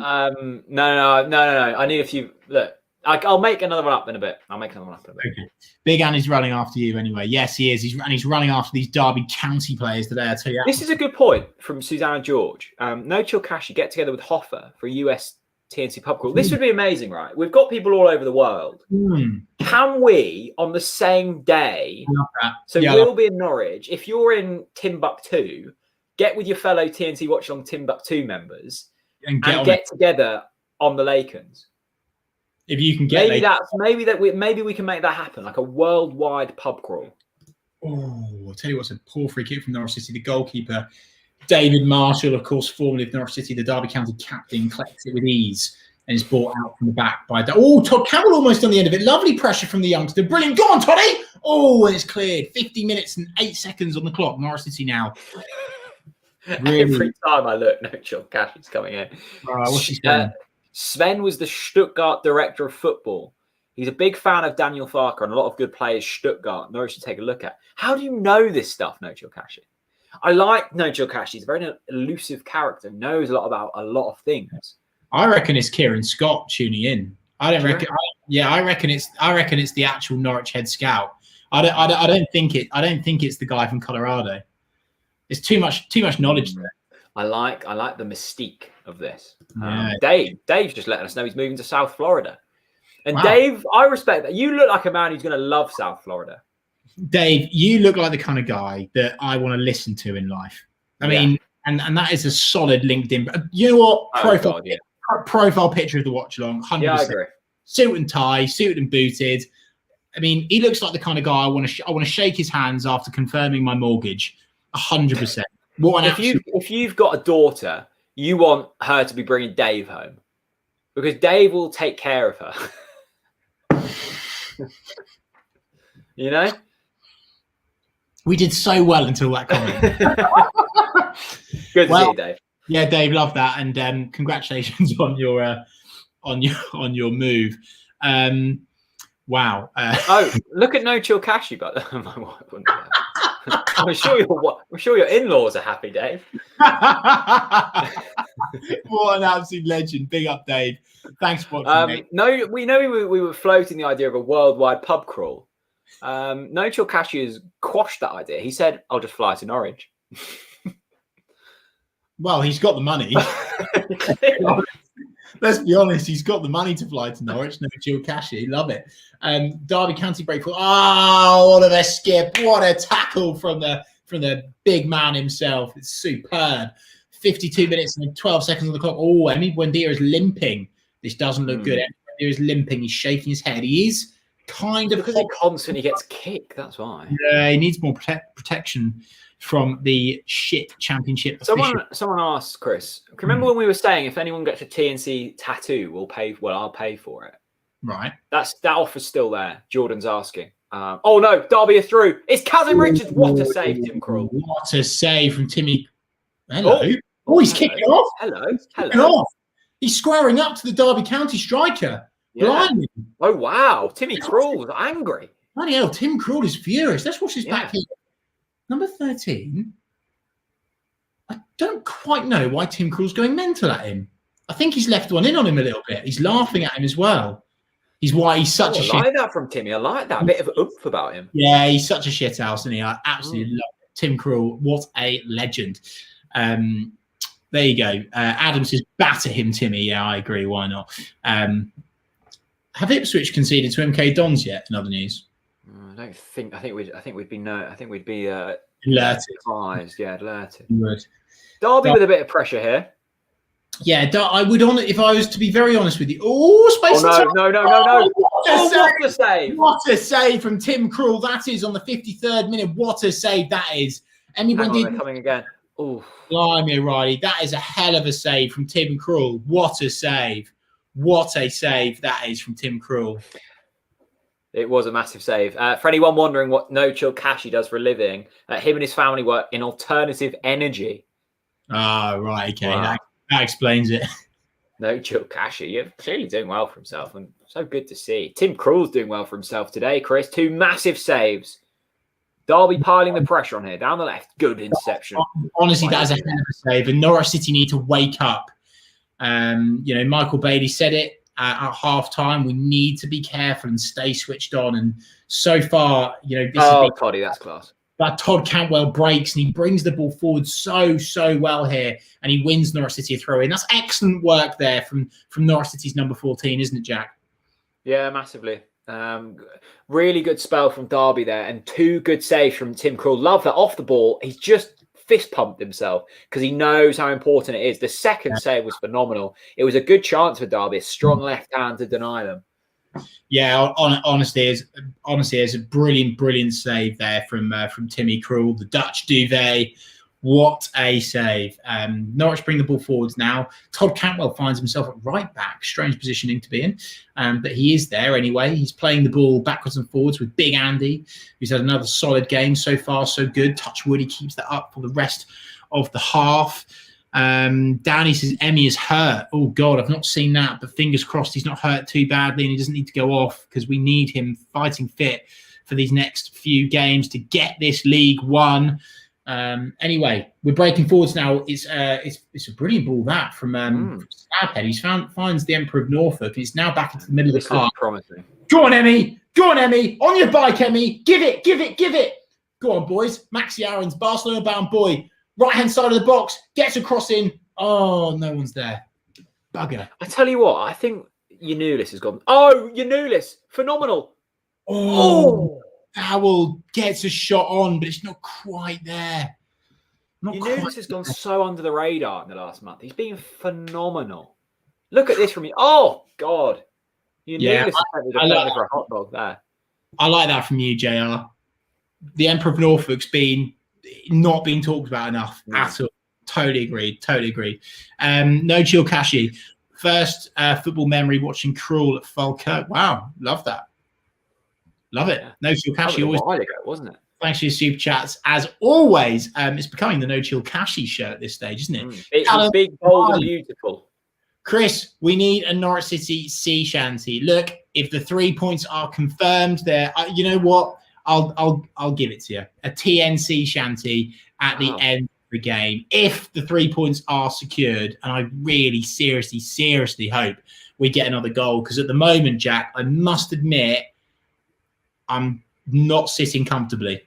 I need a few. Look, I'll make another one up in a bit. Okay. Big Andy's running after you anyway. Yes, he is. He's running after these Derby County players today. I tell you. This is a good point from Susanna George. No Chill Cashy get together with Hoffer for a US TNC pub crawl. This would be amazing, right? We've got people all over the world. Can we, on the same day, so we'll be in Norwich. If you're in Timbuktu, get with your fellow TNC Watchalong Timbuktu members and get together on the Lakens. If you can get maybe we can make that happen, like a worldwide pub crawl. Oh, I'll tell you what's a poor free kick from Norwich City. The goalkeeper, David Marshall, of course, formerly of Norwich City, the Derby County captain, collects it with ease and is brought out from the back by Todd Campbell almost on the end of it. Lovely pressure from the youngster. Brilliant. Go on, Toddy. Oh, and it's cleared. 50 minutes and 8 seconds on the clock. Norwich City now. Really? Every time I look, No Chill Cash is coming in. What's she saying? Sven was the Stuttgart director of football. He's a big fan of Daniel Farker and a lot of good players. Stuttgart. Norwich should take a look at. How do you know this stuff, No Chill Cashy? I like No Chill Cashy. He's a very elusive character. Knows a lot about a lot of things. I reckon it's Kieran Scott tuning in. I reckon it's the actual Norwich head scout. I don't think it's the guy from Colorado. There's too much knowledge there. I like the mystique of this. Dave's just letting us know he's moving to South Florida. And wow. Dave, I respect that. You look like a man who's going to love South Florida. Dave, you look like the kind of guy that I want to listen to in life. I mean, and that is a solid LinkedIn. You know what? Profile picture of the Watchalong, 100%. Yeah, I agree. Suit and tie, suited and booted. I mean, he looks like the kind of guy I want to shake his hands after confirming my mortgage. 100%. What an if you've got a daughter, you want her to be bringing Dave home because Dave will take care of her. You know? We did so well until that comment. Good to see you, Dave. Yeah, Dave, love that, and congratulations on your move. Wow. Look at No Chill Cashy, but I'm sure your in-laws are happy, Dave. What an absolute legend! Big up, Dave. Thanks for watching. We were floating the idea of a worldwide pub crawl. No Chill Cashy has quashed that idea. He said, "I'll just fly to Norwich." Well, he's got the money. Let's be honest, he's got the money to fly to Norwich. No Chill Cashy, love it. Derby County break. Oh, what a skip! What a tackle from the big man himself. It's superb. 52 minutes and 12 seconds on the clock. Oh, Emi Buendia is limping. This doesn't look good. Emi Buendia is limping. He's shaking his head. He is kind of because he constantly gets kicked. That's why. Yeah, he needs more protection from the shit championship. Someone asked Chris. Remember when we were saying if anyone gets a TNC tattoo, I'll pay for it. Right. That offer's still there. Jordan's asking. Oh no, Derby are through. It's Kazim Richards. What a save, Tim Krul. What a save from Timmy. Hello. Oh, he's kicking off. Hello. He's squaring up to the Derby County striker. Yeah. Oh wow, Timmy Krul was angry. Bloody hell, Tim Krul is furious. Let's watch this back here. Number 13. I don't quite know why Tim Krul's going mental at him. I think he's left one in on him a little bit. He's laughing at him as well. He's such a shit. I like that from Timmy. I like that. A bit of oomph about him. Yeah, he's such a shit house, isn't he? I absolutely love it. Tim Krul, what a legend. There you go. Adam says, batter him, Timmy. Yeah, I agree. Why not? Have Ipswich conceded to MK Dons yet? In other news, I don't think. I think we'd be alerted. Surprised. Yeah, alerted. Would. Derby with a bit of pressure here. Yeah, I would if I was to be very honest with you. Oh, space. No. What a save! What a save from Tim Krul. That is on the 53rd minute. What a save that is. They're coming again. Oh, blimey, Riley. That is a hell of a save from Tim Krul. What a save. What a save that is from Tim Krul. It was a massive save. For anyone wondering what No Chill Cashy does for a living, him and his family work in alternative energy. Oh, right. Okay. Wow. That explains it. No Chill Cashy. You're clearly doing well for himself, and so good to see. Tim Krul's doing well for himself today, Chris. 2 massive saves. Derby piling the pressure on here. Down the left. Good interception. Honestly, that is a hell of a save. And Norwich City need to wake up. Michael Bailey said it at half-time. We need to be careful and stay switched on. And so far, this Toddy, that's class. But Todd Cantwell breaks and he brings the ball forward so well here, and he wins Norwich City a throw in. That's excellent work there from Norwich City's number 14, isn't it, Jack? Yeah, massively. Really good spell from Derby there, and 2 good saves from Tim Krul. Love that off the ball. He's just fist pumped himself because he knows how important it is. The second save was phenomenal. It was a good chance for Derby, a strong left hand to deny them. Yeah, honestly, it's a brilliant save there from Timmy Krul, the Dutch duvet. What a save. Norwich bring the ball forwards now. Todd Cantwell finds himself at right back. Strange positioning to be in. But he is there anyway. He's playing the ball backwards and forwards with Big Andy, who's had another solid game. So far, so good. Touchwood, he keeps that up for the rest of the half. Danny says Emmy is hurt. Oh, God, I've not seen that. But fingers crossed he's not hurt too badly and he doesn't need to go off because we need him fighting fit for these next few games to get this league won. Anyway, we're breaking forwards now. It's a brilliant ball that from Snaphead. He finds the Emperor of Norfolk and he's now back into the middle of the car. Promising. Go on, Emmy. On your bike, Emmy. Give it. Go on, boys. Maxi Aaron's Barcelona-bound boy. Right-hand side of the box. Gets a cross in. Oh, no one's there. Bugger. I tell you what, I think Yanulis has gone. Oh, Yanulis. Phenomenal. Oh. Howell gets a shot on, but it's not quite there. Nunes has gone so under the radar in the last month. He's been phenomenal. Look at this from you. Oh, God. Nunes attempted a penalty for a hot dog there. I like that from you, JR. The Emperor of Norfolk's not being talked about enough at all. Totally agreed. No Chill Kashi. First football memory watching Cruel at Falkirk. Wow, love that. Love it. Yeah. No Chill Kashi. That was a while ago, wasn't it? Thanks for your super chats. As always, it's becoming the No Chill Kashi shirt at this stage, isn't it? It's big, bold, and beautiful. Chris, we need a Norwich City sea shanty. Look, if the 3 points are confirmed there, you know what? I'll give it to you. A TNC shanty at the end of the game. If the 3 points are secured, and I really seriously hope we get another goal, because at the moment, Jack, I must admit, I'm not sitting comfortably.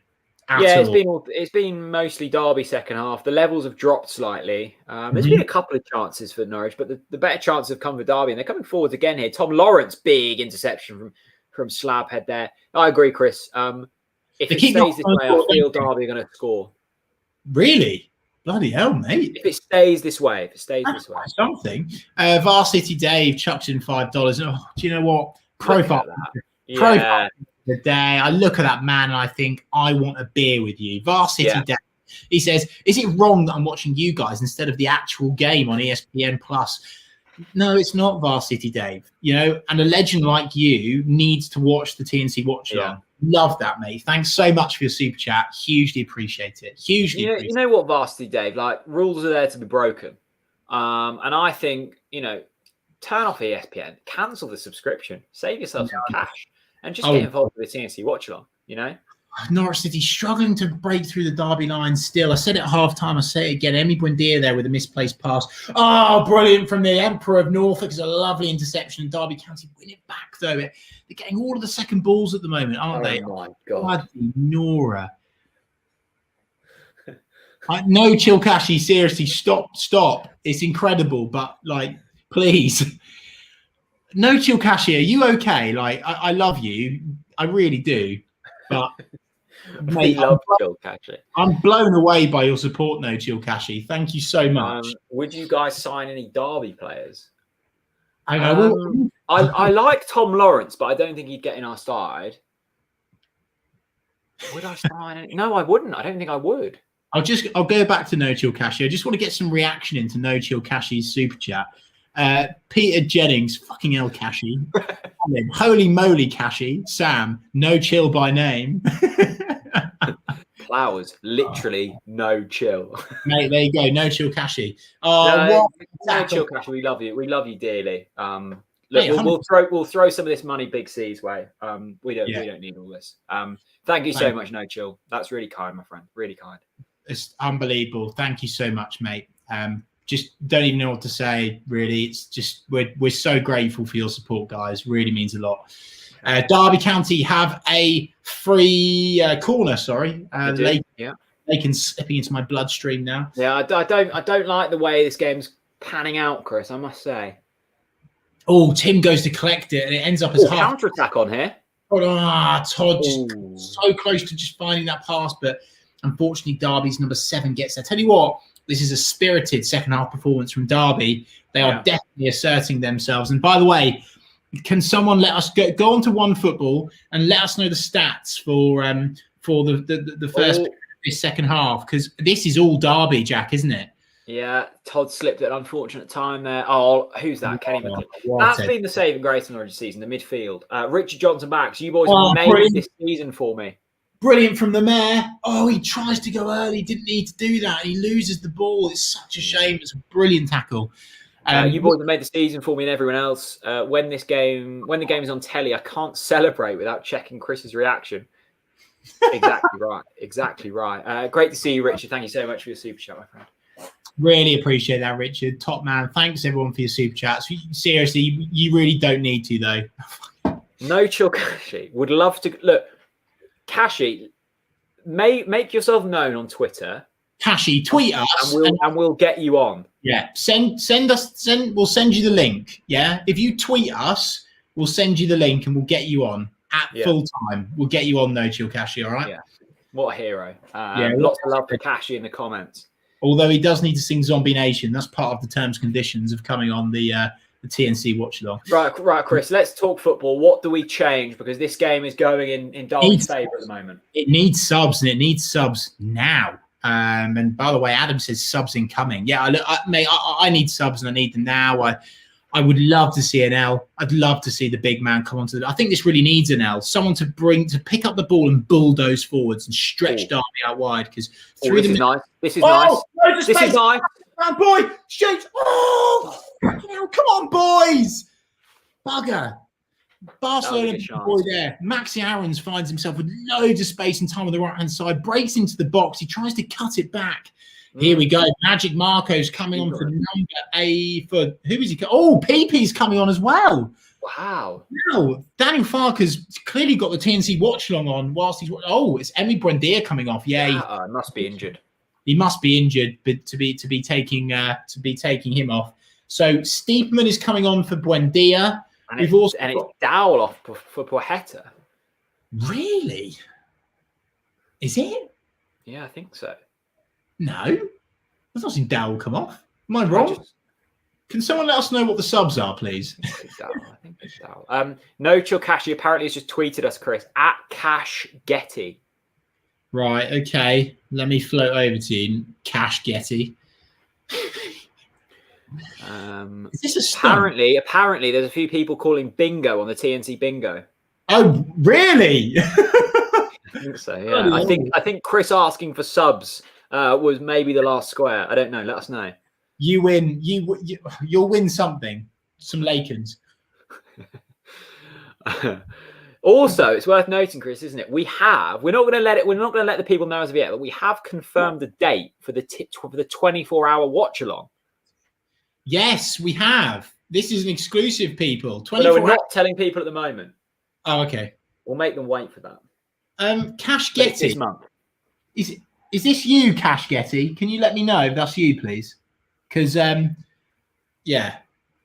It's been mostly Derby second half. The levels have dropped slightly. There's been a couple of chances for Norwich, but the better chances have come for Derby, and they're coming forwards again here. Tom Lawrence, big interception from Slabhead there. I agree, Chris. If it stays this way, I feel Derby are going to score. Really? Bloody hell, mate. If it stays this way. Something. Varsity Dave chucks in $5. Oh, do you know what? Profile. The day I look at that man and I think, I want a beer with you. Varsity Day. He says, is it wrong that I'm watching you guys instead of the actual game on ESPN Plus? No, it's not, Varsity Dave. You know, and a legend like you needs to watch the TNC Watchalong. Love that, mate. Thanks so much for your super chat. Hugely appreciate it. You know what, Varsity Dave? Like, rules are there to be broken. And I think, turn off ESPN, cancel the subscription, save yourself some cash. And just get involved with the TNC Watchalong, Norwich City struggling to break through the Derby line still. I said it at half-time. I say it again. Emi Buendia there with a misplaced pass. Oh, brilliant from the Emperor of Norfolk. It's a lovely interception. And Derby County win it back, though. They're getting all of the second balls at the moment, aren't they? Oh, my God. Nora. No, Chill Kashi. Seriously, stop. It's incredible. But, please. No Chill Kashi, are you okay? I love you. I really do. But mate, I'm blown away by your support, No Chill Kashi. Thank you so much. Would you guys sign any Derby players? I like Tom Lawrence, but I don't think he'd get in our side. Would I sign any? No, I wouldn't. I don't think I would. I'll go back to No Chill Kashi. I just want to get some reaction into No Chill Kashi's super chat. Peter Jennings, fucking hell, Kashi. Holy moly, Kashi. Sam, no chill by name. Flowers, literally no chill. Mate, there you go. No Chill Kashi. No Chill Kashi. We love you. We love you dearly. Look, we'll throw some of this money Big C's way. We don't need all this. Thank you so much, No Chill. That's really kind, my friend. Really kind. It's unbelievable. Thank you so much, mate. Just don't even know what to say, really. It's just we're so grateful for your support, guys. Really means a lot. Derby County have a free corner. Sorry, Lakin slipping into my bloodstream now. Yeah, I don't like the way this game's panning out, Chris. I must say. Oh, Tim goes to collect it, and it ends up as counter attack on here. Todd, just so close to just finding that pass, but unfortunately, Derby's number 7 gets there. Tell you what. This is a spirited second half performance from Derby. They are definitely asserting themselves. And by the way, can someone let us go on to One Football and let us know the stats for the first this second half? Because this is all Derby, Jack, isn't it? Yeah, Todd slipped at an unfortunate time there. Oh, who's that? Kenny McLean. That's been the saving grace in the Norwich season, the midfield. Richard Johnson backs. You boys made this season for me. Brilliant from the mayor. Oh, he tries to go early. Didn't need to do that. He loses the ball. It's such a shame. It's a brilliant tackle. You boys have made the season for me and everyone else. When the game is on telly, I can't celebrate without checking Chris's reaction. Exactly right. Great to see you, Richard. Thank you so much for your super chat, my friend. Really appreciate that, Richard. Top man. Thanks everyone for your super chats. Seriously, you really don't need to though. No Chill Kashi. Would love to look. Kashi, make yourself known on Twitter. Kashi, tweet us, and we'll get you on. Yeah, send us. We'll send you the link. Yeah, if you tweet us, we'll send you the link and we'll get you on at full time. We'll get you on, No Chill Kashi. All right. Yeah. What a hero. Lots of love for Kashi in the comments. Although he does need to sing Zombie Nation. That's part of the terms and conditions of coming on the TNC Watchalong. Right, Chris. Let's talk football. What do we change? Because this game is going in Derby's favour at the moment. It needs subs, and it needs subs now. And by the way, Adam says subs incoming. Yeah, I need subs, and I need them now. I would love to see an L. I'd love to see the big man come onto I think this really needs an L. Someone to pick up the ball and bulldoze forwards and stretch Derby out wide. Because this is nice. This is nice. This is nice. Oh, boy, shoots. Oh, fucking hell. Come on, boys. Bugger. Barcelona boy there. Maxi Aarons finds himself with loads of space and time on the right-hand side, breaks into the box. He tries to cut it back. Here we go. Magic Marco's coming on for number A for who is he? Oh, PP's coming on as well. Wow. Now, Daniel Farker's clearly got the TNC Watchalong on whilst he's. Oh, it's Emi Buendia coming off. Yeah, he must be injured. He must be injured, but to be taking him off. So Steepman is coming on for Buendia. And it's Dowell off for Poheta. Really? Is it? Yeah, I think so. No, I've not seen Dowell come off. Am I wrong? Can someone let us know what the subs are, please? I think it's Dowell. No Chill Cashy apparently has just tweeted us, Chris, at Cash Getty. Right, okay. Let me float over to you, Cash Getty. Is this a stunt? Apparently, there's a few people calling bingo on the TNC bingo. Oh, really? I think so. Yeah, I think Chris asking for subs was maybe the last square. I don't know. Let us know. You win. You'll win something. Some Lakens. Also, it's worth noting, Chris, isn't it? We're not going to let the people know as of yet, but we have confirmed the date for the 24-hour watch along. Yes, we have. This is an exclusive, people. No, we're not telling people at the moment. Oh, okay. We'll make them wait for that. Cash Getty. This month. Is this you, Cash Getty? Can you let me know if that's you, please? Because, yeah,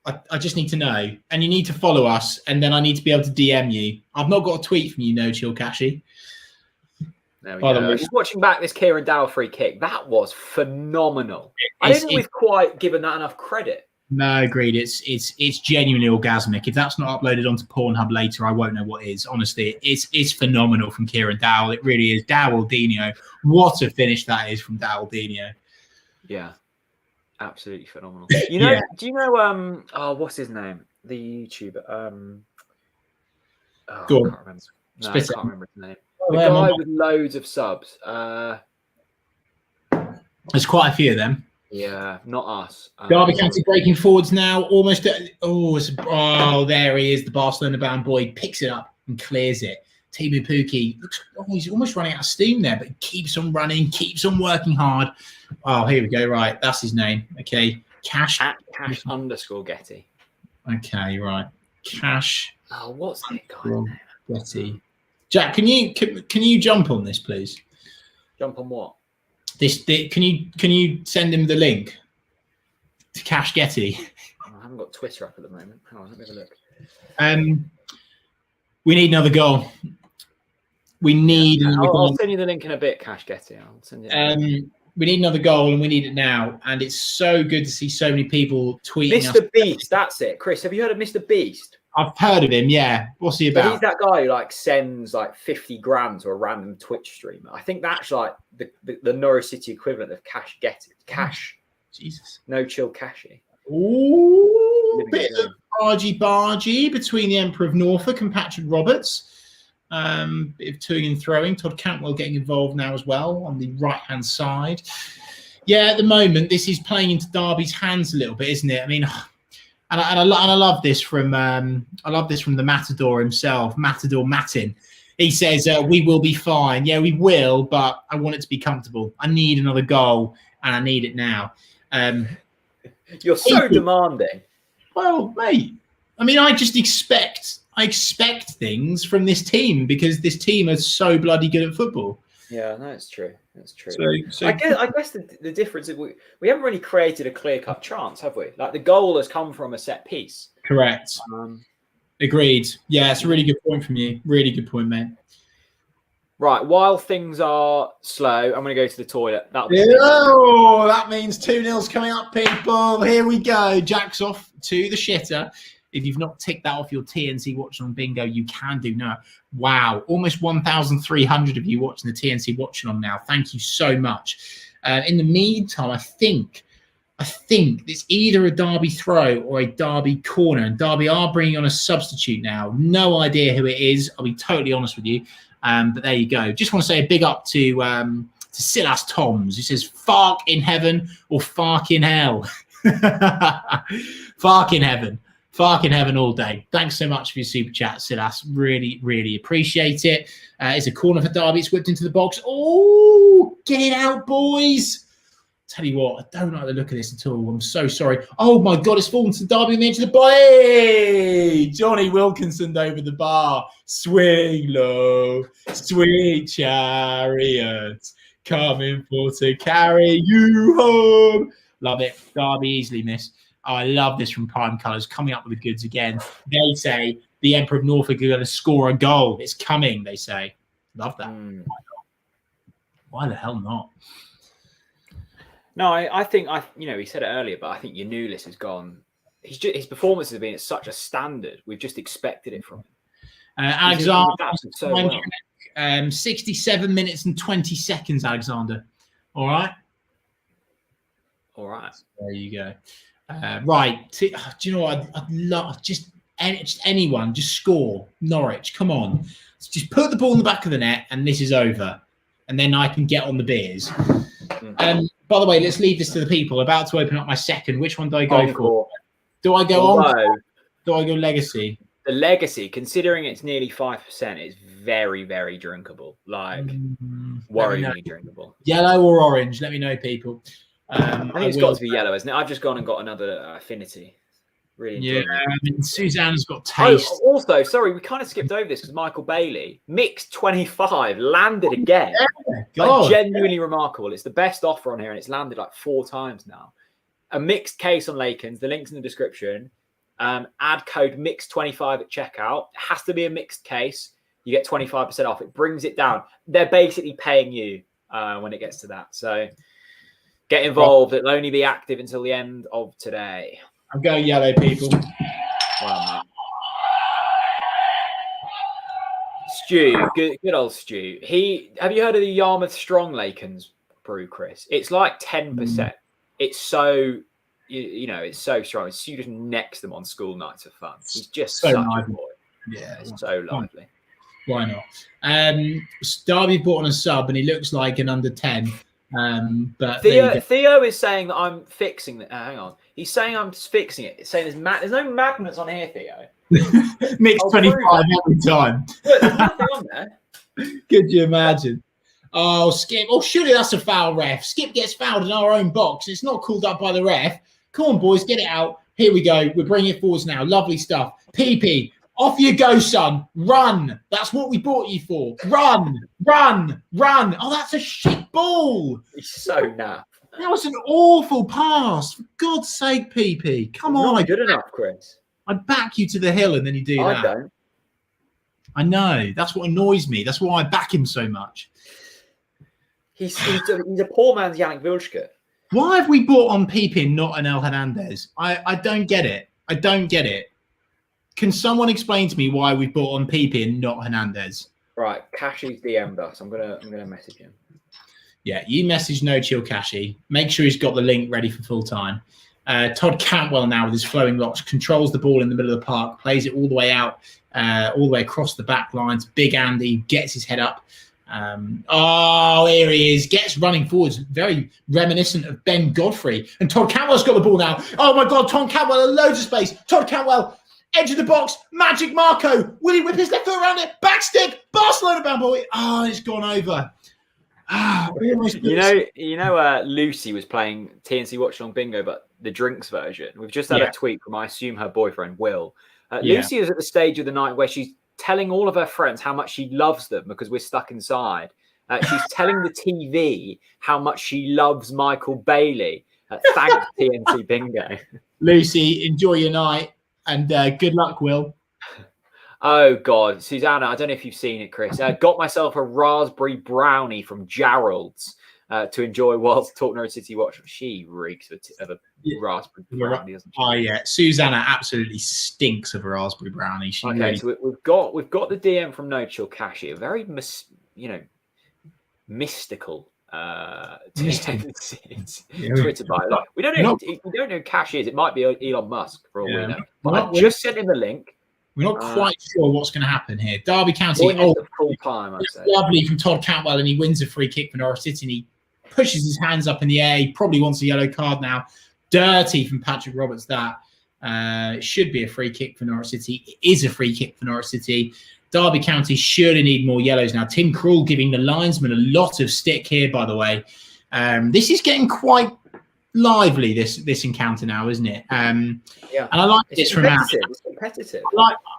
I just need to know. And you need to follow us, and then I need to be able to DM you. I've not got a tweet from you, No Chill Cashy. There we go. I was just watching back this Kieran Dowell free kick. That was phenomenal. I don't think we've quite given that enough credit. No, agreed. It's genuinely orgasmic. If that's not uploaded onto Pornhub later, I won't know what is. Honestly, it's phenomenal from Kieran Dowell. It really is. Dowell-Dino. What a finish that is from Dowell-Dino. Yeah, absolutely phenomenal. You know? Yeah. Do you know? What's his name? The YouTuber. I can't remember. No, I can't remember his name. The guy with loads of subs. There's quite a few of them. Yeah, not us. Derby County breaking forwards now. Almost. There he is. The Barcelona-bound boy picks it up and clears it. Timu Pukki he's almost running out of steam there, but he keeps on running, keeps on working hard. Oh, here we go. Right, that's his name. Okay, Cash _ Getty. Okay, right, Cash. Oh, what's that guy's name? Getty. Jack, can you jump on this, please? Jump on what? Can you send him the link to Cash Getty? I haven't got Twitter up at the moment. Hang on, let me have a look. We need another goal. We need. I'll send you the link in a bit, Cash Getty. I'll send you. We need another goal, and we need it now. And it's so good to see so many people tweeting. Mr. Beast, that's it. Chris, have you heard of Mr. Beast? I've heard of him, yeah. What's he about? So he's that guy who sends 50 grand to a random Twitch streamer. I think that's the Norwich City equivalent of Cash Getty. Cash. Jesus. No Chill Cashy. Ooh, bit of bargy between the Emperor of Norfolk and Patrick Roberts. Bit of toing and throwing. Todd Cantwell getting involved now as well on the right-hand side. Yeah, at the moment, this is playing into Derby's hands a little bit, isn't it? I mean... And I love this from the Matador himself, Matador Matin. He says, "We will be fine. Yeah, we will, but I want it to be comfortable. I need another goal, and I need it now." You're so demanding. Well, mate. I mean, I expect things from this team because this team is so bloody good at football. Yeah, no, it's true. That's true. So I guess the difference is we haven't really created a clear-cut chance, have we? The goal has come from a set piece. Correct. Agreed. Yeah, it's a really good point from you. Really good point, mate. Right, while things are slow, I'm going to go to the toilet. Oh, that means 2-0's coming up, people. Here we go. Jack's off to the shitter. If you've not ticked that off your TNC Watchalong bingo, you can do now. Wow, almost 1,300 of you watching the TNC Watchalong now. Thank you so much. In the meantime, I think it's either a Derby throw or a Derby corner. And Derby are bringing on a substitute now. No idea who it is. I'll be totally honest with you. But there you go. Just want to say a big up to Silas Toms, who says "Fark in heaven" or "Fark in hell." Fark in heaven. Fark in heaven all day. Thanks so much for your super chat, Silas. Really, really appreciate it. It's a corner for Derby. It's whipped into the box. Oh, get it out, boys. Tell you what, I don't like the look of this at all. I'm so sorry. Oh my God, it's fallen to Derby on the edge of the bar. Hey, Johnny Wilkinson over the bar. Swing low, sweet chariots, coming for to carry you home. Love it. Derby easily miss. Oh, I love this from Prime Colours, coming up with the goods again. They say the Emperor of Norfolk are going to score a goal. It's coming, they say. Love that. Why the hell not? No, I think he said it earlier, but I think Yanulis has gone. His performances have been at such a standard. We've just expected it from him. Alexander, so well. 67 minutes and 20 seconds, Alexander. All right. There you go. Right. Do you know what? I'd love just anyone, just score. Norwich, come on. Just put the ball in the back of the net and this is over. And then I can get on the beers. By the way, let's leave this to the people. About to open up my second. Which one do I go for? Do I go on? Do I go legacy? The legacy, considering it's nearly 5%, is very, very drinkable. Like, worryingly drinkable. Yellow or orange? Let me know, people. I think it's got to be yellow, isn't it? I've just gone and got another affinity. Really enjoying it. I mean, Suzanne's got taste. Oh, also, sorry, we kind of skipped over this because Michael Bailey, mixed 25, landed again. Like, genuinely remarkable. It's the best offer on here, and it's landed like 4 times now. A mixed case on Lakens. The link's in the description. Add code mixed25 at checkout. It has to be a mixed case. You get 25% off. It brings it down. They're basically paying you when it gets to that. So get involved. It'll only be active until the end of today. I'm going yellow, people. Well, Stu, good old Stu. Have you heard of the Yarmouth Strong Lakens brew, Chris? It's like 10%. It's so it's so strong. Stu just necks them on school nights for fun. He's just so such a boy. Yeah, it's so lively. Why not? Derby bought on a sub, and he looks like an under 10. But Theo is saying that I'm fixing it. Hang on, he's saying I'm fixing it. He's saying there's no magnets on here, Theo. Mixed 25 every time. Look, there's nothing on there. Could you imagine? Oh, Skip. Oh, surely that's a foul, ref. Skip gets fouled in our own box. It's not called up by the ref. Come on, boys, get it out. Here we go. We're bringing it forwards now. Lovely stuff. PP, off you go, son. Run. That's what we brought you for. Run. Oh, that's a shit ball. He's so naff. That was an awful pass. For God's sake, PP. Come on. Not good enough, Chris. I'd back you to the hill and then you do that. I don't. I know. That's what annoys me. That's why I back him so much. He's a poor man's Yannick Vilchka. Why have we bought on PP and not an El Hernandez? I don't get it. I don't get it. Can someone explain to me why we bought on PP and not Hernandez? Right, Cashy's DM'd us. I'm gonna message him. Yeah, you message No Chill Cashy. Make sure he's got the link ready for full time. Todd Cantwell now with his flowing locks controls the ball in the middle of the park, plays it all the way out, all the way across the back lines. Big Andy gets his head up. Here he is, gets running forwards, very reminiscent of Ben Godfrey. And Todd Cantwell's got the ball now. Oh my God, Todd Cantwell, loads of space. Todd Cantwell, edge of the box, Magic Marco. Will he whip his left foot around it? Back stick, Barcelona bound ball. Oh, it's gone over. Lucy was playing TNC Watchalong Bingo, but the drinks version. We've just had a tweet from, I assume, her boyfriend, Will. Lucy is at the stage of the night where she's telling all of her friends how much she loves them because we're stuck inside. She's telling the TV how much she loves Michael Bailey. Thanks, TNC Bingo. Lucy, enjoy your night and good luck, Will. Oh God, Susanna, I don't know if you've seen it, Chris. Got myself a raspberry brownie from Gerald's to enjoy whilst talking Norwich City watch. She reeks of a raspberry brownie, doesn't she? Oh yeah, Susanna absolutely stinks of a raspberry brownie. She Okay, really. so we've got the DM from No Chill Cashy, a very mystical tendencies. Twitter bio. Like, we don't know who Cash is. It might be Elon Musk for all we know. But I just sent him the link. We're not quite sure what's going to happen here. Derby County, full time, I'd say. Lovely from Todd Cantwell, and he wins a free kick for Norwich City, and he pushes his hands up in the air. He probably wants a yellow card now. Dirty from Patrick Roberts. That should be a free kick for Norwich City. It is a free kick for Norwich City. Derby County surely need more yellows now. Tim Krul giving the linesman a lot of stick here, by the way. This is getting quite lively, this encounter now, isn't it? And I like this from Ash. It's competitive.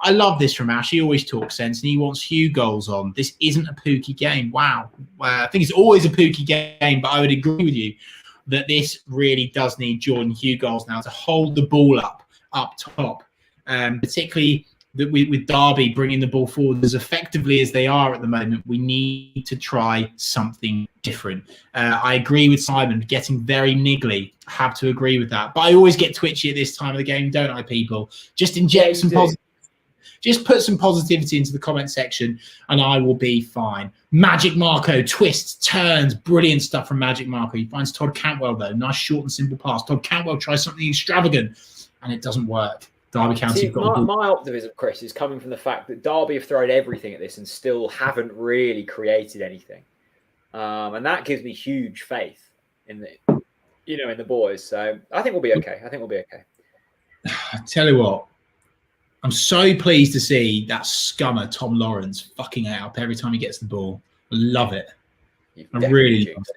I love this from Ash. He always talks sense, and he wants Hugh goals on. This isn't a pooky game. Wow. I think it's always a pooky game, but I would agree with you that this really does need Jordan Hugh goals now to hold the ball up top, particularly with Derby bringing the ball forward as effectively as they are at the moment. We need to try something different. I agree with Simon, getting very niggly. I have to agree with that. But I always get twitchy at this time of the game, don't I, people? Just inject some positivity. Just put some positivity into the comment section and I will be fine. Magic Marco, twists, turns, brilliant stuff from Magic Marco. He finds Todd Cantwell, though. Nice short and simple pass. Todd Cantwell tries something extravagant and it doesn't work. Derby County. My optimism, Chris, is coming from the fact that Derby have thrown everything at this and still haven't really created anything, and that gives me huge faith in the boys. So I think we'll be okay. I tell you what, I'm so pleased to see that scummer Tom Lawrence fucking it up every time he gets the ball. I love it. I really love it.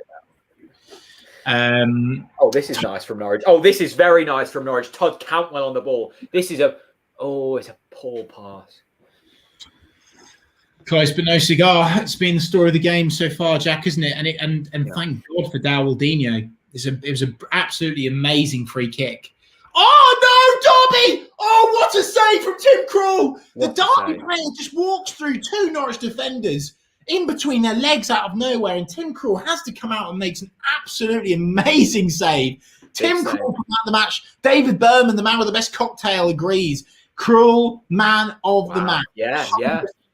This is nice from Norwich. This is very nice from Norwich. Todd Cantwell on the ball. This is it's a poor pass. Close but no cigar. It's been the story of the game so far, Jack, isn't it? And thank God for Dawaldinho. It was an absolutely amazing free kick. Oh no, Derby! Oh, what a save from Tim Krul! The Derby player just walks through two Norwich defenders in between their legs out of nowhere, and Tim Krul has to come out and makes an absolutely amazing save. Tim Krul from the match. David Berman, the man with the best cocktail, agrees. Krul, man of the match. Yeah.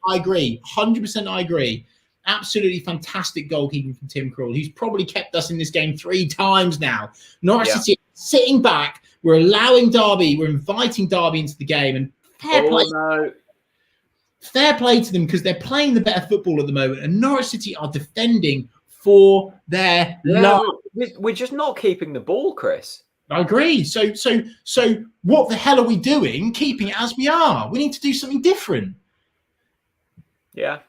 I agree. 100% I agree. Absolutely fantastic goalkeeping from Tim Krul. He's probably kept us in this game 3 times now. Norwich City sitting back. We're allowing Derby. We're inviting Derby into the game. And fair play to them because they're playing the better football at the moment. And Norwich City are defending for their life. We're just not keeping the ball, Chris. I agree. So what the hell are we doing keeping it as we are? We need to do something different. Yeah,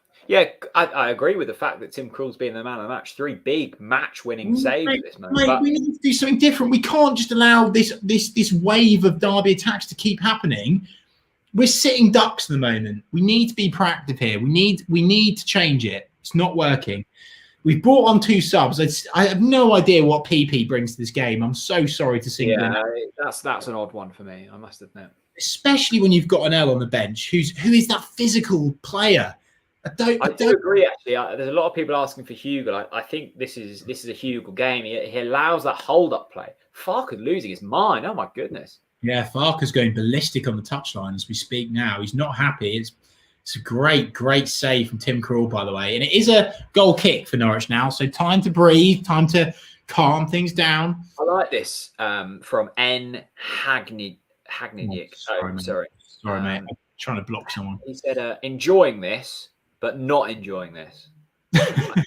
I agree with the fact that Tim Krul's been the man of the match. 3 big match-winning saves at this moment. Mate, we need to do something different. We can't just allow this wave of Derby attacks to keep happening. We're sitting ducks at the moment. We need to be proactive here. We need to change it. It's not working. We've brought on 2 subs. I have no idea what PP brings to this game. I'm so sorry to see them. That's an odd one for me, I must admit. Especially when you've got an L on the bench. Who is that physical player? I do agree, actually. There's a lot of people asking for Hugo. I think this is a Hugo game. He allows that hold-up play. Farke's losing his mind. Oh, my goodness. Yeah, Farke's going ballistic on the touchline as we speak now. He's not happy. It's a great save from Tim Krul, by the way. And it is a goal kick for Norwich now. So time to breathe, time to calm things down. I like this from N. Hagnick. Sorry, mate. I'm trying to block someone. He said, enjoying this, but not enjoying this. I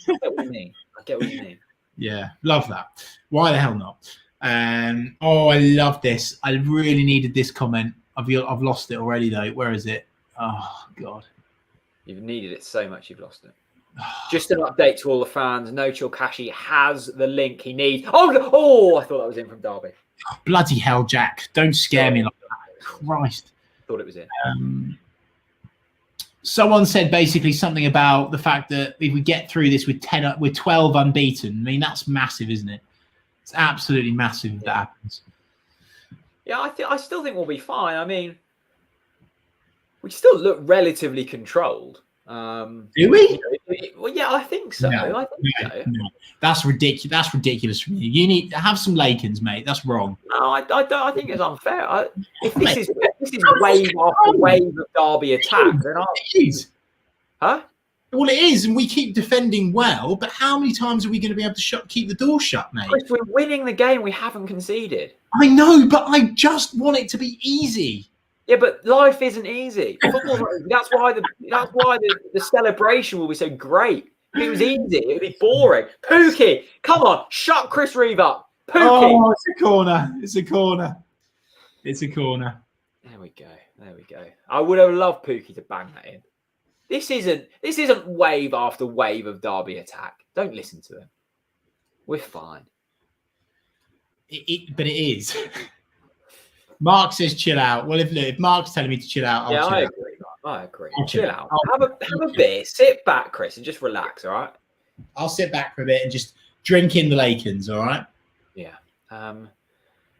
get what you mean. Yeah, love that. Why the hell not? I love this. I really needed this comment. I've lost it already, though. Where is it? Oh, God. You've needed it so much, you've lost it. Just an update to all the fans. No Chill Cashy has the link he needs. I thought that was in from Derby. Oh, bloody hell, Jack. Don't scare me like that. Christ. Thought it was in. Someone said basically something about the fact that if we get through this with 12 unbeaten, I mean, that's massive, isn't it? It's absolutely massive if that happens. Yeah, I still think we'll be fine. I mean, we still look relatively controlled. Do we? Well, yeah, I think so. I think so. No. That's ridiculous. That's ridiculous from you. You need to have some Lakens, mate. That's wrong. No, I don't. I think it's unfair. If this is wave after wave of Derby attack, then it is. Huh? Well, it is, and we keep defending well. But how many times are we going to be able to keep the door shut, mate? Chris, we're winning the game. We haven't conceded. I know, but I just want it to be easy. Yeah, but life isn't easy. That's why the celebration will be so great. If it was easy, it would be boring. Pookie, come on, shut Chris Reeve up. Pookie. Oh, it's a corner. It's a corner. It's a corner. There we go. I would have loved Pookie to bang that in. This isn't wave after wave of Derby attack. Don't listen to him. We're fine. But it is. Mark says chill out. Well, if Mark's telling me to chill out, I'll chill I out. agree. I agree. Chill out. Have a beer. Sit back, Chris, and just relax. All right. I'll sit back for a bit and just drink in the Lakens. All right. Yeah.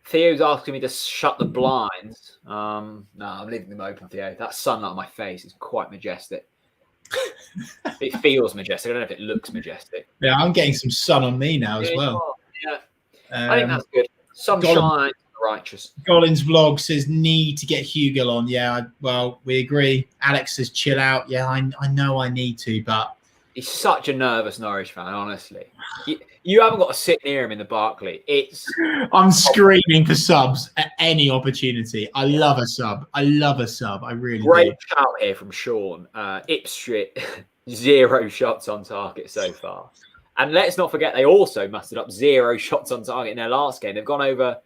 Theo's asking me to shut the blinds. No, I'm leaving them open, Theo. That sunlight on my face is quite majestic. It feels majestic. I don't know if it looks majestic. Yeah, I'm getting some sun on me now as well. Yeah. I think that's good. Sunshine. Righteous. Collins vlog says need to get Hugo on. Yeah, well, we agree. Alex says chill out. Yeah, I know I need to, but he's such a nervous Norwich fan. Honestly, you haven't got to sit near him in the Barclay. I'm screaming for subs at any opportunity. I love a sub. I really great do. shout here from Sean. Ipswich 0 shots on target so far, and let's not forget they also mustered up 0 shots on target in their last game. They've gone over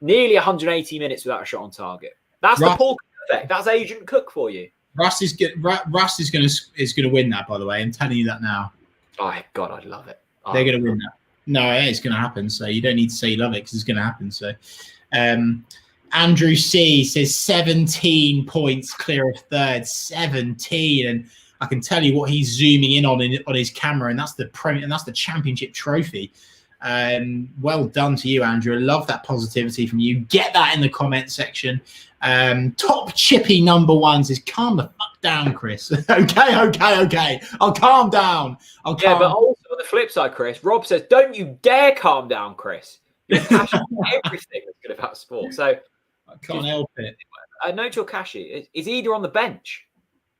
nearly 180 minutes without a shot on target. That's the Paul effect. That's Agent Cook for you. Russ is going to win that. By the way, I'm telling you that now. Oh God, I'd love it. They're going to win that. No, it's going to happen. So you don't need to say you love it because it's going to happen. So, Andrew C says 17 points clear of third. 17, and I can tell you what he's zooming in on his camera, and that's the Championship trophy. Well done to you, Andrew. I love that positivity from you. Get that in the comment section. Top chippy number one says, calm the fuck down, Chris. okay. I'll calm down. But also on the flip side, Chris, Rob says, don't you dare calm down, Chris. You're cashing everything that's good about sport. So I can't help it. Note your Kashi. Is he either on the bench?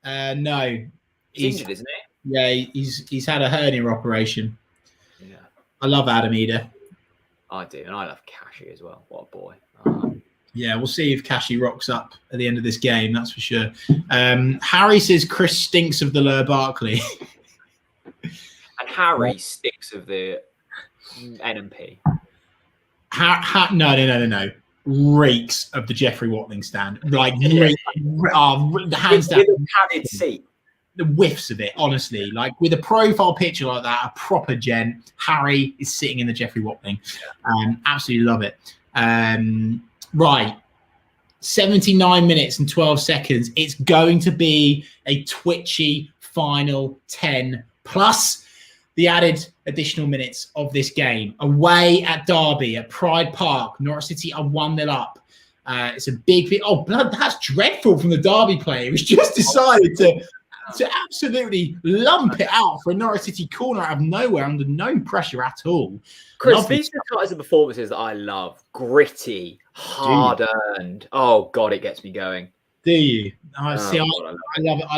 No. He's injured, isn't he? Yeah, he's had a hernia operation. Yeah. I love Adam Eder. I do, and I love Kashi as well. What a boy. Yeah, we'll see if Kashi rocks up at the end of this game, that's for sure. Harry says Chris stinks of the Lower Barclay. And Harry stinks of the NMP. No. Reeks of the Jeffrey Watling stand. Like, hands down. With a padded seat. The whiffs of it, honestly. Like, with a profile picture like that, a proper gent, Harry is sitting in the Jeffrey Watling. Absolutely love it. Right. 79 minutes and 12 seconds. It's going to be a twitchy final 10 plus the added additional minutes of this game. Away at Derby at Pride Park, Norwich City are 1-0 up. It's a big. Oh, blood! That's dreadful from the Derby player. He's just decided to absolutely lump it out for a Norwich City corner out of nowhere under no pressure at all. Chris, these are the kinds of performances that I love. Gritty, hard-earned. Oh, God, it gets me going. Do you? I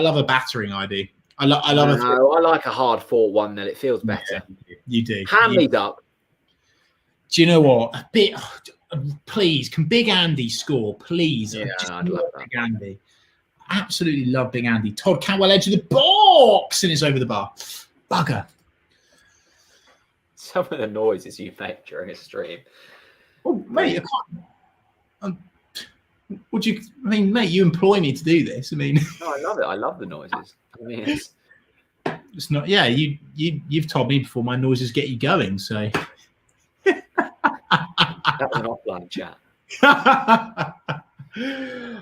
love a battering, I do. I like a hard-fought 1-0. It feels better. Yeah, you do. Hand these up. Do you know what? A bit... Please, can Big Andy score? Please. Yeah, I'd love that. Big Andy. Absolutely love Big Andy. Todd Cantwell, edge of the box, and it's over the bar. Bugger. Some of the noises you make during a stream. Oh, mate, I can't. Mate, you employ me to do this. I mean, no, I love it. I love the noises. I mean, it's not. Yeah, you've told me before. My noises get you going. So that was an offline chat.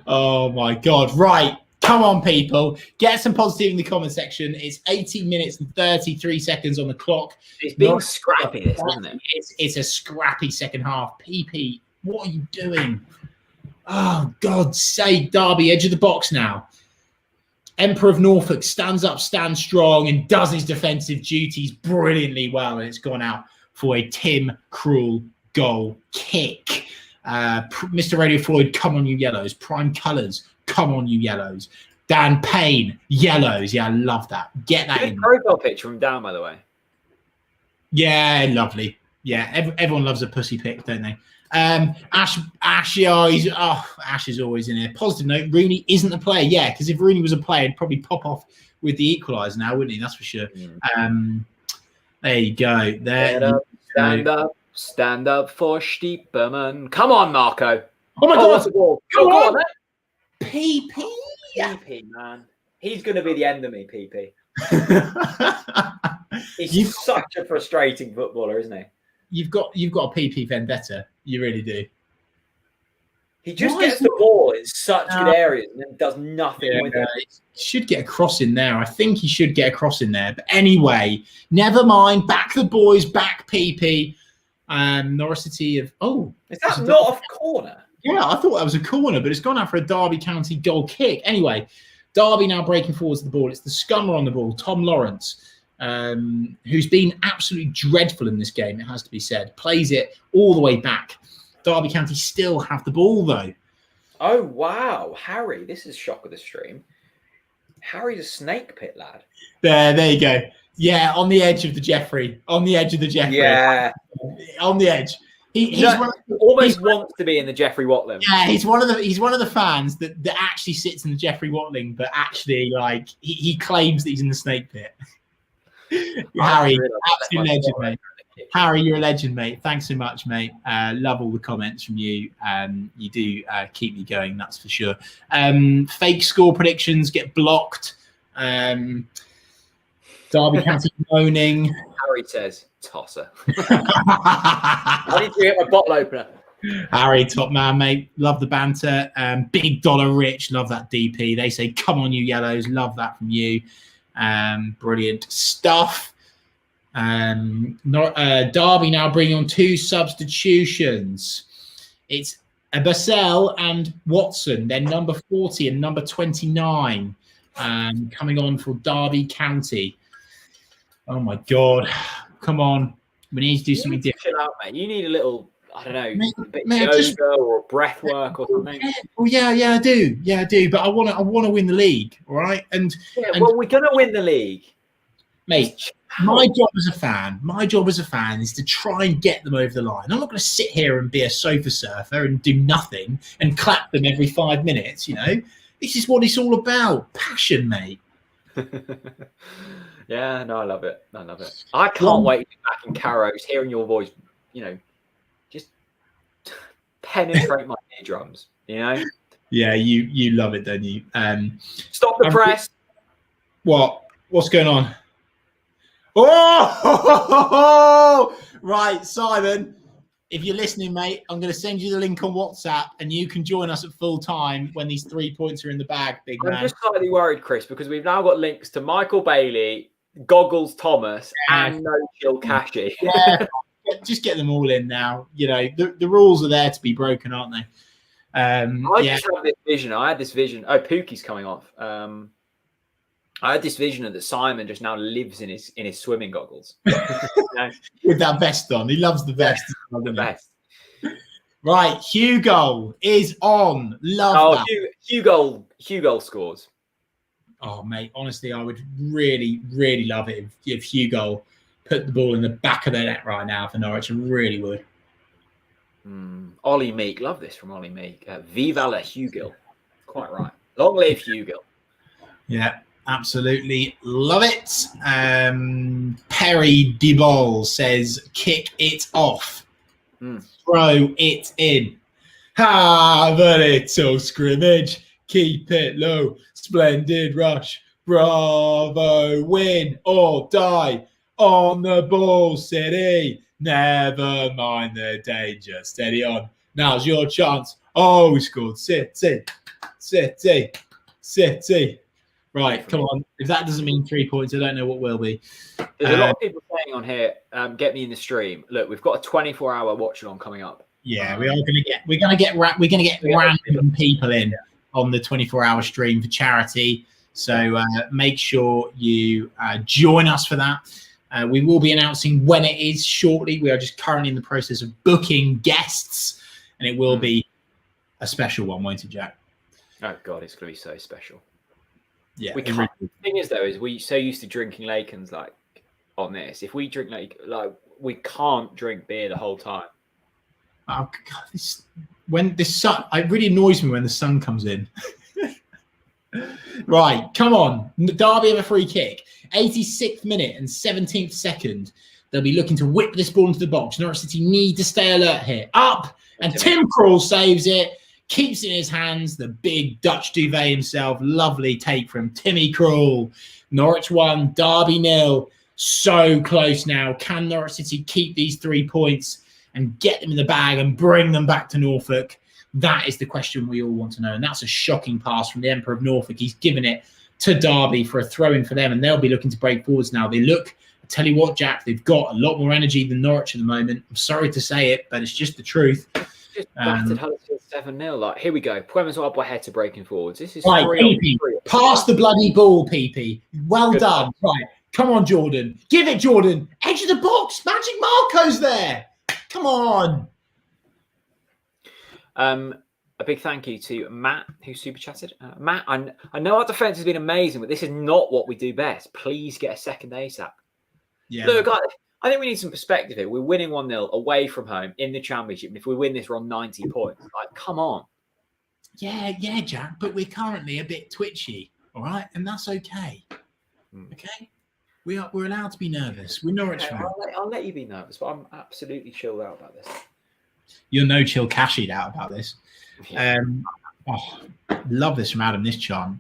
Oh my God! Right, come on, people, get some positive in the comment section. It's 18 minutes and 33 seconds on the clock. It's been scrappy, this, isn't it? It's a scrappy second half. PP, what are you doing? Oh, God's sake, Derby, edge of the box now. Emperor of Norfolk stands up, stands strong, and does his defensive duties brilliantly well. And it's gone out for a Tim Krul goal kick. Mr. Radio Floyd, come on, you yellows. Prime Colours, come on, you yellows. Dan Payne, yellows. Yeah, I love that. Get that in. Profile picture from Dan, by the way. Yeah, lovely. Yeah, everyone loves a pussy pic, don't they? Ash, Ash is always in here. Positive note, Rooney isn't a player. Yeah, because if Rooney was a player, he'd probably pop off with the equaliser now, wouldn't he? That's for sure. There you go. Stand up for Stiepermann. Come on, Marco. Oh my God. Go on, man. PP. PP, man. He's going to be the end of me, PP. He's such a frustrating footballer, isn't he? You've got a PP vendetta. You really do. He just gets the ball in such good areas and then does nothing with it. He should get a cross in there. I think he should get a cross in there. But anyway, never mind. Back the boys. Back PP. Norwich City of is that not a corner? Yeah, I thought that was a corner, but it's gone out for a Derby County goal kick. Anyway, Derby now breaking forwards the ball. It's the scummer on the ball, Tom Lawrence, who's been absolutely dreadful in this game, it has to be said. Plays it all the way back. Derby County still have the ball, though. Oh, wow. Harry, this is shock of the stream. Harry's a snake pit lad. There you go. Yeah, on the edge of the Jeffrey. Yeah. On the edge. He almost wants to be in the Jeffrey Watling. Yeah, he's one of the fans that actually sits in the Jeffrey Watling, but actually like he claims that he's in the snake pit. Harry, absolute legend, mate. Harry, you're a legend, mate. Thanks so much, mate. Love all the comments from you. You do keep me going, that's for sure. Fake score predictions get blocked. Derby County moaning. Harry says, tosser. I need to get my bottle opener. Harry, top man, mate. Love the banter. Big Dollar Rich, love that DP. They say, come on, you yellows. Love that from you. Brilliant stuff. Derby now bringing on 2 substitutions. It's Basel and Watson. Then number 40 and number 29 coming on for Derby County. Oh my God. Come on. We need to do something different. Chill out, mate. You need a little, I don't know, a bit of yoga or breath work or something. Yeah, I do. Yeah, I do. But I want to win the league, all right? And we're going to win the league. Mate, my job as a fan is to try and get them over the line. I'm not going to sit here and be a sofa surfer and do nothing and clap them every 5 minutes, you know? This is what it's all about. Passion, mate. Yeah, no, I love it. I can't wait to be back in Canaries, hearing your voice, you know, just penetrate my eardrums, you know? Yeah, you love it, don't you? Stop the press. What's going on? Oh, right, Simon. If you're listening, mate, I'm going to send you the link on WhatsApp, and you can join us at full time when these 3 points are in the bag, big man. I'm just slightly worried, Chris, because we've now got links to Michael Bailey, Goggles Thomas, and No Chill Cashy. Yeah, just get them all in now. You know, the rules are there to be broken, aren't they? Just had this vision. I had this vision. Oh, Pookie's coming off. I had this vision that Simon just now lives in his swimming goggles. With that vest on. He loves the vest. The vest. Right, Hugo is on. Love that. Hugo scores. Oh, mate, honestly, I would really, really love it if Hugo put the ball in the back of the net right now for Norwich. I really would. Ollie Meek. Love this from Ollie Meek. Viva la Hugo. Quite right. Long live Hugo. Yeah. Absolutely love it. Perry DeBall says, kick it off. Throw it in. Have a little scrimmage. Keep it low. Splendid rush. Bravo. Win or die. On the ball, City. Never mind the danger. Steady on. Now's your chance. Oh, we scored. City. Right, come on. If that doesn't mean 3 points, I don't know what will be. There's a lot of people saying on here, get me in the stream. Look, we've got a 24-hour watch-along coming up. Yeah, we're gonna get random people in on the 24-hour stream for charity. So make sure you join us for that. We will be announcing when it is shortly. We are just currently in the process of booking guests, and it will be a special one, won't it, Jack? Oh God, it's going to be so special. Yeah. We can't. The thing is, though, is we so used to drinking Lakens like on this. If we drink like we can't drink beer the whole time. Oh God, when the sun, it really annoys me when the sun comes in. Right, come on. Derby have a free kick. 86th minute and 17th second. They'll be looking to whip this ball into the box. Norwich City need to stay alert here. Up, and Tim Krul saves it. Keeps it in his hands. The big Dutch duvet himself. Lovely take from Timmy Krul. Norwich 1, Derby 0. So close now. Can Norwich City keep these 3 points and get them in the bag and bring them back to Norfolk? That is the question we all want to know. And that's a shocking pass from the Emperor of Norfolk. He's given it to Derby for a throw-in for them, and they'll be looking to break forwards now. They look, I tell you what, Jack, they've got a lot more energy than Norwich at the moment. I'm sorry to say it, but it's just the truth. Just battered Huddersfield 7-0. Like, here we go. Puema's up ahead to breaking forwards. This is right, 3-3. Pass the bloody ball, PP. Well Good done. Right, come on, Jordan. Give it, Jordan. Edge of the box. Magic Marco's there. Come on. A big thank you to Matt, who super chatted. Matt, I know our defense has been amazing, but this is not what we do best. Please get a second ASAP. Yeah. Look, I think we need some perspective here. We're winning 1-0 away from home in the Championship. And if we win this, we're on 90 points. Like, come on. Yeah, Jack, but we're currently a bit twitchy, all right? And that's okay. Okay? We're allowed to be nervous. We're Norwich fans. I'll let you be nervous, but I'm absolutely chilled out about this. You're no chill cashied out about this. Yeah. Love this from Adam, this chant.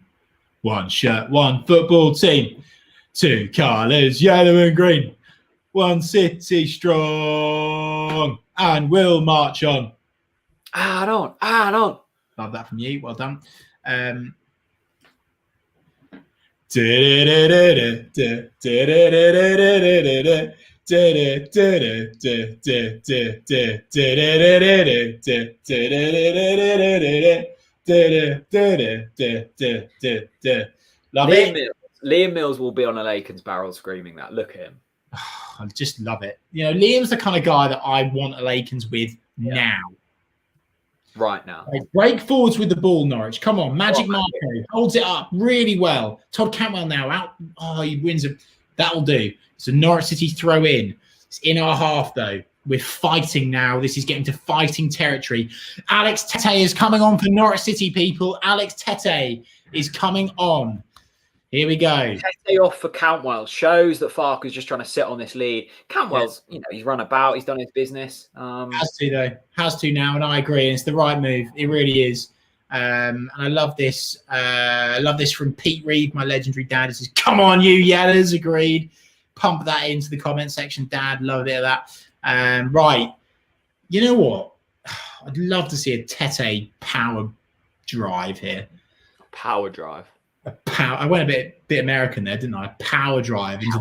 1 shirt, 1 football team. 2 colours, yellow and green. 1 city strong. And we'll march on. On. Love that from you. Well done. Love it. Liam Mills will be on a Lakens barrel screaming that. Look at him. I just love it. You know, Liam's the kind of guy that I want a Lakens with now. Right now. Right, break forwards with the ball, Norwich. Come on. Magic Marco holds it up really well. Todd Cantwell now out. Oh, he wins it. That'll do. It's a Norwich City throw in. It's in our half, though. We're fighting now. This is getting to fighting territory. Alex Tete is coming on for Norwich City, people. Alex Tete is coming on. Here we go. Tete off for Cantwell shows that Farker's just trying to sit on this lead. Cantwell's, he's run about. He's done his business. Has to, though. Has to now, and I agree. And it's the right move. It really is. And I love this. I love this from Pete Reed, my legendary dad. He says, "Come on, you yellers!" Agreed. Pump that into the comment section, Dad. Love a bit of that. Right. You know what? I'd love to see a Tete power drive here. Power drive. I went a bit American there, didn't I? Power drive into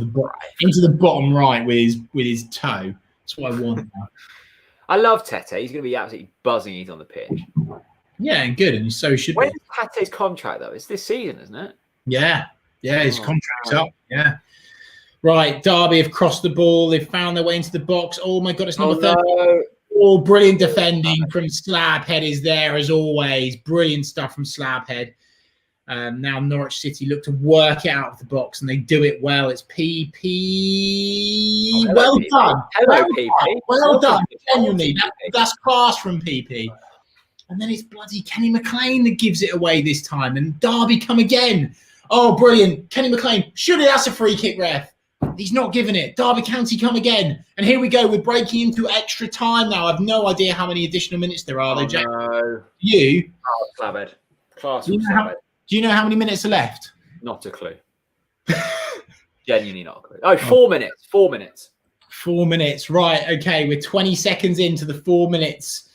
the bottom right with his toe. That's what I want now. I love Tete. He's going to be absolutely buzzing. He's on the pitch. Yeah, and good, and so should When's be. Tete's contract though? It's this season, isn't it? Yeah, his contract's up. Yeah. Right, Derby have crossed the ball. They've found their way into the box. Oh my God, it's number 30. No. Oh, brilliant defending from Slabhead is there as always. Brilliant stuff from Slabhead. Now Norwich City look to work it out of the box, and they do it well. It's PP. Oh, well PP. done. Hello, PP. Well done. Genuinely, that's class from PP. And then it's bloody Kenny McLean that gives it away this time, and Derby come again. Oh, brilliant. Kenny McLean. Surely that's a free kick, ref. He's not giving it. Derby County come again. And here we go. We're breaking into extra time now. I've no idea how many additional minutes there are. Oh, Jack. no. You? Oh, Slabhead. Class from Slabhead. Do you know how many minutes are left? Not a clue. Genuinely not a clue. Oh, 4 minutes. 4 minutes. 4 minutes. Right. Okay. We're 20 seconds into the 4 minutes.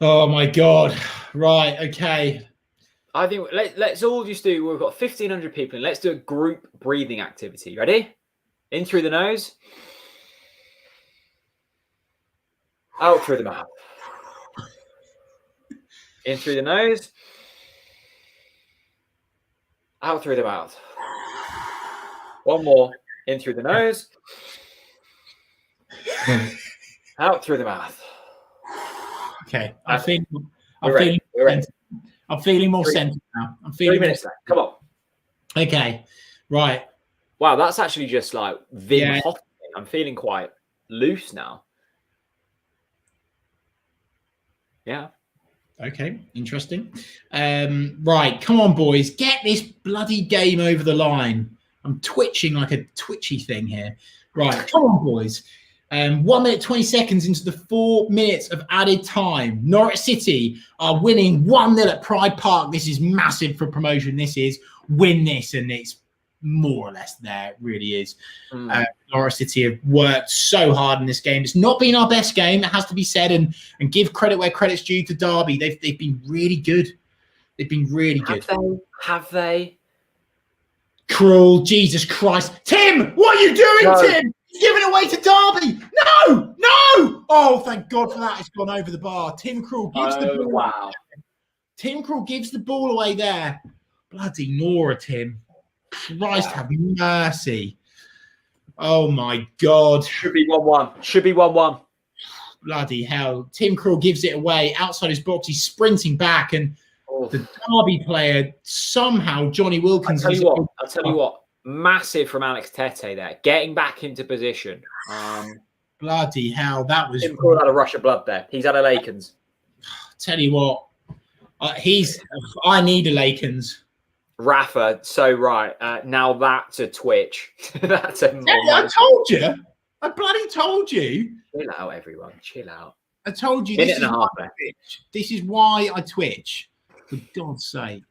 Oh, my God. Right. Okay. I think let's all just do, we've got 1,500 people in. Let's do a group breathing activity. Ready? In through the nose. Out through the mouth. In through the nose. Out through the mouth. One more. In through the nose. Out through the mouth. Okay. I'm feeling more centered now. I'm feeling 3 minutes left. Come on. Okay. Right. Wow, that's actually just like Wim Hof. I'm feeling quite loose now. Yeah. Okay, interesting. Right, come on, boys. Get this bloody game over the line. I'm twitching like a twitchy thing here. Right, come on, boys. 1 minute, 20 seconds into the 4 minutes of added time. Norwich City are winning 1-0 at Pride Park. This is massive for promotion. This is win this, and it's more or less there. It really is. Norwich City have worked so hard in this game. It's not been our best game, it has to be said, and give credit where credit's due to Derby. They've been really good. They've been really good. Have they? Cruel, Jesus Christ. Tim, what are you doing, Tim? He's giving away to Derby. No! Oh, thank God for that. It's gone over the bar. Tim Krul gives the ball. Wow. Tim Krul gives the ball away there. Bloody Nora, Tim. Christ have mercy. Oh, my God. Should be 1-1. Bloody hell. Tim Krul gives it away outside his box. He's sprinting back, and the Derby player, somehow, Johnny Wilkins. I'll tell you what. Massive from Alex Tete there. Getting back into position. Bloody hell. That was... Tim Krul had a rush of blood there. He's had a Lakens. Tell you what. I need a Lakens. Rafa, so right. Now that's a twitch. That's a. I told you. I bloody told you. Chill out, everyone. Chill out. I told you. This is why I twitch. For God's sake.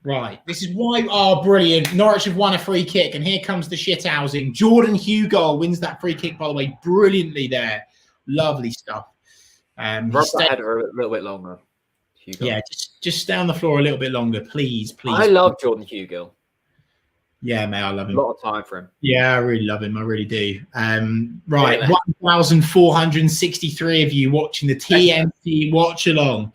Right. This is why. Oh, brilliant. Norwich have won a free kick, and here comes the shithousing. Jordan Hugo wins that free kick, by the way, brilliantly there. Lovely stuff. Rub that head a little bit longer. Hugo. Yeah, just stay on the floor a little bit longer, please. I love Jordan Hugo. Yeah, mate, I love him. A lot of time for him. Yeah, I really love him. I really do. Right, 1,463 of you watching the TNT Watchalong.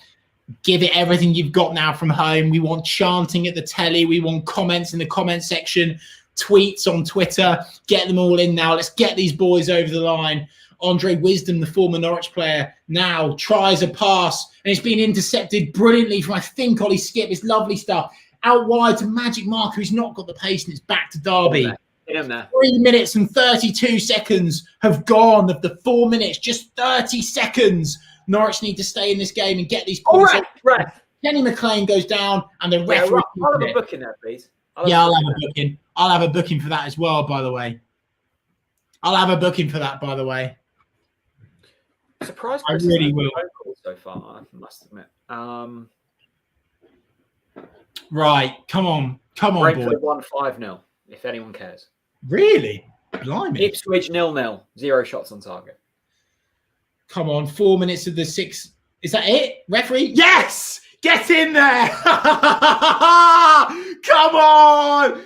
Give it everything you've got now from home. We want chanting at the telly. We want comments in the comment section, tweets on Twitter. Get them all in now. Let's get these boys over the line. Andre Wisdom, the former Norwich player, now tries a pass, and it's been intercepted brilliantly from, I think, Ollie Skip. It's lovely stuff. Out wide to Magic Marker, who's not got the pace, and it's back to Derby. Get him there. 3 minutes and 32 seconds have gone of the 4 minutes. Just 30 seconds. Norwich need to stay in this game and get these points. Right. Kenny McLean goes down, and the referee... I'll have a booking there, please. I'll have a booking. I'll have a booking for that as well, by the way. Surprised I really will. So far, I must admit. Right, come on, Brentford won 5-0. If anyone cares. Really? Blimey. Ipswich 0-0. 0 shots on target. Come on, 4 minutes of the 6. Is that it, referee? Yes, get in there. Come on.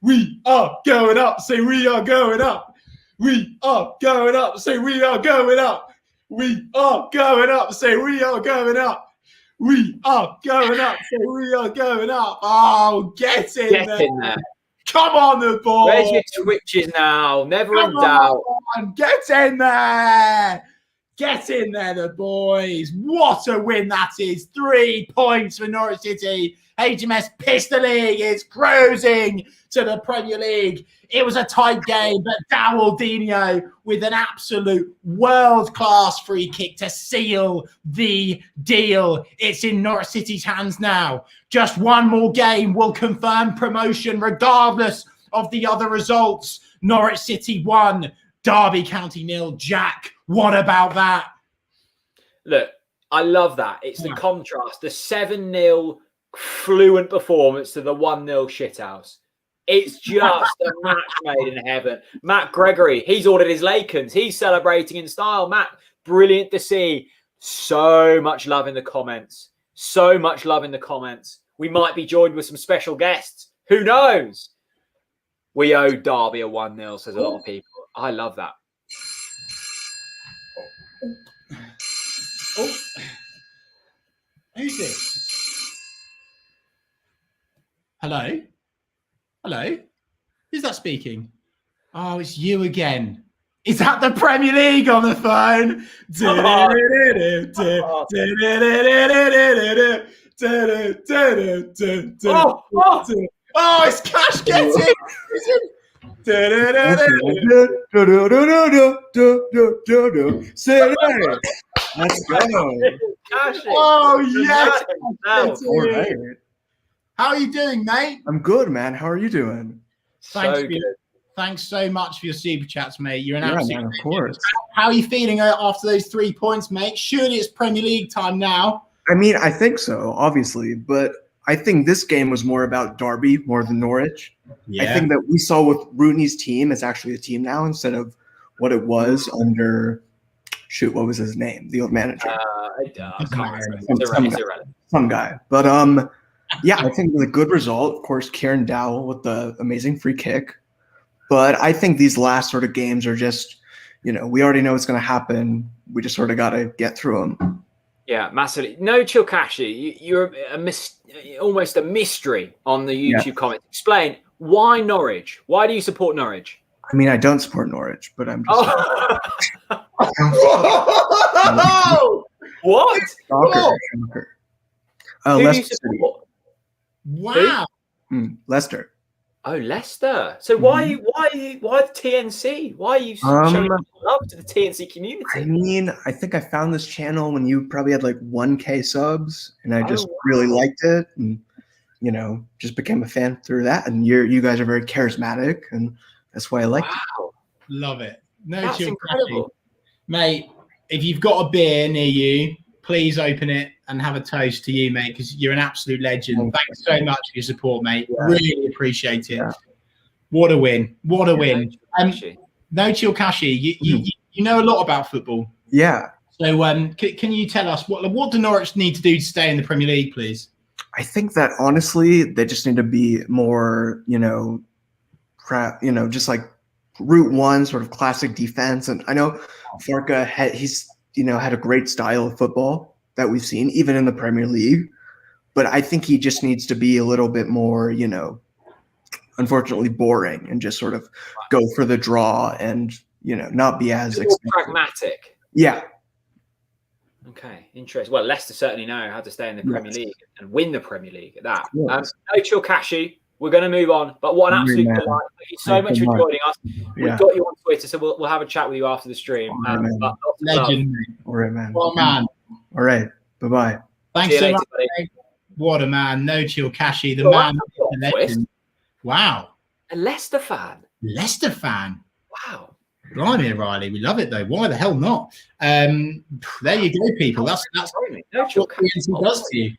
We are going up. Say we are going up. We are going up. Say we are going up. We are going up. Say we are going up. We are going up. Say we are going up. Oh, get in there. Come on, the ball. Where's your twitches now? Never in doubt. Get in there. Get in there, the boys. What a win that is. 3 points for Norwich City. HMS Pistol-League is cruising to the Premier League. It was a tight game, but Dowaldinho with an absolute world-class free kick to seal the deal. It's in Norwich City's hands now. Just one more game will confirm promotion regardless of the other results. Norwich City 1, Derby County 0. Jack, what about that? Look, I love that. It's the contrast, the 7-0 fluent performance to the 1-0 shithouse. It's just a match made in heaven. Matt Gregory, he's ordered his Lakens. He's celebrating in style. Matt, brilliant to see. So much love in the comments. So much love in the comments. We might be joined with some special guests. Who knows? We owe Derby a 1-0, says a lot of people. I love that. Oh. Who's this? Hello? Hello? Who's that speaking? Oh, it's you again. Is that the Premier League on the phone? Oh, it's Cash Getting. Let's go. Oh, yes. All right. How are you doing, mate? I'm good, man. How are you doing? Thanks so much for your super chats, mate. You're an Yeah, absolute man, of legend. course. How are you feeling after those 3 points, mate? Surely it's Premier League time now. I mean, I think so, obviously, but I think this game was more about Derby more than Norwich. Yeah. I think that we saw with Rooney's team, it's actually a team now instead of what it was under, what was his name? The old manager. Some guy. But yeah, I think it was a good result. Of course, Kieran Dowell with the amazing free kick. But I think these last sort of games are just, we already know what's going to happen. We just sort of got to get through them. Yeah, massively. No, Chilkashi, you're almost a mystery on the YouTube comments. Explain, why Norwich? Why do you support Norwich? I mean, I don't support Norwich, but I'm just... What? Shocker. Who Leicester do you support? Wow. Leicester. Oh, Leicester. So why TNC? Why are you showing love to the TNC community? I mean, I think I found this channel when you probably had like 1K subs, and I just really liked it, and just became a fan through that. And you guys are very charismatic, and that's why I liked it. Love it. That's incredible, mate. If you've got a beer near you, please open it and have a toast to you, mate, because you're an absolute legend. Thanks so much for your support, mate. Yeah. Really appreciate it. Yeah. What a win. What a win. No Chilkashi, you know a lot about football. Yeah. So can you tell us what do Norwich need to do to stay in the Premier League, please? I think that honestly, they just need to be more, just like Route 1 sort of classic defense. And I know Farka had a great style of football that we've seen, even in the Premier League. But I think he just needs to be a little bit more, unfortunately boring and just sort of go for the draw and, not be as pragmatic. Yeah. Okay, interesting. Well, Leicester certainly know how to stay in the Premier League and win the Premier League at that. No Chilkashi, we're going to move on. But what an absolute delight. Thank you so much for joining us. We've got you on Twitter, so we'll have a chat with you after the stream. Legend. All right, man. Well, man. All right. Bye-bye. Thanks so much. What a man. No Chilkashi, the man. The legend. Wow. A Leicester fan. Leicester fan. Wow. Blimey, Riley. We love it, though. Why the hell not? There you go, people. That's what TNC does to you.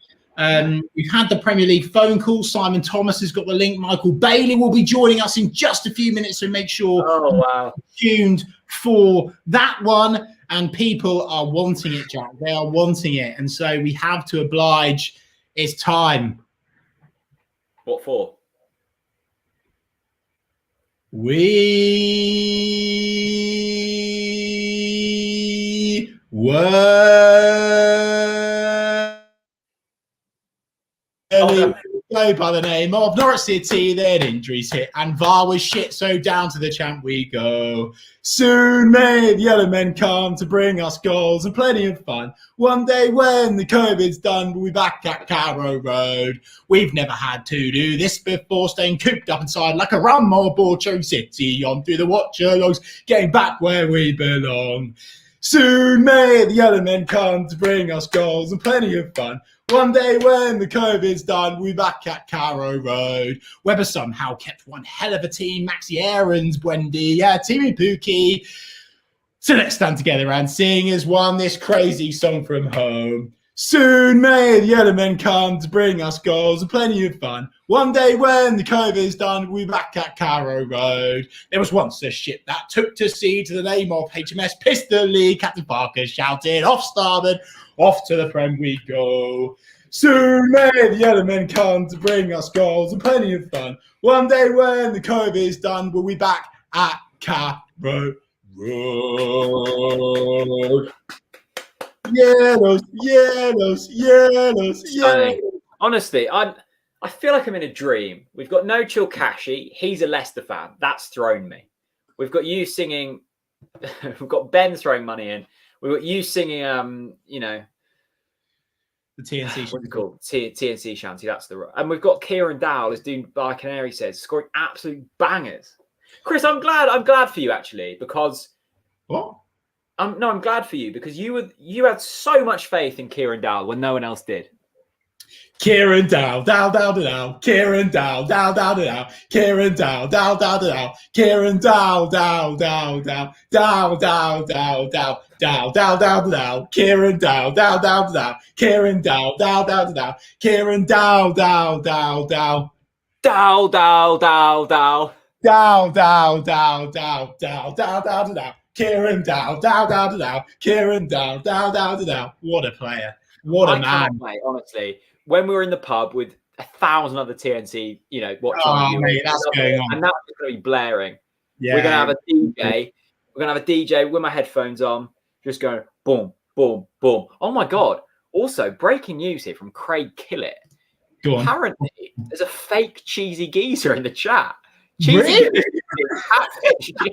We've had the Premier League phone call. Simon Thomas has got the link. Michael Bailey will be joining us in just a few minutes, so make sure you're tuned for that one. And people are wanting it, Jack. They are wanting it. And so we have to oblige. It's time. What for? We were go by the name of Norwich City, then injuries hit and VAR was shit, so down to the champ we go. Soon may the yellow men come to bring us goals and plenty of fun. One day when the COVID's done, we'll be back at Carrow Road. We've never had to do this before, staying cooped up inside like a rum or Watchalong City on through the Watchalongs, getting back where we belong. Soon may the yellow men come to bring us goals and plenty of fun. One day when the COVID's done, we'll be back at Carrow Road. Webber somehow kept one hell of a team. Maxi Aarons, Buendia, Timmy Pookie. So let's stand together and sing as one this crazy song from home. Soon may the yellow men come to bring us goals and plenty of fun. One day when the COVID's done, we'll be back at Carrow Road. There was once a ship that took to sea to the name of HMS Pistol Lee. Captain Parker shouted, off starboard, off to the Prem we go. Soon may the yellow men come to bring us goals and plenty of fun. One day when the COVID's done, we'll be back at Carrow Road. Yellows, yellows, yellows, yellows. Honestly, I feel like I'm in a dream. We've got No Chill Kashi. He's a Leicester fan. That's thrown me. We've got you singing. We've got Ben throwing money in. We've got you singing. The TNC. What's it called? TNC shanty. That's and we've got Kieran Dowell, as doing by Canaries says, scoring absolute bangers. Chris, I'm glad for you actually, because what? I'm glad for you because you had so much faith in Kieran Dowell when no one else did. Kieran Dow, Dow, Dow, Dow, Kieran Dow, Dow, Dow, Dow, Kieran Dow, Dow, Dow, Dow, Kieran Dow, Dow, Dow, Dow, Dow, Dow, Dow, Dow, Dow, Dow, Dow, Dow, Kieran Dow, Dow, Dow, Dow, Kieran Dow, Dow, Dow, Dow, Kieran Dow, Dow, Dow, Dow, Dow, Dow, Dow, Dow. Dow, Dow, Dow, Dow, Dow, Dow, Dow, Dow, Kieran Dow, Dow, Dow, Dow, Kieran Dow, Dow, Dow, Dow. What a player. What a man. Mate, honestly. When we were in the pub with 1,000 other TNC, watching. Oh, mate, that's going on. And that's going to be blaring. Yeah. We're going to have a DJ. We're going to have a DJ with my headphones on, just going boom, boom, boom. Oh, my God. Also, breaking news here from Craig Killett. Go on. Apparently, there's a fake cheesy geezer in the chat. Really? Geezer.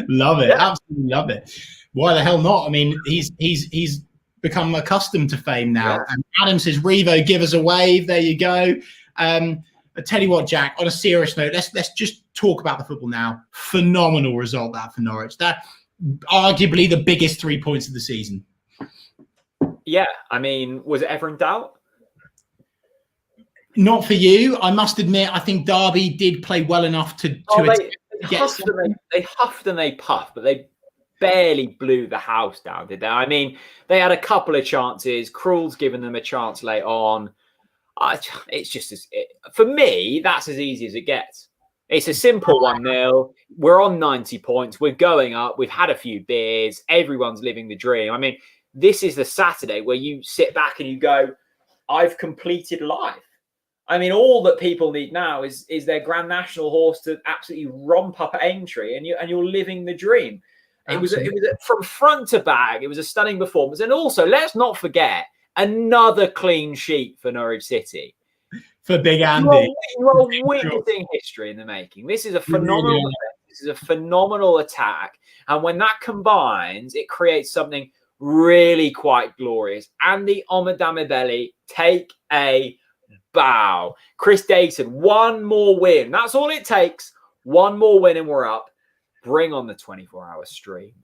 Love it. Yeah. Absolutely love it. Why the hell not? I mean, he's become accustomed to fame now. Yeah. And Adam says, Revo, give us a wave. There you go. I tell you what, Jack, on a serious note, let's just talk about the football now. Phenomenal result that for Norwich. That arguably the biggest 3 points of the season. Yeah. I mean, was it ever in doubt? Not for you. I must admit, I think Derby did play well enough to they huffed and they puffed, but they barely blew the house down, did they? I mean, they had a couple of chances. Krul's given them a chance late on. It's just for me, that's as easy as it gets. It's a simple 1-0. We're on 90 points. We're going up. We've had a few beers. Everyone's living the dream. I mean, this is the Saturday where you sit back and you go, I've completed life. I mean, all that people need now is their Grand National horse to absolutely romp up at Aintree, and you're living the dream. It was from front to back. It was a stunning performance, and also let's not forget another clean sheet for Norwich City. For Big Andy, you are witnessing history in the making. This is a phenomenal. This is a phenomenal attack, and when that combines, it creates something really quite glorious. Andy Omadamabeli, take a bow. Chris Dayton, one more win. That's all it takes. One more win and we're up. Bring on the 24-hour stream.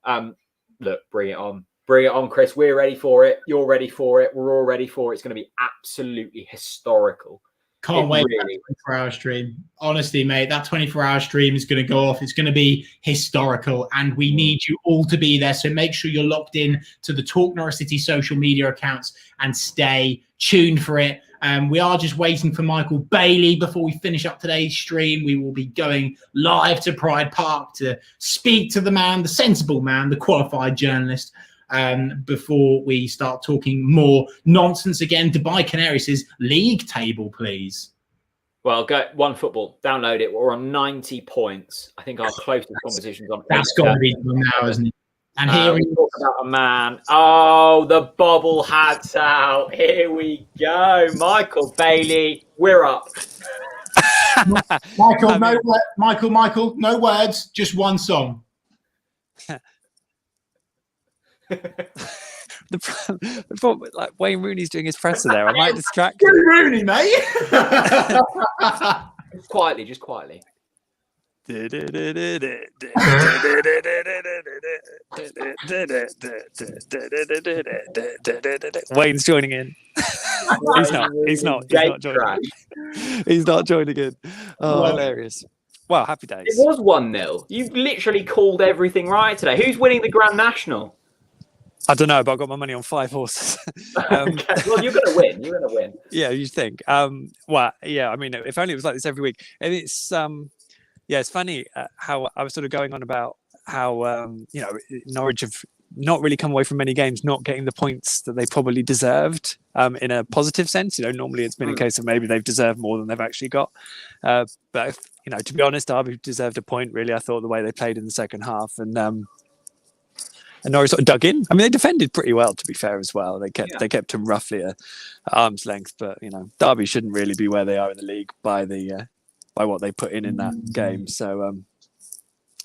Look, bring it on. Bring it on, Chris. We're ready for it. You're ready for it. We're all ready for it. It's going to be absolutely historical. Can't wait for that 24-hour stream. Honestly, mate, that 24-hour stream is going to go off. It's going to be historical, and we need you all to be there. So make sure you're locked in to the Talk Norwich City social media accounts and stay tuned for it. We are just waiting for Michael Bailey before we finish up today's stream. We will be going live to Pride Park to speak to the man, the sensible man, the qualified journalist, before we start talking more nonsense again. Dubai Canaries says, league table, please. Well, go One Football, download it. We're on 90 points. I think our closest competition's on. That's got to be now, isn't it? And here we talk about a man. Oh, the bobble hat's out. Here we go. Michael Bailey, we're up. Michael, no words, just one song. the problem, like Wayne Rooney's doing his presser there. I might distract you. Rooney, mate. Just quietly. Wayne's joining in. He's not joining in. He's not joining in. Oh, hilarious. Well, happy days. It was 1-0. You literally called everything right today. Who's winning the Grand National? I don't know, but I got my money on 5 horses. Okay. Well, you're going to win. You're going to win. Yeah, you think. Well, yeah, I mean, if only it was like this every week. And it's it's funny how I was sort of going on about how Norwich have not really come away from many games not getting the points that they probably deserved in a positive sense. Normally it's been a case of maybe they've deserved more than they've actually got. But to be honest, Derby deserved a point. Really, I thought the way they played in the second half, and And Norwich sort of dug in. I mean, they defended pretty well, to be fair, as well. They kept them roughly at arm's length. But Derby shouldn't really be where they are in the league by what they put in that game. So,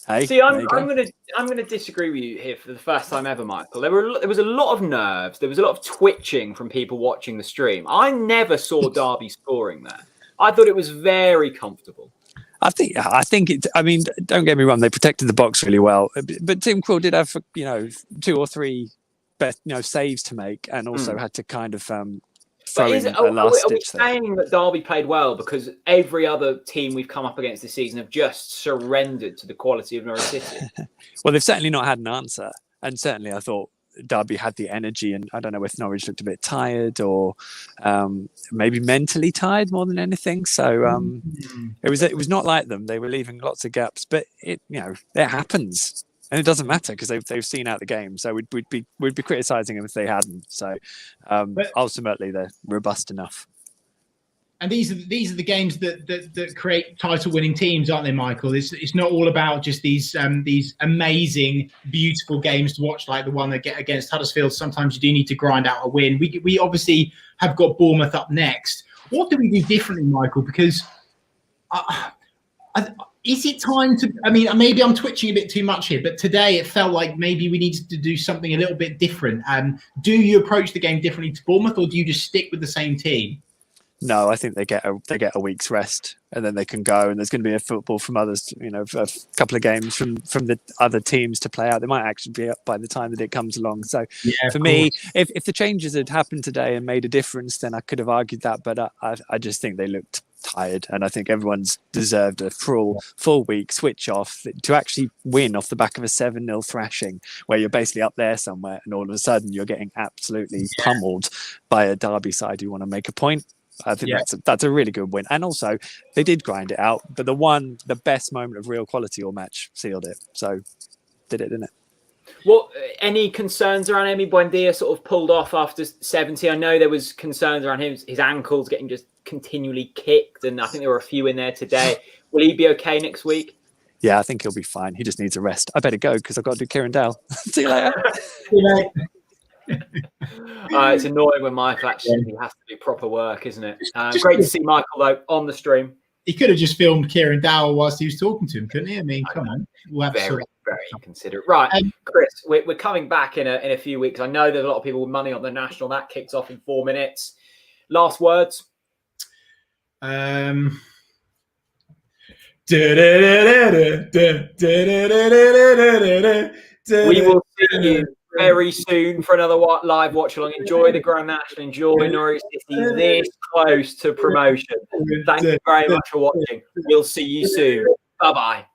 hey, see, I'm gonna disagree with you here for the first time ever, Michael. There was a lot of nerves. There was a lot of twitching from people watching the stream. I never saw Derby scoring there. I thought it was very comfortable. I think it. I mean, don't get me wrong; they protected the box really well. But Tim Krul did have 2 or 3 best saves to make, and also had to kind of throw in a last are we stitch there. saying that Derby played well because every other team we've come up against this season have just surrendered to the quality of Norwich City? Well, they've certainly not had an answer, and certainly I thought Derby had the energy, and I don't know if Norwich looked a bit tired or maybe mentally tired more than anything. So it was not like them. They were leaving lots of gaps, but it happens, and it doesn't matter because they've seen out the game. So we'd be criticising them if they hadn't. So but ultimately they're robust enough. And these are the games that create title-winning teams, aren't they, Michael? It's not all about just these amazing, beautiful games to watch, like the one that get against Huddersfield. Sometimes you do need to grind out a win. We obviously have got Bournemouth up next. What do we do differently, Michael? Because is it time to? I mean, maybe I'm twitching a bit too much here, but today it felt like maybe we needed to do something a little bit different. Do you approach the game differently to Bournemouth, or do you just stick with the same team? No, I think they get a week's rest and then they can go. And there's going to be a football from others, a couple of games from the other teams to play out. They might actually be up by the time that it comes along. So for me, if the changes had happened today and made a difference, then I could have argued that. But I just think they looked tired, and I think everyone's deserved a full week switch off to actually win off the back of a 7-0 thrashing, where you're basically up there somewhere, and all of a sudden you're getting absolutely pummeled by a Derby side who want to make a point. I think that's a really good win. And also, they did grind it out, but the best moment of real quality all match sealed it. So, didn't it? Well, any concerns around Emi Buendia sort of pulled off after 70? I know there was concerns around his ankles getting just continually kicked, and I think there were a few in there today. Will he be okay next week? Yeah, I think he'll be fine. He just needs a rest. I better go because I've got to do Kieran Dale. See you later. It's annoying when Michael actually has to do proper work, isn't it? Great to see Michael though on the stream. He could have just filmed Kieran Dowell whilst he was talking to him, couldn't he? I mean, come on. We'll have very considerate. Right, Chris, we're coming back in a few weeks. I know there's a lot of people with money on the national. That kicks off in 4 minutes. Last words. We will see you very soon for another live watch along. Enjoy the Grand National. Enjoy Norwich City this close to promotion. Thank you very much for watching. We'll see you soon. Bye bye.